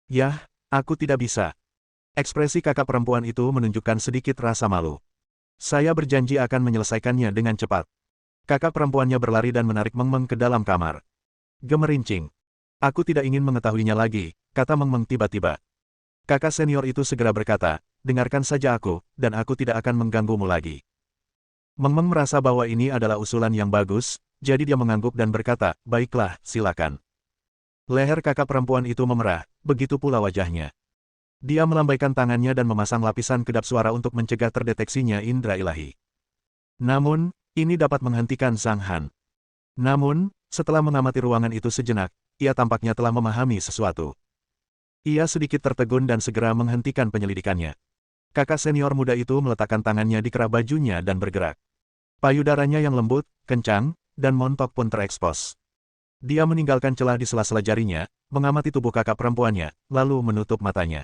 "Yah, aku tidak bisa." Ekspresi kakak perempuan itu menunjukkan sedikit rasa malu. "Saya berjanji akan menyelesaikannya dengan cepat." Kakak perempuannya berlari dan menarik Meng Meng ke dalam kamar. Gemerincing. "Aku tidak ingin mengetahuinya lagi," kata Meng Meng tiba-tiba. Kakak senior itu segera berkata, "Dengarkan saja aku, dan aku tidak akan mengganggumu lagi." Meng Meng merasa bahwa ini adalah usulan yang bagus, jadi dia mengangguk dan berkata, "Baiklah, silakan." Leher kakak perempuan itu memerah, begitu pula wajahnya. Dia melambaikan tangannya dan memasang lapisan kedap suara untuk mencegah terdeteksinya indera ilahi. Namun, ini dapat menghentikan Zhang Han. Namun, setelah mengamati ruangan itu sejenak, ia tampaknya telah memahami sesuatu. Ia sedikit tertegun dan segera menghentikan penyelidikannya. Kakak senior muda itu meletakkan tangannya di kerah bajunya dan bergerak. Payudaranya yang lembut, kencang, dan montok pun terekspos. Dia meninggalkan celah di sela-sela jarinya, mengamati tubuh kakak perempuannya, lalu menutup matanya.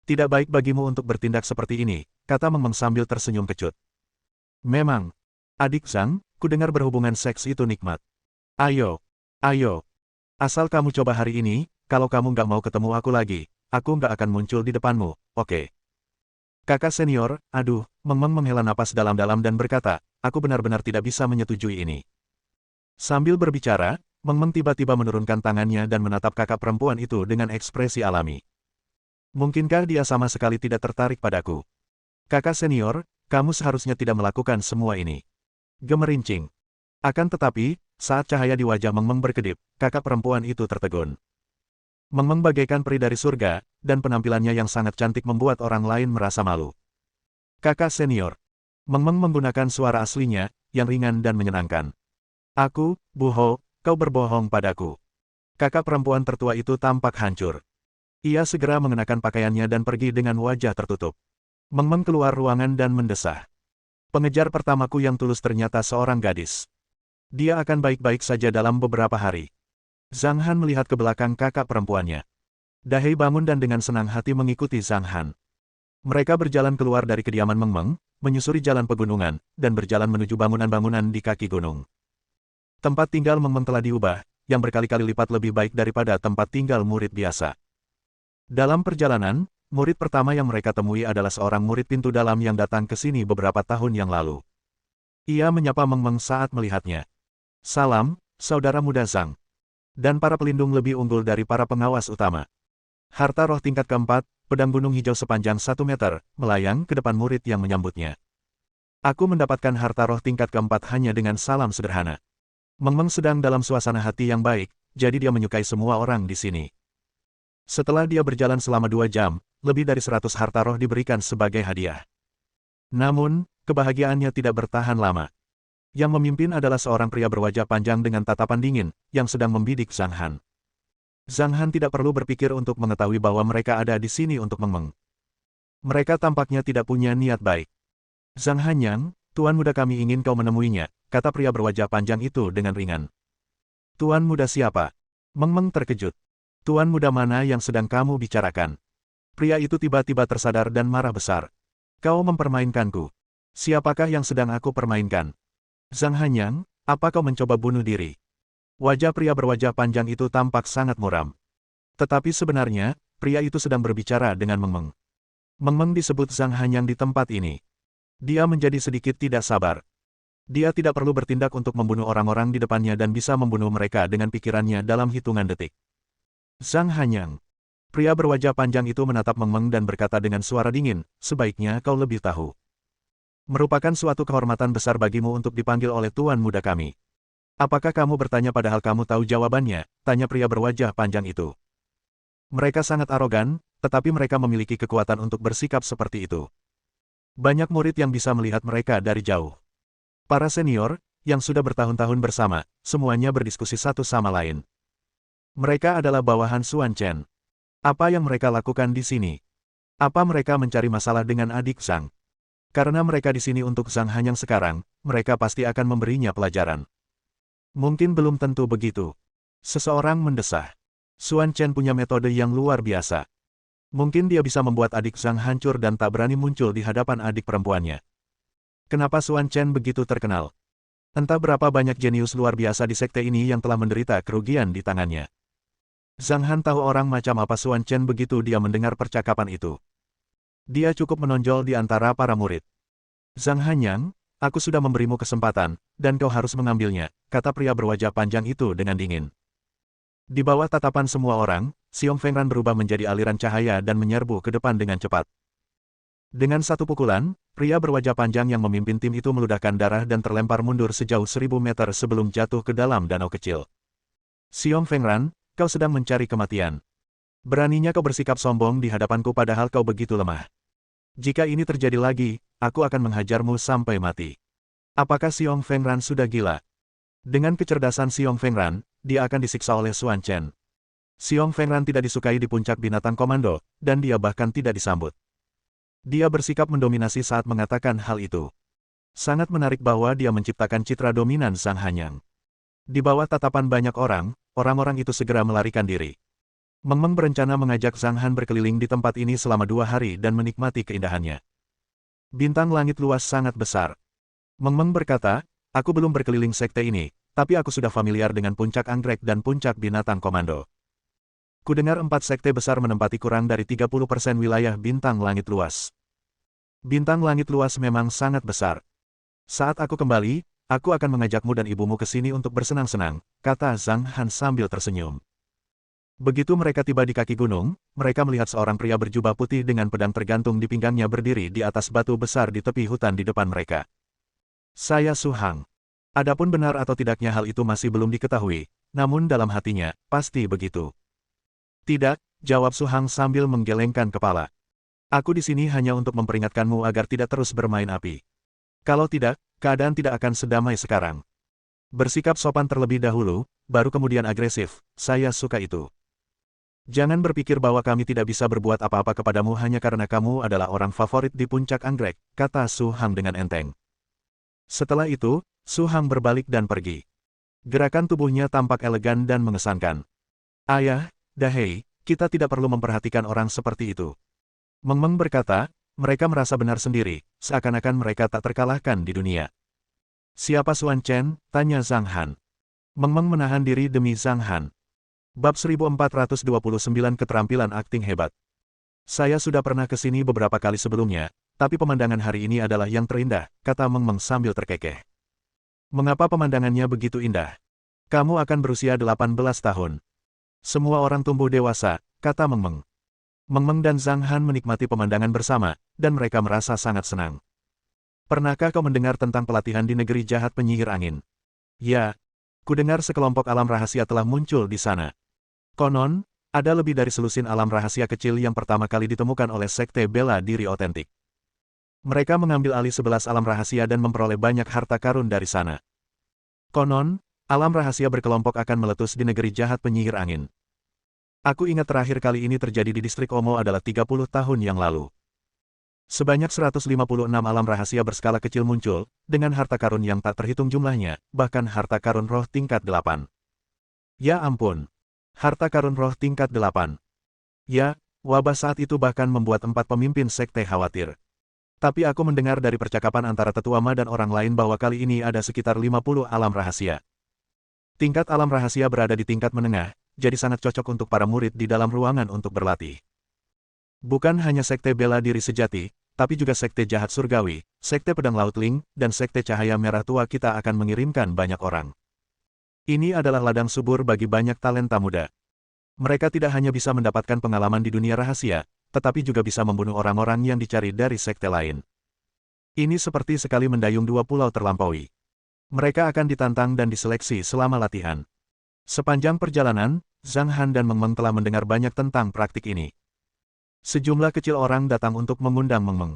"Tidak baik bagimu untuk bertindak seperti ini," kata Meng Meng sambil tersenyum kecut. "Memang. Adik Zhang, kudengar berhubungan seks itu nikmat. Ayo. Ayo. Asal kamu coba hari ini, kalau kamu nggak mau ketemu aku lagi, aku nggak akan muncul di depanmu, oke?" Kakak senior, aduh, Meng Meng menghela napas dalam-dalam dan berkata, "Aku benar-benar tidak bisa menyetujui ini." Sambil berbicara, Meng Meng tiba-tiba menurunkan tangannya dan menatap kakak perempuan itu dengan ekspresi alami. "Mungkinkah dia sama sekali tidak tertarik padaku? Kakak senior, kamu seharusnya tidak melakukan semua ini." Gemerincing. Akan tetapi, saat cahaya di wajah Meng Meng berkedip, kakak perempuan itu tertegun. Meng Meng bagaikan peri dari surga, dan penampilannya yang sangat cantik membuat orang lain merasa malu. Kakak senior. Meng menggunakan suara aslinya, yang ringan dan menyenangkan. Aku, Bu Ho, kau berbohong padaku. Kakak perempuan tertua itu tampak hancur. Ia segera mengenakan pakaiannya dan pergi dengan wajah tertutup. Meng keluar ruangan dan mendesah. Pengejar pertamaku yang tulus ternyata seorang gadis. Dia akan baik-baik saja dalam beberapa hari. Zhang Han melihat ke belakang kakak perempuannya. Dahei bangun dan dengan senang hati mengikuti Zhang Han. Mereka berjalan keluar dari kediaman Meng, menyusuri jalan pegunungan, dan berjalan menuju bangunan-bangunan di kaki gunung. Tempat tinggal Meng telah diubah, yang berkali-kali lipat lebih baik daripada tempat tinggal murid biasa. Dalam perjalanan, murid pertama yang mereka temui adalah seorang murid pintu dalam yang datang ke sini beberapa tahun yang lalu. Ia menyapa Meng saat melihatnya. Salam, saudara muda Zhang. Dan para pelindung lebih unggul dari para pengawas utama. Harta roh tingkat keempat, pedang gunung hijau sepanjang 1 meter, melayang ke depan murid yang menyambutnya. Aku mendapatkan harta roh tingkat keempat hanya dengan salam sederhana. Meng sedang dalam suasana hati yang baik, jadi dia menyukai semua orang di sini. Setelah dia berjalan selama 2 jam, lebih dari 100 harta roh diberikan sebagai hadiah. Namun, kebahagiaannya tidak bertahan lama. Yang memimpin adalah seorang pria berwajah panjang dengan tatapan dingin, yang sedang membidik Zhang Han. Zhang Han tidak perlu berpikir untuk mengetahui bahwa mereka ada di sini untuk Meng. Mereka tampaknya tidak punya niat baik. Zhang Hanyang, Tuan muda kami ingin kau menemuinya, kata pria berwajah panjang itu dengan ringan. Tuan muda siapa? Meng terkejut. Tuan muda mana yang sedang kamu bicarakan? Pria itu tiba-tiba tersadar dan marah besar. Kau mempermainkanku. Siapakah yang sedang aku permainkan? Zhang Hanyang, apa kau mencoba bunuh diri? Wajah pria berwajah panjang itu tampak sangat muram. Tetapi sebenarnya, pria itu sedang berbicara dengan Meng. Meng disebut Zhang Hanyang di tempat ini. Dia menjadi sedikit tidak sabar. Dia tidak perlu bertindak untuk membunuh orang-orang di depannya dan bisa membunuh mereka dengan pikirannya dalam hitungan detik. Zhang Hanyang. Pria berwajah panjang itu menatap Meng dan berkata dengan suara dingin, sebaiknya kau lebih tahu. Merupakan suatu kehormatan besar bagimu untuk dipanggil oleh tuan muda kami. Apakah kamu bertanya padahal kamu tahu jawabannya? Tanya pria berwajah panjang itu. Mereka sangat arogan, tetapi mereka memiliki kekuatan untuk bersikap seperti itu. Banyak murid yang bisa melihat mereka dari jauh. Para senior, yang sudah bertahun-tahun bersama, semuanya berdiskusi satu sama lain. Mereka adalah bawahan Xuan Chen. Apa yang mereka lakukan di sini? Apa mereka mencari masalah dengan adik Zhang? Karena mereka di sini untuk Zhang Hanyang sekarang, mereka pasti akan memberinya pelajaran. Mungkin belum tentu begitu. Seseorang mendesah. Xuan Chen punya metode yang luar biasa. Mungkin dia bisa membuat adik Zhang hancur dan tak berani muncul di hadapan adik perempuannya. Kenapa Xuan Chen begitu terkenal? Entah berapa banyak jenius luar biasa di sekte ini yang telah menderita kerugian di tangannya. Zhang Han tahu orang macam apa Xuan Chen begitu dia mendengar percakapan itu. Dia cukup menonjol di antara para murid. Zhang Hanyang, aku sudah memberimu kesempatan, dan kau harus mengambilnya, kata pria berwajah panjang itu dengan dingin. Di bawah tatapan semua orang, Xiong Fengran berubah menjadi aliran cahaya dan menyerbu ke depan dengan cepat. Dengan satu pukulan, pria berwajah panjang yang memimpin tim itu meludahkan darah dan terlempar mundur sejauh 1000 meter sebelum jatuh ke dalam danau kecil. Xiong Fengran, kau sedang mencari kematian. Beraninya kau bersikap sombong di hadapanku padahal kau begitu lemah. Jika ini terjadi lagi, aku akan menghajarmu sampai mati. Apakah Xiong Fengran sudah gila? Dengan kecerdasan Xiong Fengran, dia akan disiksa oleh Xuan Chen. Xiong Fengran tidak disukai di puncak binatang komando, dan dia bahkan tidak disambut. Dia bersikap mendominasi saat mengatakan hal itu. Sangat menarik bahwa dia menciptakan citra dominan Zhang Hanyang. Di bawah tatapan banyak orang, orang-orang itu segera melarikan diri. Meng berencana mengajak Zhang Han berkeliling di tempat ini selama 2 hari dan menikmati keindahannya. Bintang langit luas sangat besar. Meng berkata, aku belum berkeliling sekte ini, tapi aku sudah familiar dengan puncak anggrek dan puncak binatang komando. Kudengar 4 sekte besar menempati kurang dari 30% wilayah bintang langit luas. Bintang langit luas memang sangat besar. Saat aku kembali, aku akan mengajakmu dan ibumu ke sini untuk bersenang-senang, kata Zhang Han sambil tersenyum. Begitu mereka tiba di kaki gunung, mereka melihat seorang pria berjubah putih dengan pedang tergantung di pinggangnya berdiri di atas batu besar di tepi hutan di depan mereka. Saya Su Hang. Adapun benar atau tidaknya hal itu masih belum diketahui, namun dalam hatinya, pasti begitu. Tidak, jawab Su Hang sambil menggelengkan kepala. Aku di sini hanya untuk memperingatkanmu agar tidak terus bermain api. Kalau tidak, keadaan tidak akan sedamai sekarang. Bersikap sopan terlebih dahulu, baru kemudian agresif, saya suka itu. Jangan berpikir bahwa kami tidak bisa berbuat apa-apa kepadamu hanya karena kamu adalah orang favorit di puncak anggrek, kata Su Hang dengan enteng. Setelah itu, Su Hang berbalik dan pergi. Gerakan tubuhnya tampak elegan dan mengesankan. Ayah, Dahei, kita tidak perlu memperhatikan orang seperti itu. Meng Meng berkata, mereka merasa benar sendiri, seakan-akan mereka tak terkalahkan di dunia. Siapa Xuan Chen? Tanya Zhang Han. Meng Meng menahan diri demi Zhang Han. Bab 1429 Keterampilan Akting Hebat. Saya sudah pernah ke sini beberapa kali sebelumnya, tapi pemandangan hari ini adalah yang terindah, kata Meng Meng sambil terkekeh. Mengapa pemandangannya begitu indah? Kamu akan berusia 18 tahun. Semua orang tumbuh dewasa, kata Meng Meng. Meng Meng dan Zhang Han menikmati pemandangan bersama, dan mereka merasa sangat senang. Pernahkah kau mendengar tentang pelatihan di negeri jahat penyihir angin? Ya, kudengar sekelompok alam rahasia telah muncul di sana. Konon, ada lebih dari selusin alam rahasia kecil yang pertama kali ditemukan oleh Sekte Bela Diri Otentik. Mereka mengambil alih 11 alam rahasia dan memperoleh banyak harta karun dari sana. Konon, alam rahasia berkelompok akan meletus di negeri jahat penyihir angin. Aku ingat terakhir kali ini terjadi di distrik Omo adalah 30 tahun yang lalu. Sebanyak 156 alam rahasia berskala kecil muncul, dengan harta karun yang tak terhitung jumlahnya, bahkan harta karun roh tingkat 8. Ya ampun! Harta karun roh tingkat 8. Ya, wabah saat itu bahkan membuat 4 pemimpin sekte khawatir. Tapi aku mendengar dari percakapan antara tetua Ma dan orang lain bahwa kali ini ada sekitar 50 alam rahasia. Tingkat alam rahasia berada di tingkat menengah, jadi sangat cocok untuk para murid di dalam ruangan untuk berlatih. Bukan hanya sekte bela diri sejati, tapi juga sekte jahat surgawi, sekte pedang laut Ling, dan sekte cahaya merah tua kita akan mengirimkan banyak orang. Ini adalah ladang subur bagi banyak talenta muda. Mereka tidak hanya bisa mendapatkan pengalaman di dunia rahasia, tetapi juga bisa membunuh orang-orang yang dicari dari sekte lain. Ini seperti sekali mendayung dua pulau terlampaui. Mereka akan ditantang dan diseleksi selama latihan. Sepanjang perjalanan, Zhang Han dan Meng Meng telah mendengar banyak tentang praktik ini. Sejumlah kecil orang datang untuk mengundang Meng Meng.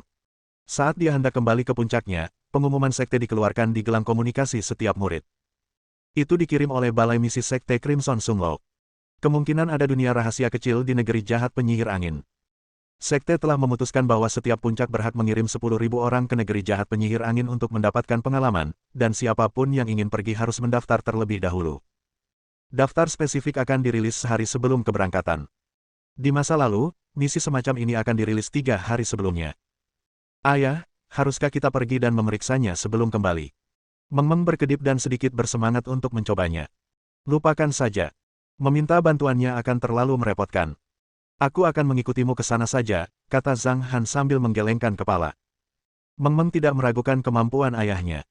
Saat dia hendak kembali ke puncaknya, pengumuman sekte dikeluarkan di gelang komunikasi setiap murid. Itu dikirim oleh Balai Misi Sekte Crimson Sunglo. Kemungkinan ada dunia rahasia kecil di negeri jahat penyihir angin. Sekte telah memutuskan bahwa setiap puncak berhak mengirim 10.000 orang ke negeri jahat penyihir angin untuk mendapatkan pengalaman, dan siapapun yang ingin pergi harus mendaftar terlebih dahulu. Daftar spesifik akan dirilis sehari sebelum keberangkatan. Di masa lalu, misi semacam ini akan dirilis 3 hari sebelumnya. Ayah, haruskah kita pergi dan memeriksanya sebelum kembali? Meng Meng berkedip dan sedikit bersemangat untuk mencobanya. Lupakan saja. Meminta bantuannya akan terlalu merepotkan. Aku akan mengikutimu ke sana saja, kata Zhang Han sambil menggelengkan kepala. Meng Meng tidak meragukan kemampuan ayahnya.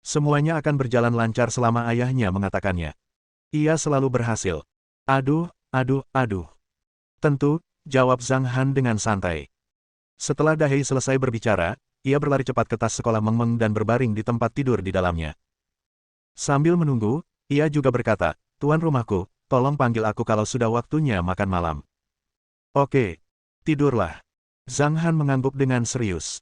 Semuanya akan berjalan lancar selama ayahnya mengatakannya. Ia selalu berhasil. Aduh. Tentu, jawab Zhang Han dengan santai. Setelah Dahei selesai berbicara, ia berlari cepat ke tas sekolah Meng Meng dan berbaring di tempat tidur di dalamnya. Sambil menunggu, ia juga berkata, "Tuan rumahku, tolong panggil aku kalau sudah waktunya makan malam." "Oke, tidurlah." Zhang Han mengangguk dengan serius.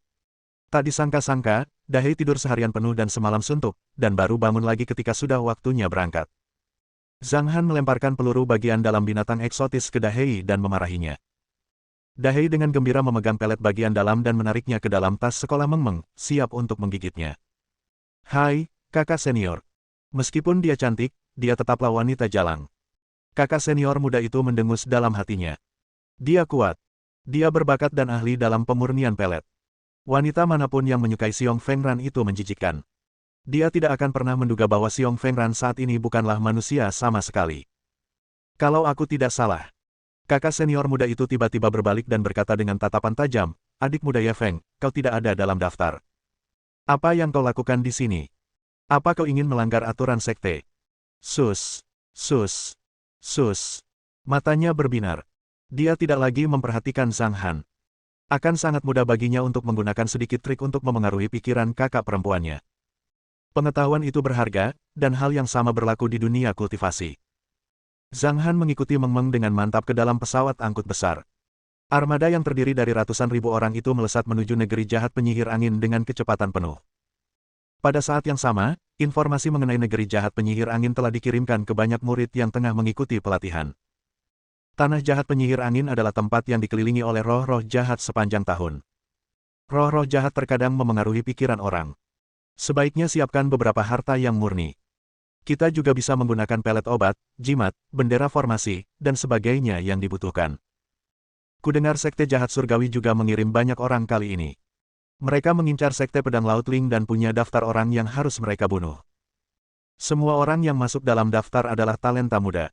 Tak disangka-sangka, Dahei tidur seharian penuh dan semalam suntuk, dan baru bangun lagi ketika sudah waktunya berangkat. Zhang Han melemparkan peluru bagian dalam binatang eksotis ke Dahei dan memarahinya. Dahei dengan gembira memegang pelet bagian dalam dan menariknya ke dalam tas sekolah Meng Meng, siap untuk menggigitnya. "Hai, kakak senior." Meskipun dia cantik, dia tetaplah wanita jalang. Kakak senior muda itu mendengus dalam hatinya. Dia kuat. Dia berbakat dan ahli dalam pemurnian pelet. Wanita manapun yang menyukai Xiong Fengran itu menjijikkan. Dia tidak akan pernah menduga bahwa Xiong Fengran saat ini bukanlah manusia sama sekali. Kalau aku tidak salah. Kakak senior muda itu tiba-tiba berbalik dan berkata dengan tatapan tajam, "Adik muda Ye Feng, kau tidak ada dalam daftar. Apa yang kau lakukan di sini? Apa kau ingin melanggar aturan sekte?" Sus. Matanya berbinar. Dia tidak lagi memperhatikan Zhang Han. Akan sangat mudah baginya untuk menggunakan sedikit trik untuk memengaruhi pikiran kakak perempuannya. Pengetahuan itu berharga, dan hal yang sama berlaku di dunia kultivasi. Zhang Han mengikuti Meng Meng dengan mantap ke dalam pesawat angkut besar. Armada yang terdiri dari ratusan ribu orang itu melesat menuju negeri jahat penyihir angin dengan kecepatan penuh. Pada saat yang sama, informasi mengenai negeri jahat penyihir angin telah dikirimkan ke banyak murid yang tengah mengikuti pelatihan. Tanah jahat penyihir angin adalah tempat yang dikelilingi oleh roh-roh jahat sepanjang tahun. Roh-roh jahat terkadang memengaruhi pikiran orang. Sebaiknya siapkan beberapa harta yang murni. Kita juga bisa menggunakan pelet obat, jimat, bendera formasi, dan sebagainya yang dibutuhkan. Kudengar sekte jahat surgawi juga mengirim banyak orang kali ini. Mereka mengincar sekte pedang laut Ling dan punya daftar orang yang harus mereka bunuh. Semua orang yang masuk dalam daftar adalah talenta muda.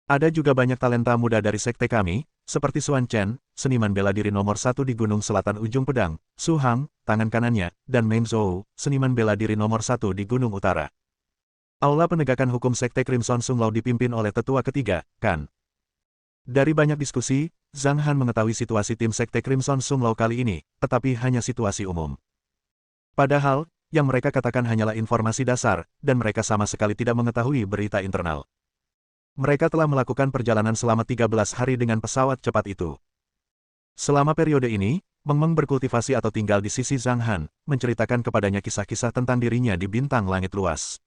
Ada juga banyak talenta muda dari sekte kami, seperti Xuan Chen, seniman bela diri nomor 1 di Gunung Selatan Ujung Pedang, Su Hang, tangan kanannya, dan Meng Zhou, seniman bela diri nomor 1 di Gunung Utara. Aula penegakan hukum sekte Crimson Sunglaw dipimpin oleh tetua ketiga, Kan. Dari banyak diskusi, Zhang Han mengetahui situasi tim sekte Crimson Sunglaw kali ini, tetapi hanya situasi umum. Padahal, yang mereka katakan hanyalah informasi dasar, dan mereka sama sekali tidak mengetahui berita internal. Mereka telah melakukan perjalanan selama 13 hari dengan pesawat cepat itu. Selama periode ini, Meng Meng berkultivasi atau tinggal di sisi Zhang Han, menceritakan kepadanya kisah-kisah tentang dirinya di bintang langit luas.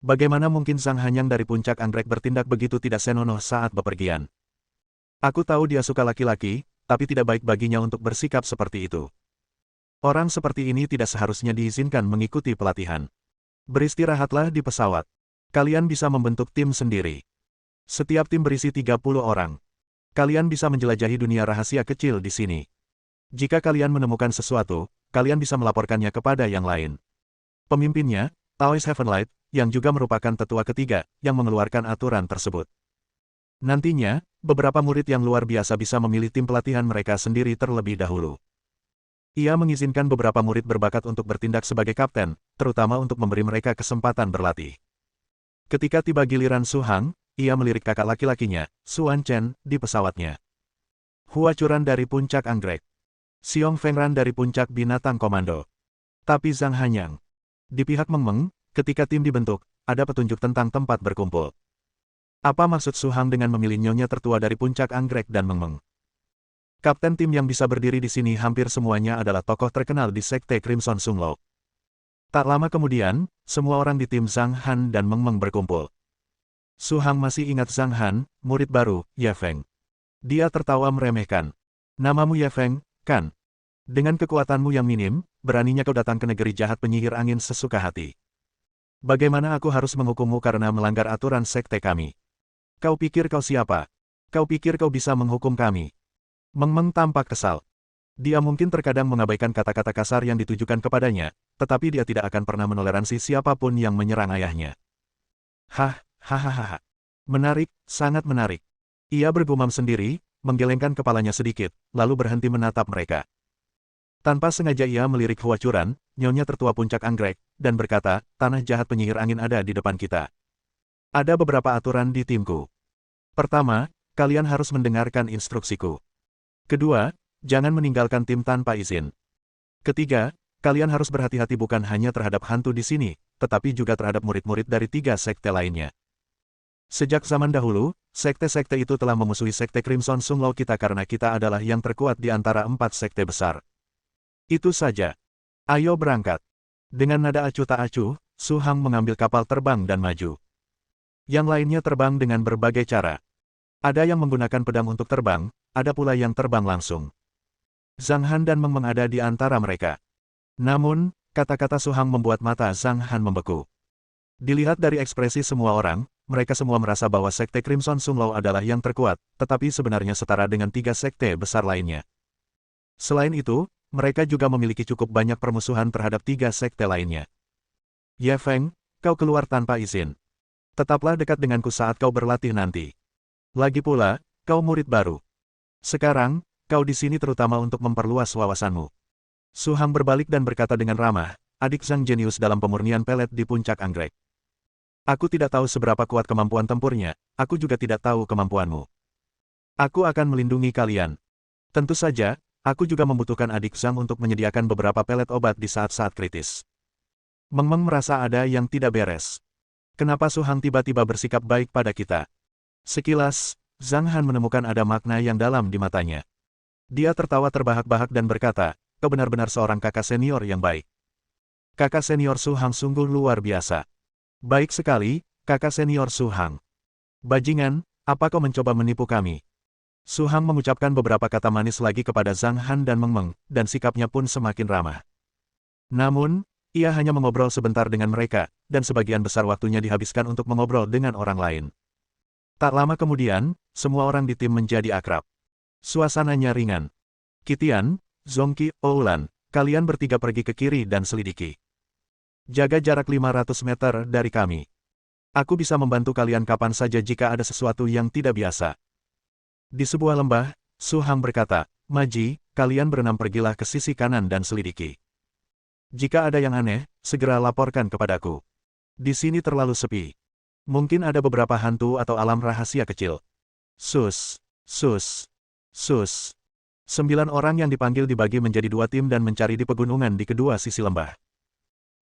Bagaimana mungkin Zhang Han yang dari puncak anggrek bertindak begitu tidak senonoh saat bepergian? Aku tahu dia suka laki-laki, tapi tidak baik baginya untuk bersikap seperti itu. Orang seperti ini tidak seharusnya diizinkan mengikuti pelatihan. Beristirahatlah di pesawat. Kalian bisa membentuk tim sendiri. Setiap tim berisi 30 orang. Kalian bisa menjelajahi dunia rahasia kecil di sini. Jika kalian menemukan sesuatu, kalian bisa melaporkannya kepada yang lain. Pemimpinnya, Taoist Heavenlight, yang juga merupakan tetua ketiga, yang mengeluarkan aturan tersebut. Nantinya, beberapa murid yang luar biasa bisa memilih tim pelatihan mereka sendiri terlebih dahulu. Ia mengizinkan beberapa murid berbakat untuk bertindak sebagai kapten, terutama untuk memberi mereka kesempatan berlatih. Ketika tiba giliran Su Hang, ia melirik kakak laki-lakinya, Xuan Chen, di pesawatnya. Hua Churan dari puncak anggrek. Xiong Fengran dari puncak binatang komando. Tapi Zhang Hanyang. Di pihak Meng Meng, ketika tim dibentuk, ada petunjuk tentang tempat berkumpul. Apa maksud Su Hang dengan memilih nyonya tertua dari puncak anggrek dan Meng Meng? Kapten tim yang bisa berdiri di sini hampir semuanya adalah tokoh terkenal di sekte Crimson Sunglaw. Tak lama kemudian, semua orang di tim Zhang Han dan Meng Meng berkumpul. Su Hang masih ingat Zhang Han, murid baru, Ye Feng. Dia tertawa meremehkan. Namamu Ye Feng, kan? Dengan kekuatanmu yang minim, beraninya kau datang ke negeri jahat penyihir angin sesuka hati. Bagaimana aku harus menghukummu karena melanggar aturan sekte kami? Kau pikir kau siapa? Kau pikir kau bisa menghukum kami? Meng Meng tampak kesal. Dia mungkin terkadang mengabaikan kata-kata kasar yang ditujukan kepadanya, tetapi dia tidak akan pernah menoleransi siapapun yang menyerang ayahnya. Hahaha. Menarik, sangat menarik. Ia bergumam sendiri, menggelengkan kepalanya sedikit, lalu berhenti menatap mereka. Tanpa sengaja ia melirik Hua Churan, nyonya tertua puncak anggrek, dan berkata, tanah jahat penyihir angin ada di depan kita. Ada beberapa aturan di timku. Pertama, kalian harus mendengarkan instruksiku. Kedua, jangan meninggalkan tim tanpa izin. Ketiga, kalian harus berhati-hati bukan hanya terhadap hantu di sini, tetapi juga terhadap murid-murid dari 3 sekte lainnya. Sejak zaman dahulu, sekte-sekte itu telah memusuhi sekte Crimson Sunglaw kita karena kita adalah yang terkuat di antara 4 sekte besar. Itu saja. Ayo berangkat. Dengan nada acuh tak acuh, Su Hang mengambil kapal terbang dan maju. Yang lainnya terbang dengan berbagai cara. Ada yang menggunakan pedang untuk terbang, ada pula yang terbang langsung. Zhang Han dan Meng Meng ada di antara mereka. Namun, kata-kata Su Hang membuat mata Zhang Han membeku. Dilihat dari ekspresi semua orang, mereka semua merasa bahwa sekte Crimson Sunglaw adalah yang terkuat, tetapi sebenarnya setara dengan 3 sekte besar lainnya. Selain itu, mereka juga memiliki cukup banyak permusuhan terhadap 3 sekte lainnya. Ye Feng, kau keluar tanpa izin. Tetaplah dekat denganku saat kau berlatih nanti. Lagi pula, kau murid baru. Sekarang, kau di sini terutama untuk memperluas wawasanmu. Su Hang berbalik dan berkata dengan ramah, adik Zhang jenius dalam pemurnian pelet di puncak anggrek. Aku tidak tahu seberapa kuat kemampuan tempurnya, aku juga tidak tahu kemampuanmu. Aku akan melindungi kalian. Tentu saja, aku juga membutuhkan adik Zhang untuk menyediakan beberapa pelet obat di saat-saat kritis. Meng Meng merasa ada yang tidak beres. Kenapa Su Hang tiba-tiba bersikap baik pada kita? Sekilas, Zhang Han menemukan ada makna yang dalam di matanya. Dia tertawa terbahak-bahak dan berkata, kau benar-benar seorang kakak senior yang baik. Kakak senior Su Hang sungguh luar biasa. Baik sekali, kakak senior Su Hang. Bajingan, apa kau mencoba menipu kami? Su Hang mengucapkan beberapa kata manis lagi kepada Zhang Han dan Meng Meng, dan sikapnya pun semakin ramah. Namun, ia hanya mengobrol sebentar dengan mereka, dan sebagian besar waktunya dihabiskan untuk mengobrol dengan orang lain. Tak lama kemudian, semua orang di tim menjadi akrab. Suasananya ringan. Qitian, Zongqi, Oulan, kalian bertiga pergi ke kiri dan selidiki. Jaga jarak 500 meter dari kami. Aku bisa membantu kalian kapan saja jika ada sesuatu yang tidak biasa. Di sebuah lembah, Su Hang berkata, Maji, kalian berenam pergilah ke sisi kanan dan selidiki. Jika ada yang aneh, segera laporkan kepadaku. Di sini terlalu sepi. Mungkin ada beberapa hantu atau alam rahasia kecil. Sus. 9 orang yang dipanggil dibagi menjadi 2 tim dan mencari di pegunungan di kedua sisi lembah.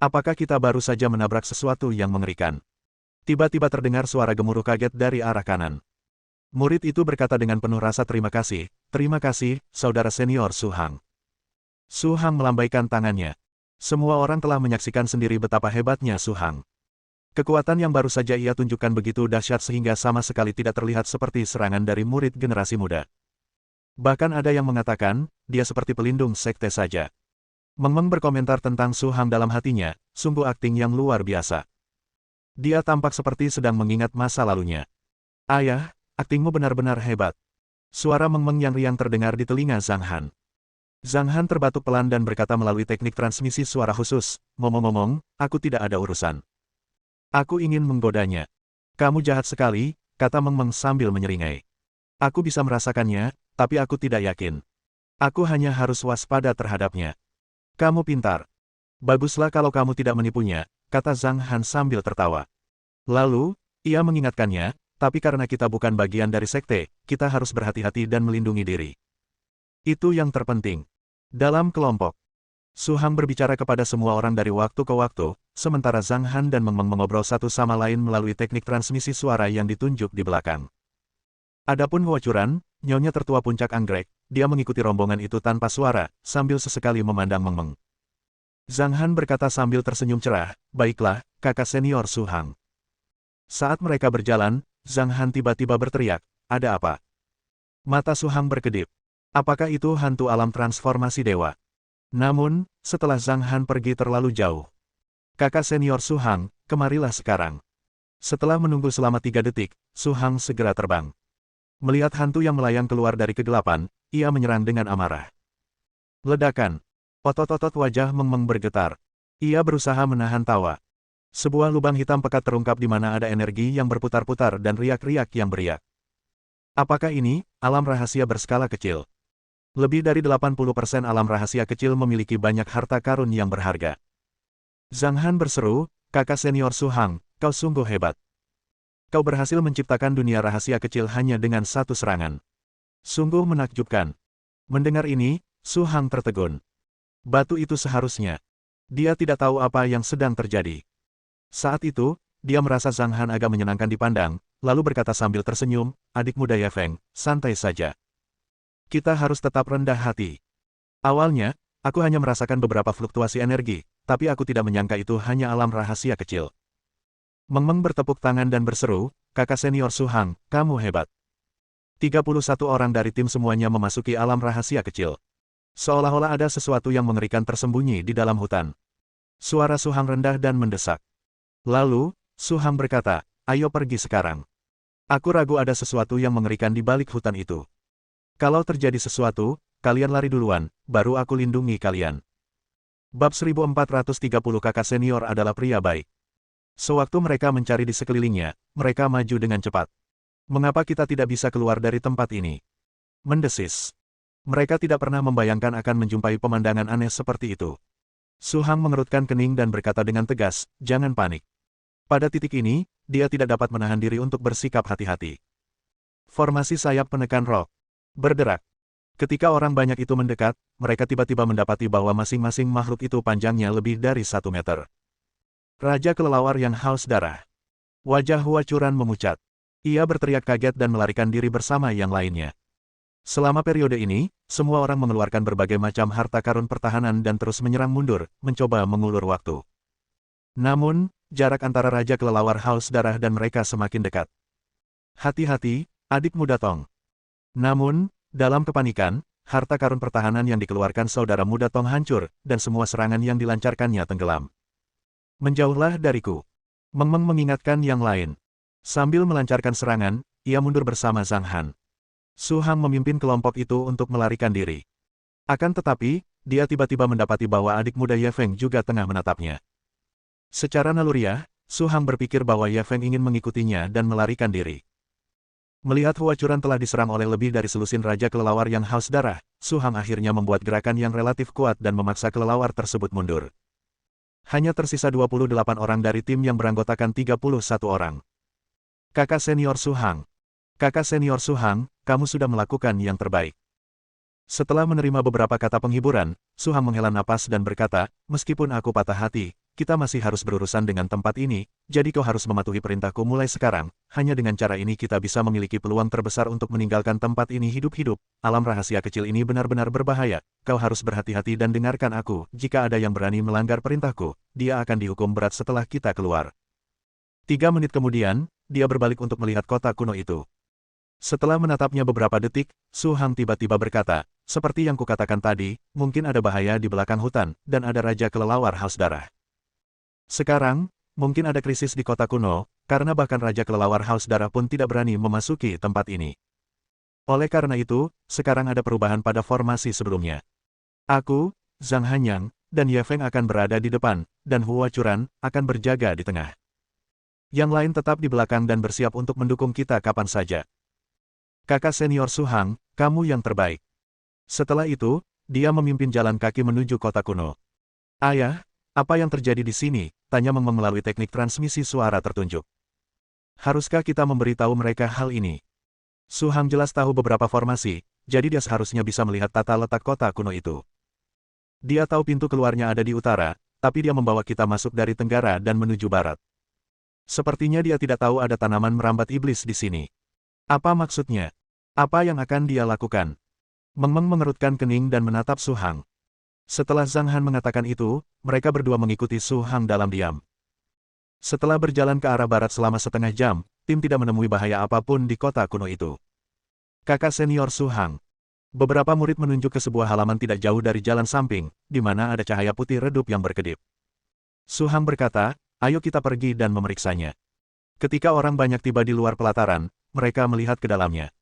Apakah kita baru saja menabrak sesuatu yang mengerikan? Tiba-tiba terdengar suara gemuruh kaget dari arah kanan. Murid itu berkata dengan penuh rasa terima kasih, saudara senior Su Hang. Su Hang melambaikan tangannya. Semua orang telah menyaksikan sendiri betapa hebatnya Su Hang. Kekuatan yang baru saja ia tunjukkan begitu dahsyat sehingga sama sekali tidak terlihat seperti serangan dari murid generasi muda. Bahkan ada yang mengatakan, dia seperti pelindung sekte saja. Meng Meng berkomentar tentang Su Hang dalam hatinya, sungguh akting yang luar biasa. Dia tampak seperti sedang mengingat masa lalunya. Ayah, aktingmu benar-benar hebat. Suara Meng Meng yang riang terdengar di telinga Zhang Han. Zhang Han terbatuk pelan dan berkata melalui teknik transmisi suara khusus, ngomong-ngomong, aku tidak ada urusan. Aku ingin menggodanya. Kamu jahat sekali, kata Meng Meng sambil menyeringai. Aku bisa merasakannya, tapi aku tidak yakin. Aku hanya harus waspada terhadapnya. Kamu pintar. Baguslah kalau kamu tidak menipunya, kata Zhang Han sambil tertawa. Lalu, ia mengingatkannya, tapi karena kita bukan bagian dari sekte, kita harus berhati-hati dan melindungi diri. Itu yang terpenting. Dalam kelompok, Su Hang berbicara kepada semua orang dari waktu ke waktu, sementara Zhang Han dan Meng Meng mengobrol satu sama lain melalui teknik transmisi suara yang ditunjuk di belakang. Adapun Huacuran, nyonya tertua puncak anggrek, dia mengikuti rombongan itu tanpa suara, sambil sesekali memandang Meng Meng. Zhang Han berkata sambil tersenyum cerah, baiklah, kakak senior Su Hang. Saat mereka berjalan, Zhang Han tiba-tiba berteriak, ada apa? Mata Su Hang berkedip. Apakah itu hantu alam transformasi dewa? Namun, setelah Zhang Han pergi terlalu jauh. Kakak senior Su Hang, kemarilah sekarang. Setelah menunggu selama 3 detik, Su Hang segera terbang. Melihat hantu yang melayang keluar dari kegelapan, ia menyerang dengan amarah. Ledakan. Otot-otot wajah Meng Meng bergetar. Ia berusaha menahan tawa. Sebuah lubang hitam pekat terungkap di mana ada energi yang berputar-putar dan riak-riak yang beriak. Apakah ini, alam rahasia berskala kecil? Lebih dari 80% alam rahasia kecil memiliki banyak harta karun yang berharga. Zhang Han berseru, kakak senior Su Hang, kau sungguh hebat. Kau berhasil menciptakan dunia rahasia kecil hanya dengan satu serangan. Sungguh menakjubkan. Mendengar ini, Su Hang tertegun. Batu itu seharusnya. Dia tidak tahu apa yang sedang terjadi. Saat itu, dia merasa Zhang Han agak menyenangkan dipandang, lalu berkata sambil tersenyum, adik muda Ye Feng, santai saja. Kita harus tetap rendah hati. Awalnya, aku hanya merasakan beberapa fluktuasi energi, tapi aku tidak menyangka itu hanya alam rahasia kecil. Meng Meng bertepuk tangan dan berseru, kakak senior Su Hang, kamu hebat. 31 orang dari tim semuanya memasuki alam rahasia kecil. Seolah-olah ada sesuatu yang mengerikan tersembunyi di dalam hutan. Suara Su Hang rendah dan mendesak. Lalu, Su Hang berkata, ayo pergi sekarang. Aku ragu ada sesuatu yang mengerikan di balik hutan itu. Kalau terjadi sesuatu, kalian lari duluan, baru aku lindungi kalian. Bab 1430 kakak senior adalah pria baik. Sewaktu mereka mencari di sekelilingnya, mereka maju dengan cepat. Mengapa kita tidak bisa keluar dari tempat ini? Mendesis. Mereka tidak pernah membayangkan akan menjumpai pemandangan aneh seperti itu. Su Hang mengerutkan kening dan berkata dengan tegas, jangan panik. Pada titik ini, dia tidak dapat menahan diri untuk bersikap hati-hati. Formasi sayap penekan roh. Berderak. Ketika orang banyak itu mendekat, mereka tiba-tiba mendapati bahwa masing-masing makhluk itu panjangnya lebih dari 1 meter. Raja kelelawar yang haus darah. Wajah Huacuran memucat. Ia berteriak kaget dan melarikan diri bersama yang lainnya. Selama periode ini, semua orang mengeluarkan berbagai macam harta karun pertahanan dan terus menyerang mundur, mencoba mengulur waktu. Namun, jarak antara Raja Kelelawar Haus Darah dan mereka semakin dekat. Hati-hati, adik muda Tong. Namun, dalam kepanikan, harta karun pertahanan yang dikeluarkan saudara muda Tong hancur, dan semua serangan yang dilancarkannya tenggelam. Menjauhlah dariku. Meng Meng mengingatkan yang lain. Sambil melancarkan serangan, ia mundur bersama Zhang Han. Su Hang memimpin kelompok itu untuk melarikan diri. Akan tetapi, dia tiba-tiba mendapati bahwa adik muda Ye Feng juga tengah menatapnya. Secara naluriah, Su Hang berpikir bahwa Ye Feng ingin mengikutinya dan melarikan diri. Melihat Huacuran telah diserang oleh lebih dari selusin Raja Kelelawar yang haus darah, Su Hang akhirnya membuat gerakan yang relatif kuat dan memaksa kelelawar tersebut mundur. Hanya tersisa 28 orang dari tim yang beranggotakan 31 orang. Kakak senior Su Hang. Kakak senior Su Hang, kamu sudah melakukan yang terbaik. Setelah menerima beberapa kata penghiburan, Su Hang menghela napas dan berkata, meskipun aku patah hati, kita masih harus berurusan dengan tempat ini, jadi kau harus mematuhi perintahku mulai sekarang, hanya dengan cara ini kita bisa memiliki peluang terbesar untuk meninggalkan tempat ini hidup-hidup. Alam rahasia kecil ini benar-benar berbahaya, kau harus berhati-hati dan dengarkan aku, jika ada yang berani melanggar perintahku, dia akan dihukum berat setelah kita keluar. 3 menit kemudian, dia berbalik untuk melihat kota kuno itu. Setelah menatapnya beberapa detik, Su Hang tiba-tiba berkata, seperti yang kukatakan tadi, mungkin ada bahaya di belakang hutan, dan ada Raja Kelelawar Haus Darah. Sekarang, mungkin ada krisis di kota kuno, karena bahkan Raja Kelelawar Haus Darah pun tidak berani memasuki tempat ini. Oleh karena itu, sekarang ada perubahan pada formasi sebelumnya. Aku, Zhang Hanyang, dan Ye Feng akan berada di depan, dan Huacuran akan berjaga di tengah. Yang lain tetap di belakang dan bersiap untuk mendukung kita kapan saja. Kakak senior Su Hang, kamu yang terbaik. Setelah itu, dia memimpin jalan kaki menuju kota kuno. Ayah, apa yang terjadi di sini? Tanya Meng Meng melalui teknik transmisi suara tertunjuk. Haruskah kita memberitahu mereka hal ini? Su Hang jelas tahu beberapa formasi, jadi dia seharusnya bisa melihat tata letak kota kuno itu. Dia tahu pintu keluarnya ada di utara, tapi dia membawa kita masuk dari tenggara dan menuju barat. Sepertinya dia tidak tahu ada tanaman merambat iblis di sini. Apa maksudnya? Apa yang akan dia lakukan? Meng Meng mengerutkan kening dan menatap Su Hang. Setelah Zhang Han mengatakan itu, mereka berdua mengikuti Su Hang dalam diam. Setelah berjalan ke arah barat selama setengah jam, tim tidak menemui bahaya apapun di kota kuno itu. Kakak senior Su Hang. Beberapa murid menunjuk ke sebuah halaman tidak jauh dari jalan samping, di mana ada cahaya putih redup yang berkedip. Su Hang berkata, ayo kita pergi dan memeriksanya. Ketika orang banyak tiba di luar pelataran, mereka melihat ke dalamnya.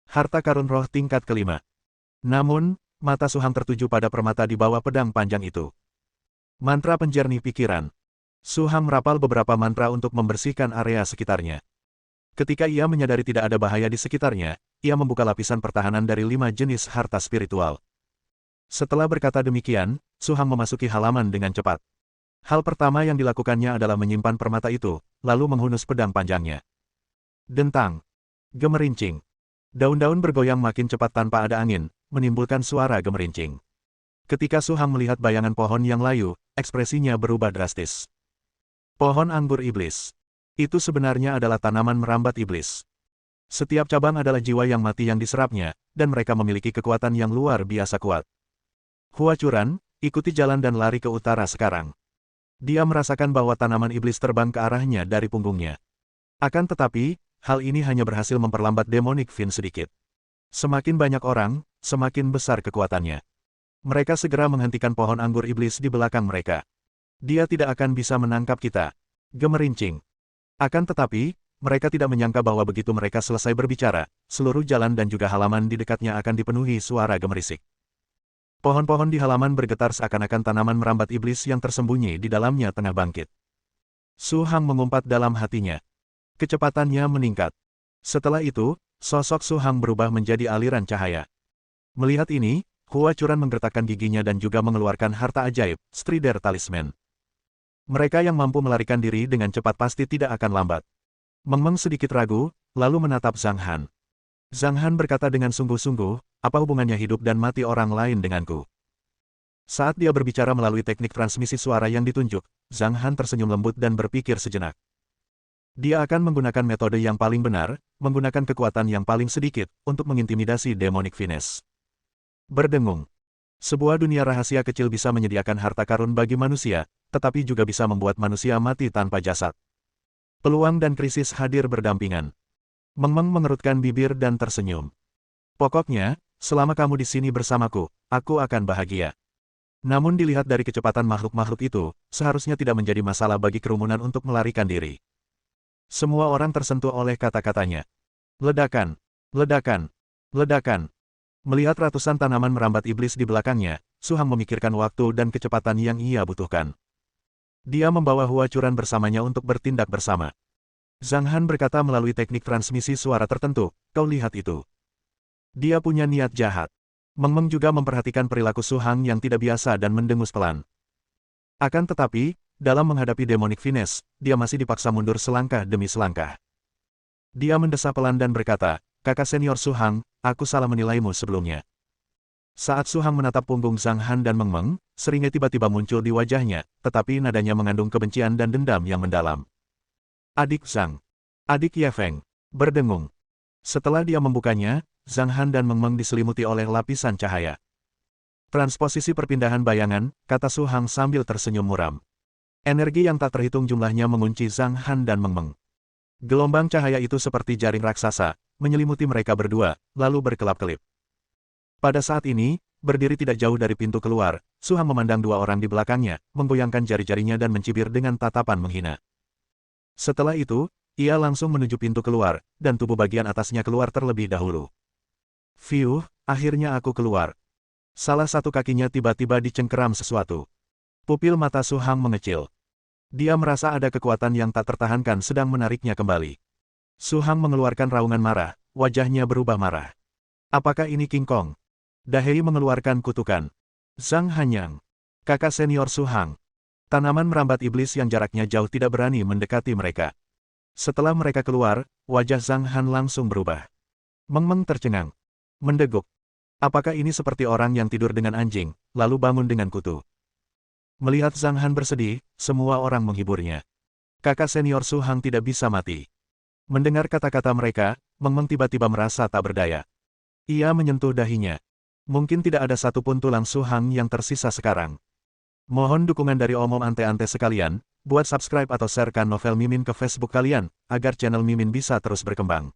Harta karun roh tingkat kelima. Namun, mata Su Hang tertuju pada permata di bawah pedang panjang itu. Mantra penjernih pikiran. Su Hang merapal beberapa mantra untuk membersihkan area sekitarnya. Ketika ia menyadari tidak ada bahaya di sekitarnya, ia membuka lapisan pertahanan dari 5 jenis harta spiritual. Setelah berkata demikian, Su Hang memasuki halaman dengan cepat. Hal pertama yang dilakukannya adalah menyimpan permata itu, lalu menghunus pedang panjangnya. Dentang. Gemerincing. Daun-daun bergoyang makin cepat tanpa ada angin, menimbulkan suara gemerincing. Ketika Su Hang melihat bayangan pohon yang layu, ekspresinya berubah drastis. Pohon anggur iblis. Itu sebenarnya adalah tanaman merambat iblis. Setiap cabang adalah jiwa yang mati yang diserapnya, dan mereka memiliki kekuatan yang luar biasa kuat. Huacuran, ikuti jalan dan lari ke utara sekarang. Dia merasakan bahwa tanaman iblis terbang ke arahnya dari punggungnya. Akan tetapi, hal ini hanya berhasil memperlambat Demonic Fiend sedikit. Semakin banyak orang, semakin besar kekuatannya. Mereka segera menghentikan pohon anggur iblis di belakang mereka. Dia tidak akan bisa menangkap kita. Gemerincing. Akan tetapi, mereka tidak menyangka bahwa begitu mereka selesai berbicara, seluruh jalan dan juga halaman di dekatnya akan dipenuhi suara gemerisik. Pohon-pohon di halaman bergetar seakan-akan tanaman merambat iblis yang tersembunyi di dalamnya tengah bangkit. Su Hang mengumpat dalam hatinya. Kecepatannya meningkat. Setelah itu, sosok Su Hang berubah menjadi aliran cahaya. Melihat ini, Huacuran menggertakkan giginya dan juga mengeluarkan harta ajaib, Strider Talisman. Mereka yang mampu melarikan diri dengan cepat pasti tidak akan lambat. Meng Meng sedikit ragu, lalu menatap Zhang Han. Zhang Han berkata dengan sungguh-sungguh, apa hubungannya hidup dan mati orang lain denganku? Saat dia berbicara melalui teknik transmisi suara yang ditunjuk, Zhang Han tersenyum lembut dan berpikir sejenak. Dia akan menggunakan metode yang paling benar, menggunakan kekuatan yang paling sedikit, untuk mengintimidasi Demonic Finesse. Berdengung. Sebuah dunia rahasia kecil bisa menyediakan harta karun bagi manusia, tetapi juga bisa membuat manusia mati tanpa jasad. Peluang dan krisis hadir berdampingan. Meng-Meng mengerutkan bibir dan tersenyum. Pokoknya, selama kamu di sini bersamaku, aku akan bahagia. Namun dilihat dari kecepatan makhluk-makhluk itu, seharusnya tidak menjadi masalah bagi kerumunan untuk melarikan diri. Semua orang tersentuh oleh kata-katanya. Ledakan, ledakan, ledakan. Melihat ratusan tanaman merambat iblis di belakangnya, Su Hang memikirkan waktu dan kecepatan yang ia butuhkan. Dia membawa Hua Churan bersamanya untuk bertindak bersama. Zhang Han berkata melalui teknik transmisi suara tertentu, kau lihat itu. Dia punya niat jahat. Meng-Meng juga memperhatikan perilaku Su Hang yang tidak biasa dan mendengus pelan. Akan tetapi, dalam menghadapi Demonic Finesse, dia masih dipaksa mundur selangkah demi selangkah. Dia mendesah pelan dan berkata, kakak senior Su Hang, aku salah menilaimu sebelumnya. Saat Su Hang menatap punggung Zhang Han dan Meng-Meng, seringnya tiba-tiba muncul di wajahnya, tetapi nadanya mengandung kebencian dan dendam yang mendalam. Adik Zhang. Adik Ye Feng. Berdengung. Setelah dia membukanya, Zhang Han dan Meng-Meng diselimuti oleh lapisan cahaya. Transposisi perpindahan bayangan, kata Su Hang sambil tersenyum muram. Energi yang tak terhitung jumlahnya mengunci Zhang Han dan Meng-Meng. Gelombang cahaya itu seperti jaring raksasa, menyelimuti mereka berdua, lalu berkelap-kelip. Pada saat ini, berdiri tidak jauh dari pintu keluar, Su Hang memandang dua orang di belakangnya, menggoyangkan jari-jarinya dan mencibir dengan tatapan menghina. Setelah itu, ia langsung menuju pintu keluar, dan tubuh bagian atasnya keluar terlebih dahulu. Fiuh, akhirnya aku keluar. Salah satu kakinya tiba-tiba dicengkeram sesuatu. Pupil mata Su Hang mengecil. Dia merasa ada kekuatan yang tak tertahankan sedang menariknya kembali. Su Hang mengeluarkan raungan marah, wajahnya berubah marah. Apakah ini King Kong? Dahei mengeluarkan kutukan. Zhang Hanyang. Kakak senior Su Hang. Tanaman merambat iblis yang jaraknya jauh tidak berani mendekati mereka. Setelah mereka keluar, wajah Zhang Han langsung berubah. Meng-Meng tercengang. Mendeguk. Apakah ini seperti orang yang tidur dengan anjing, lalu bangun dengan kutu? Melihat Zhang Han bersedih, semua orang menghiburnya. Kakak senior Su Hang tidak bisa mati. Mendengar kata-kata mereka, Meng-Meng tiba-tiba merasa tak berdaya. Ia menyentuh dahinya. Mungkin tidak ada satupun tulang Su Hang yang tersisa sekarang. Mohon dukungan dari omom ante-ante sekalian, buat subscribe atau sharekan novel Mimin ke Facebook kalian, agar channel Mimin bisa terus berkembang.